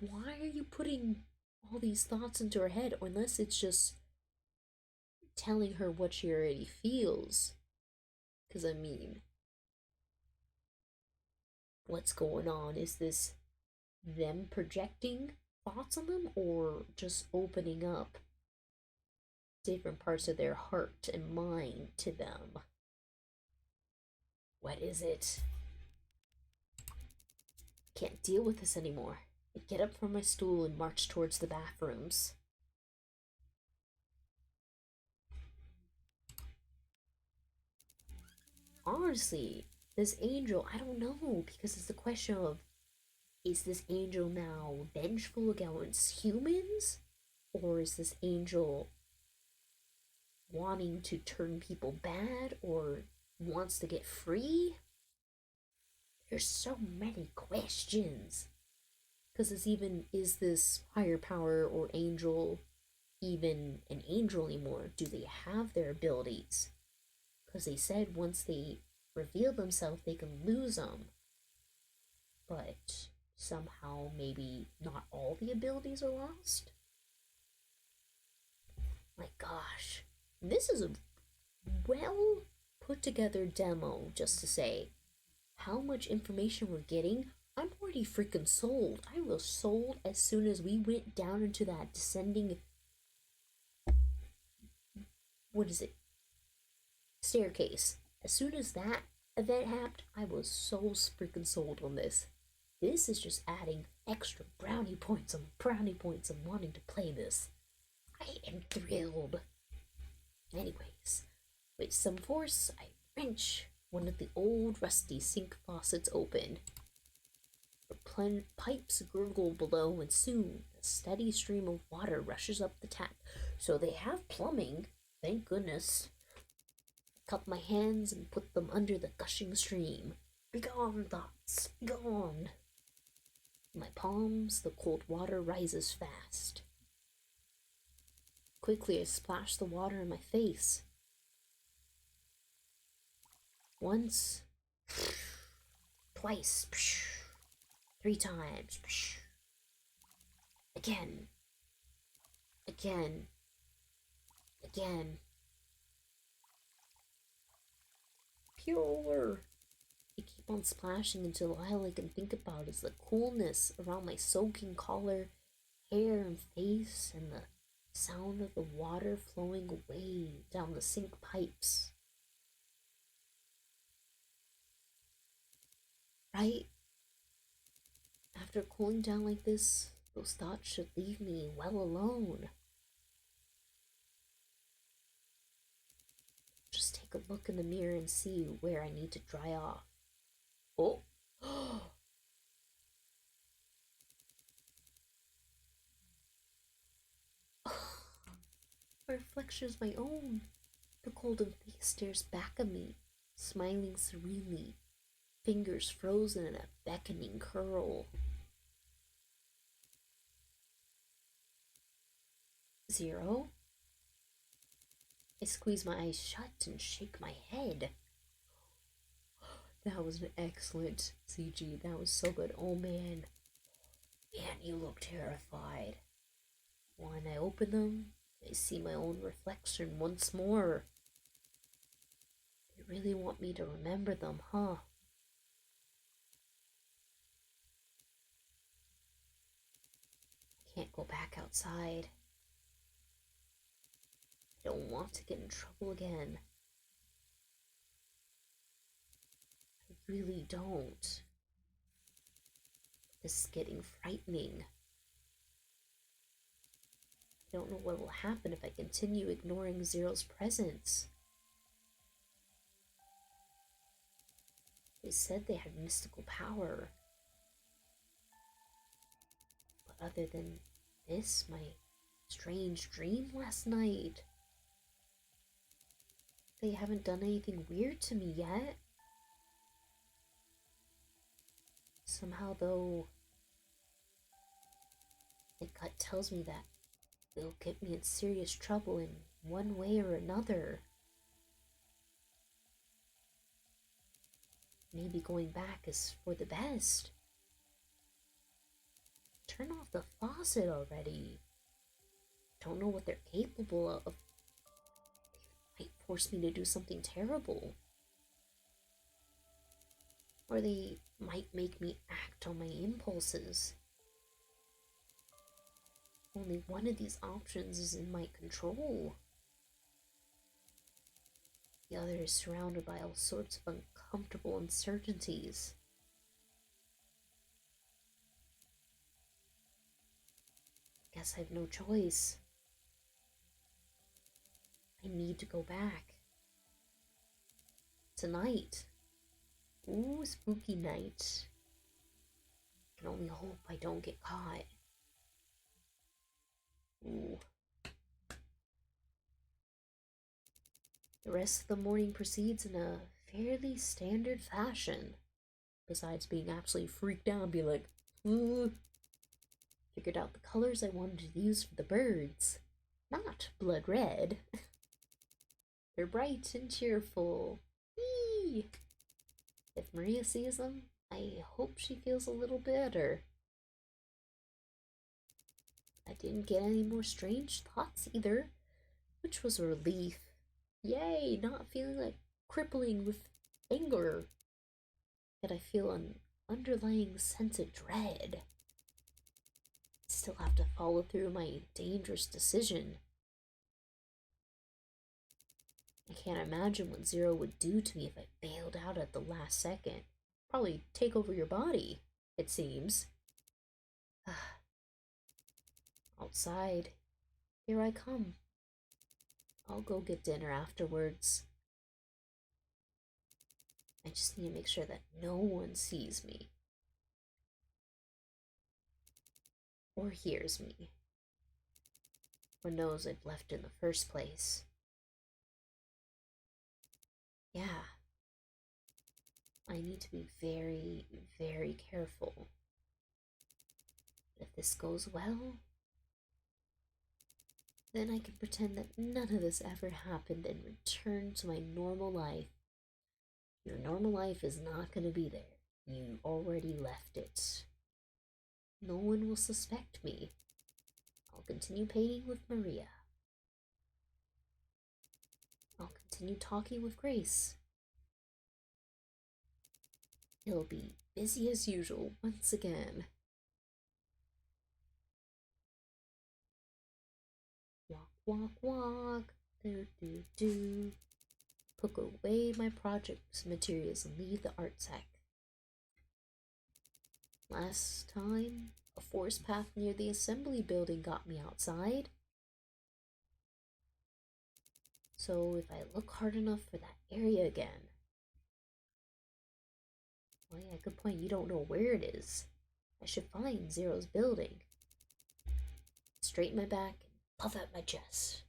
Why are you putting all these thoughts into her head? Unless it's just telling her what she already feels. Because, I mean... What's going on? Is this them projecting thoughts on them, or just opening up different parts of their heart and mind to them? What is it? I can't deal with this anymore. I get up from my stool and march towards the bathrooms. Honestly, this angel, I don't know, because it's the question of, is this angel now vengeful against humans? Or is this angel wanting to turn people bad, or wants to get free? There's so many questions. Because it's even, is this higher power or angel even an angel anymore? Do they have their abilities? Because they said once they reveal themselves, they can lose them. But somehow, maybe not all the abilities are lost? My gosh. This is a well put together demo, just to say how much information we're getting. I'm already freaking sold. I was sold as soon as we went down into that descending... What is it? Staircase. As soon as that event happened, I was so freaking sold on this. This is just adding extra brownie points on brownie points of wanting to play this. I am thrilled. Anyways, with some force, I wrench one of the old rusty sink faucets open. The pipes gurgle below, and soon a steady stream of water rushes up the tap. So they have plumbing, thank goodness. Cup my hands and put them under the gushing stream. Begone, thoughts, begone. In my palms, the cold water rises fast. Quickly, I splash the water in my face. Once, twice, 3 times. Again. Again. Again. Pure. I keep on splashing until all I can think about is the coolness around my soaking collar, hair, and face, and the sound of the water flowing away down the sink pipes. Right? After cooling down like this, those thoughts should leave me well alone. Just take a look in the mirror and see where I need to dry off. Oh! My reflection is my own. The golden face stares back at me, smiling serenely, fingers frozen in a beckoning curl. 0? I squeeze my eyes shut and shake my head. That was an excellent CG. That was so good. Oh man. Man, you look terrified. When I open them, I see my own reflection once more. They really want me to remember them, huh? I can't go back outside. I don't want to get in trouble again. I really don't. This is getting frightening. I don't know what will happen if I continue ignoring Zero's presence. They said they had mystical power. But other than this, my strange dream last night, they haven't done anything weird to me yet. Somehow, though, my gut tells me that they'll get me in serious trouble in one way or another. Maybe going back is for the best. Turn off the faucet already. Don't know what they're capable of. They might force me to do something terrible. Or they might make me act on my impulses. Only one of these options is in my control. The other is surrounded by all sorts of uncomfortable uncertainties. I guess I have no choice. I need to go back. Tonight. Ooh, spooky night. I can only hope I don't get caught. Ooh. The rest of the morning proceeds in a fairly standard fashion. Besides being absolutely freaked out and be like, ooh. Figured out the colors I wanted to use for the birds. Not blood red. They're bright and cheerful. Whee! If Maria sees them, I hope she feels a little better. I didn't get any more strange thoughts either, which was a relief. Yay, not feeling like crippling with anger. Yet I feel an underlying sense of dread. I still have to follow through my dangerous decision. I can't imagine what Zero would do to me if I bailed out at the last second. Probably take over your body, it seems. Outside, here I come. I'll go get dinner afterwards. I just need to make sure that no one sees me. Or hears me. Or knows I've left in the first place. Yeah. I need to be very, very careful. If this goes well, then I can pretend that none of this ever happened and return to my normal life. Your normal life is not going to be there. You already left it. No one will suspect me. I'll continue painting with Maria. I'll continue talking with Grace. It'll be busy as usual once again. Walk, walk, walk. Do, do, do. Put away my project materials and leave the art sack. Last time, a forest path near the assembly building got me outside. So if I look hard enough for that area again. Well, yeah, good point. You don't know where it is. I should find Zero's building. Straighten my back and puff out my chest.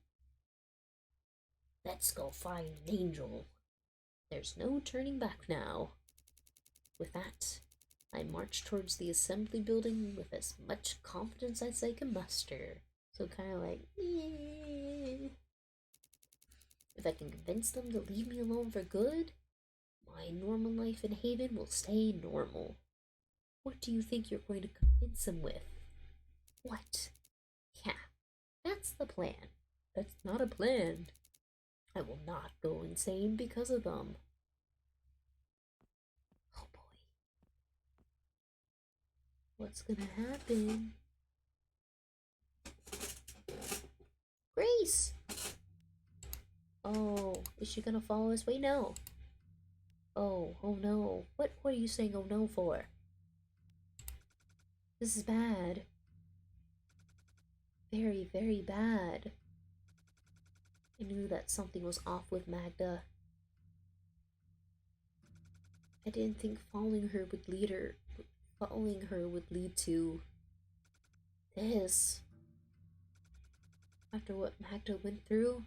Let's go find an angel. There's no turning back now. With that, I march towards the assembly building with as much confidence as I can muster. So kind of like, yeah. If I can convince them to leave me alone for good, my normal life in Haven will stay normal. What do you think you're going to convince them with? What? Yeah, that's the plan. That's not a plan. I will not go insane because of them. Oh boy. What's gonna happen? Grace! Oh, is she gonna follow us? Wait, no. Oh no. What are you saying oh no for? This is bad. Very, very bad. I knew that something was off with Magda. I didn't think following her would lead to this. After what Magda went through,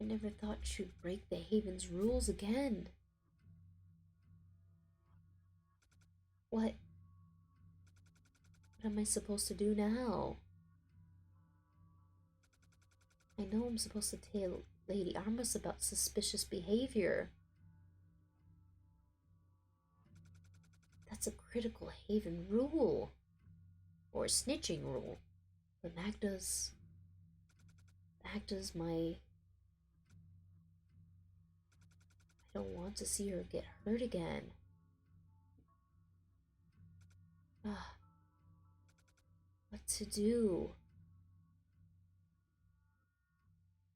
I never thought she'd break the Haven's rules again. What am I supposed to do now? I know I'm supposed to tell Lady Armas about suspicious behavior. That's a critical Haven rule. Or snitching rule. But Magda's my... I don't want to see her get hurt again. Ah, what to do?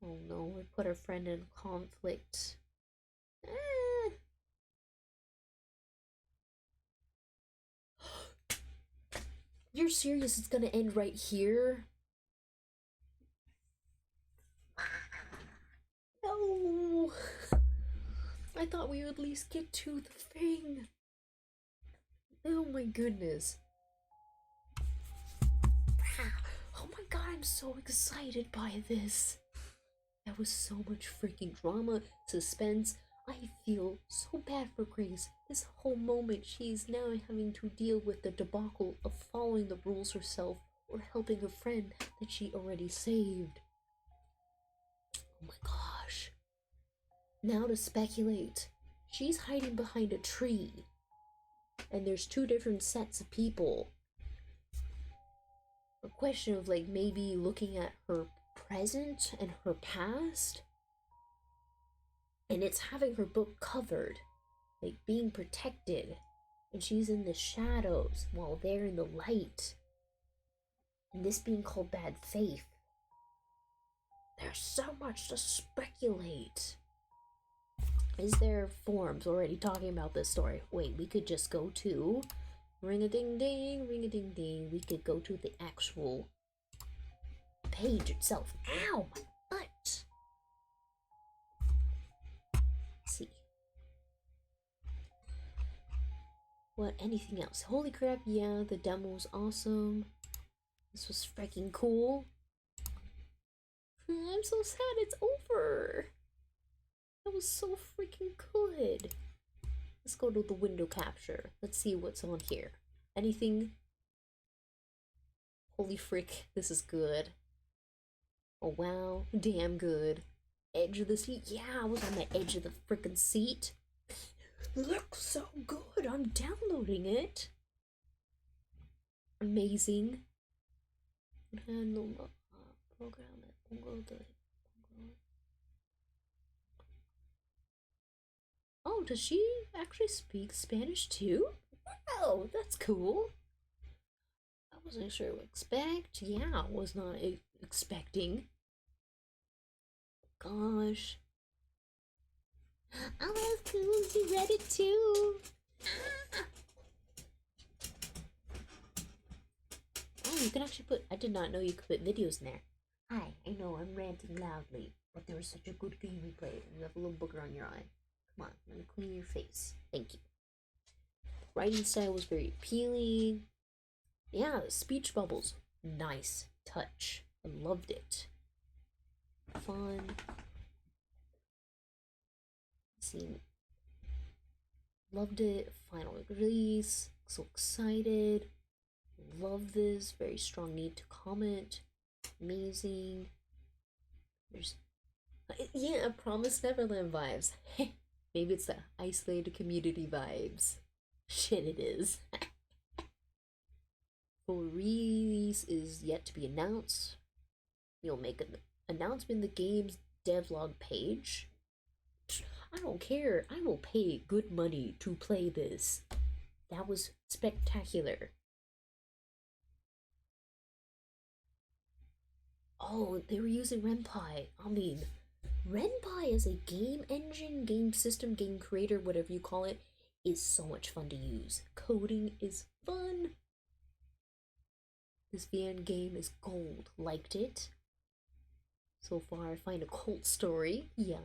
Oh no, we put our friend in conflict. You're serious? It's gonna end right here? No! I thought we would at least get to the thing. Oh my goodness. Oh my god, I'm so excited by this. That was so much freaking drama, suspense. I feel so bad for Grace. This whole moment, she's now having to deal with the debacle of following the rules herself or helping a friend that she already saved. Oh my gosh. Now to speculate. She's hiding behind a tree. And there's two different sets of people. A question of like maybe looking at her present and her past. And it's having her book covered, like being protected. And she's in the shadows while they're in the light. And this being called bad faith. There's so much to speculate. Is there forums already talking about this story? Wait, we could just go to ring-a-ding-ding, ring-a-ding-ding. We could go to the actual page itself. Ow, my butt. Let's see. What, anything else? Holy crap, yeah, the demo's awesome. This was freaking cool. I'm so sad it's over. That was so freaking good. Let's go to the window capture. Let's see what's on here. Anything? Holy frick, this is good. Oh wow, damn good. Edge of the seat? Yeah, I was on the edge of the freaking seat. Looks so good. I'm downloading it. Amazing. Handle program it. Oh, does she actually speak Spanish too? Oh, that's cool. I wasn't sure what to expect. Yeah, I was not expecting. Gosh. I love cool. She read it too. Oh, you can actually put... I did not know you could put videos in there. Hi, I know I'm ranting loudly, but there was such a good game we played, and you have a little booger on your eye. Come on, let me clean your face. Thank you. Writing style was very appealing. Yeah, the speech bubbles. Nice touch. I loved it. Fun. See. Loved it. Final release. So excited. Love this. Very strong need to comment. Amazing. There's... yeah, Promised Neverland vibes. Maybe it's the isolated community vibes. Shit, it is. Full release is yet to be announced. You'll make an announcement in the game's devlog page. I don't care. I will pay good money to play this. That was spectacular. Oh, they were using Renpai. I mean, Ren'Py as a game engine, game system, game creator, whatever you call it, is so much fun to use. Coding is fun. This VN game is gold. Liked it. So far, I find a cult story. Yeah.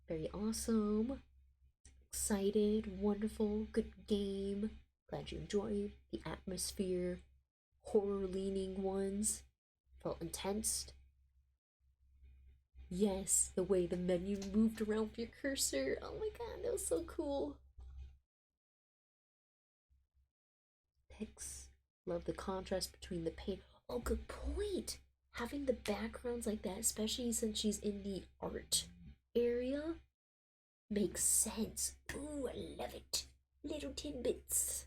Very awesome. Excited. Wonderful. Good game. Glad you enjoyed the atmosphere. Horror leaning ones. Felt intense. Yes, the way the menu moved around with your cursor. Oh my god, that was so cool. Text. Love the contrast between the paint. Oh, good point. Having the backgrounds like that, especially since she's in the art area, makes sense. Ooh, I love it. Little tidbits.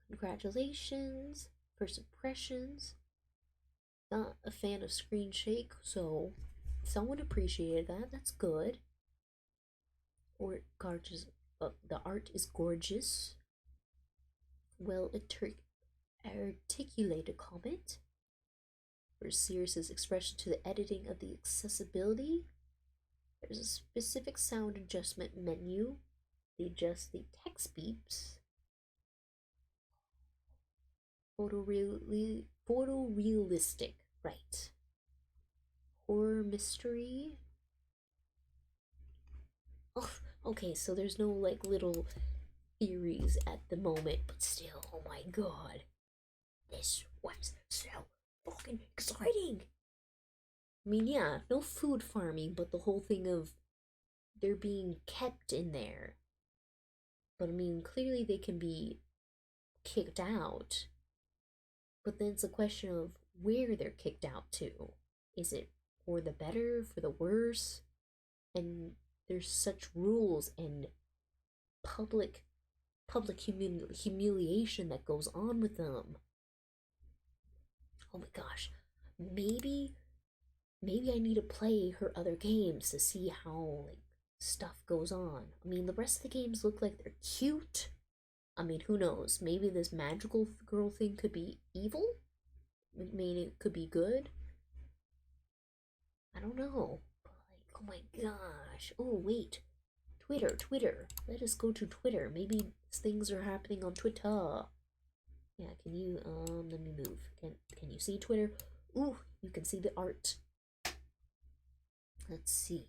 Congratulations. First impressions. Not a fan of screen shake, so someone appreciated that. That's good. Or gorgeous. The art is gorgeous. Well articulated comment. For Sirius's expression to the editing of the accessibility. There's a specific sound adjustment menu. They adjust the text beeps. Photorealistic, right. Horror mystery. Oh, okay, so there's no like little theories at the moment, but still, oh my god. This was so fucking exciting. I mean, yeah, no food farming, but the whole thing of they're being kept in there. But I mean, clearly they can be kicked out. But then it's a question of where they're kicked out to. Is it for the better, for the worse? And there's such rules and public humiliation that goes on with them. Oh my gosh. Maybe I need to play her other games to see how like stuff goes on. I mean, the rest of the games look like they're cute. I mean, who knows? Maybe this magical girl thing could be evil? I mean, it could be good. I don't know. But like, oh my gosh. Oh, wait. Twitter. Let us go to Twitter. Maybe things are happening on Twitter. Yeah, can you, let me move. Can you see Twitter? Ooh, you can see the art. Let's see.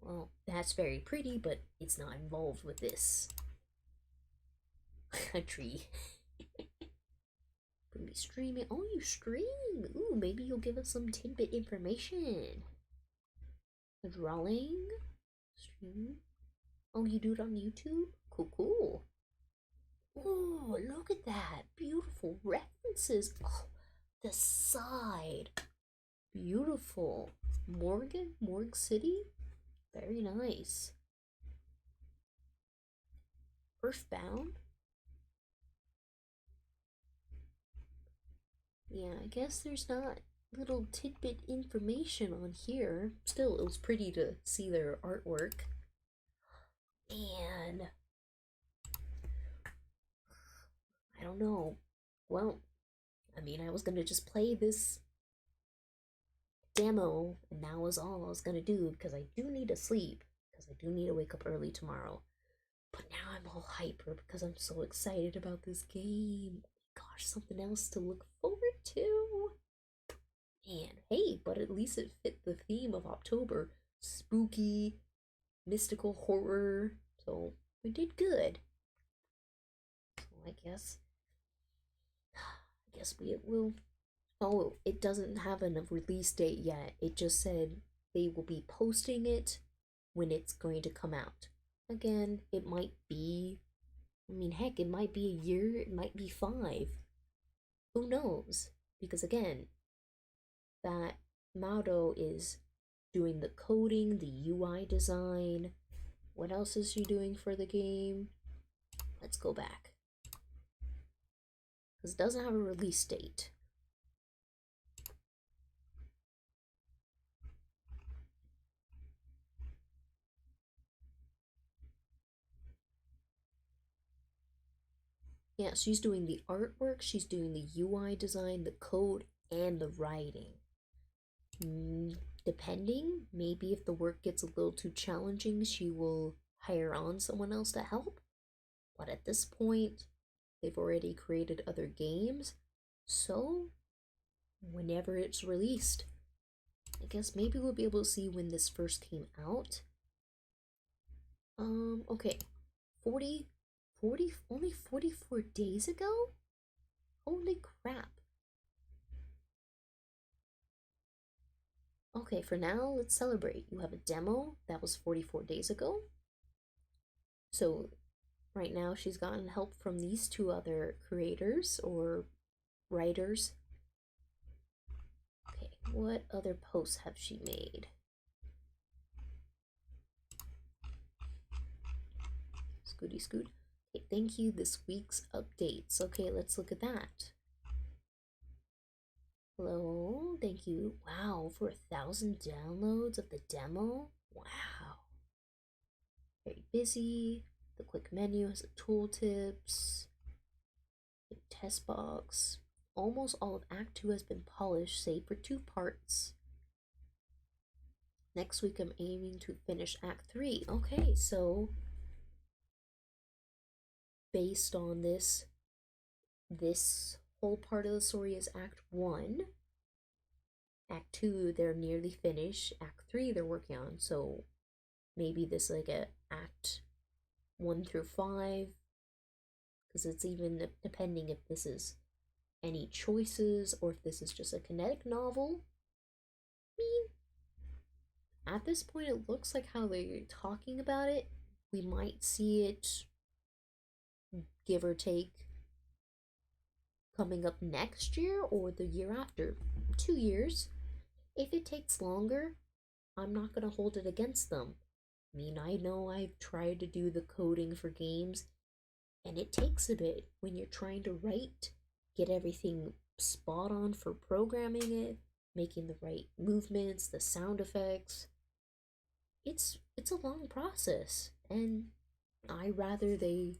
Well, that's very pretty, but it's not involved with this. A tree. Gonna be streaming. Oh, you stream. Ooh, maybe you'll give us some tidbit information. A drawing. Stream. Oh, you do it on YouTube? Cool. Ooh, look at that. Beautiful references. Oh, the side. Beautiful. Morgue City? Very nice. Earthbound? Yeah, I guess there's not little tidbit information on here. Still, it was pretty to see their artwork. And I don't know. Well, I mean, I was gonna just play this demo, and that was all I was gonna do because I do need to sleep, because I do need to wake up early tomorrow. But now I'm all hyper because I'm so excited about this game. Gosh, something else to look forward to. And hey, but at least it fit the theme of October. Spooky, mystical horror. So we did good. So I guess we will. Oh, it doesn't have a release date yet. It just said they will be posting it when it's going to come out. Again, it might be, I mean, heck, it might be a year, it might be 5. Who knows? Because again, that Mado is doing the coding, the UI design. What else is she doing for the game? Let's go back. Because it doesn't have a release date. Yeah, she's doing the artwork, she's doing the UI design, the code, and the writing. Depending, maybe if the work gets a little too challenging, she will hire on someone else to help. But at this point, they've already created other games, so whenever it's released, I guess maybe we'll be able to see when this first came out. Okay. 40, only 44 days ago? Holy crap. Okay, for now, let's celebrate. You have a demo that was 44 days ago. So, right now, she's gotten help from these two other creators or writers. Okay, what other posts have she made? Scooty scoot. Okay, thank you, this week's updates. Okay, let's look at that. Hello, thank you. Wow, for 1,000 downloads of the demo? Wow. Very busy. The quick menu has the tooltips, the test box. Almost all of Act 2 has been polished, save for 2 parts. Next week, I'm aiming to finish Act 3. Okay, so based on this whole part of the story is Act 1. Act 2, they're nearly finished. Act 3, they're working on. So maybe this like a Act 1 through 5. Because it's even depending if this is any choices or if this is just a kinetic novel. I mean, at this point, it looks like how they're talking about it. We might see it, give or take, coming up next year or the year after. 2 years. If it takes longer, I'm not going to hold it against them. I mean, I know I've tried to do the coding for games, and it takes a bit when you're trying to write, get everything spot on for programming it, making the right movements, the sound effects. It's a long process, and I rather they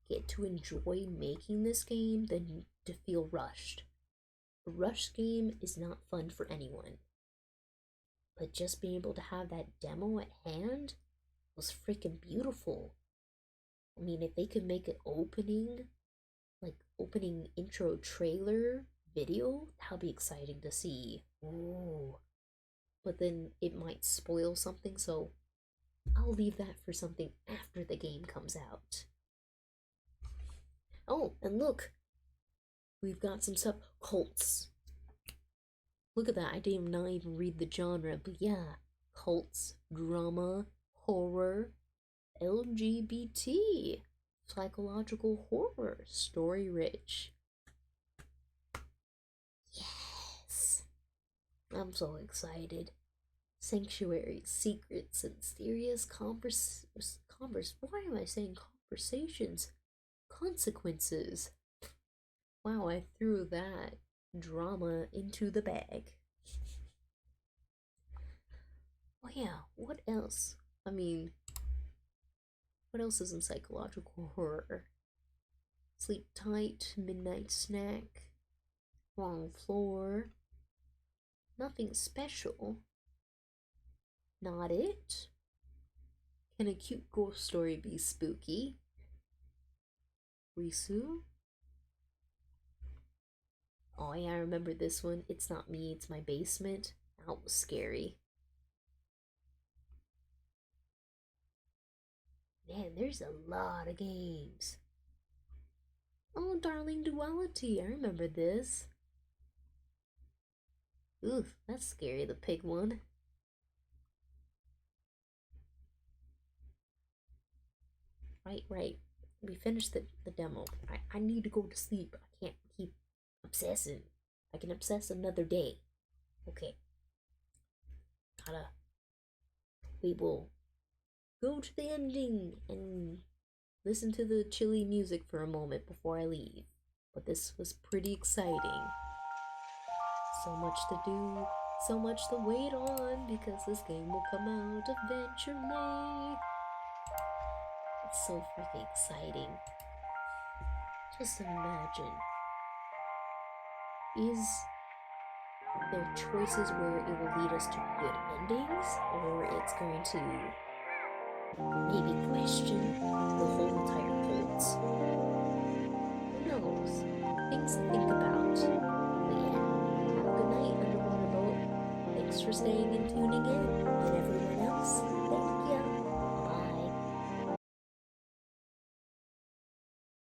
get to enjoy making this game than to feel rushed. A rushed game is not fun for anyone. But just being able to have that demo at hand was freaking beautiful. I mean, if they could make an opening intro trailer video, that would be exciting to see. Ooh. But then it might spoil something, so I'll leave that for something after the game comes out. Oh, and look, we've got some stuff. Cults. Look at that. I didn't not even read the genre, but yeah, cults, drama, horror, LGBT, psychological horror, story rich. Yes! I'm so excited. Sanctuary, secrets, and serious why am I saying conversations? Consequences. Wow, I threw that drama into the bag. Oh yeah, what else? I mean, what else is in psychological horror? Sleep Tight, Midnight Snack, Wrong Floor. Nothing special. Not it. Can a cute ghost story be spooky? Risu? Oh yeah, I remember this one. It's Not Me, It's My Basement. That was scary. Man, there's a lot of games. Oh, Darling Duality, I remember this. Oof, that's scary, the pig one. Right. We finished the demo. I need to go to sleep. I can't keep obsessing. I can obsess another day. Okay. We will go to the ending and listen to the chilly music for a moment before I leave. But this was pretty exciting. So much to do, so much to wait on because this game will come out eventually. It's so freaking exciting. Just imagine. Is their choices where it will lead us to good endings, or it's going to maybe question the whole entire cult? Who knows? Things to think about. But yeah, have a good night, Underwater Boat. Thanks for staying and tuning in. And everyone else, thank ya.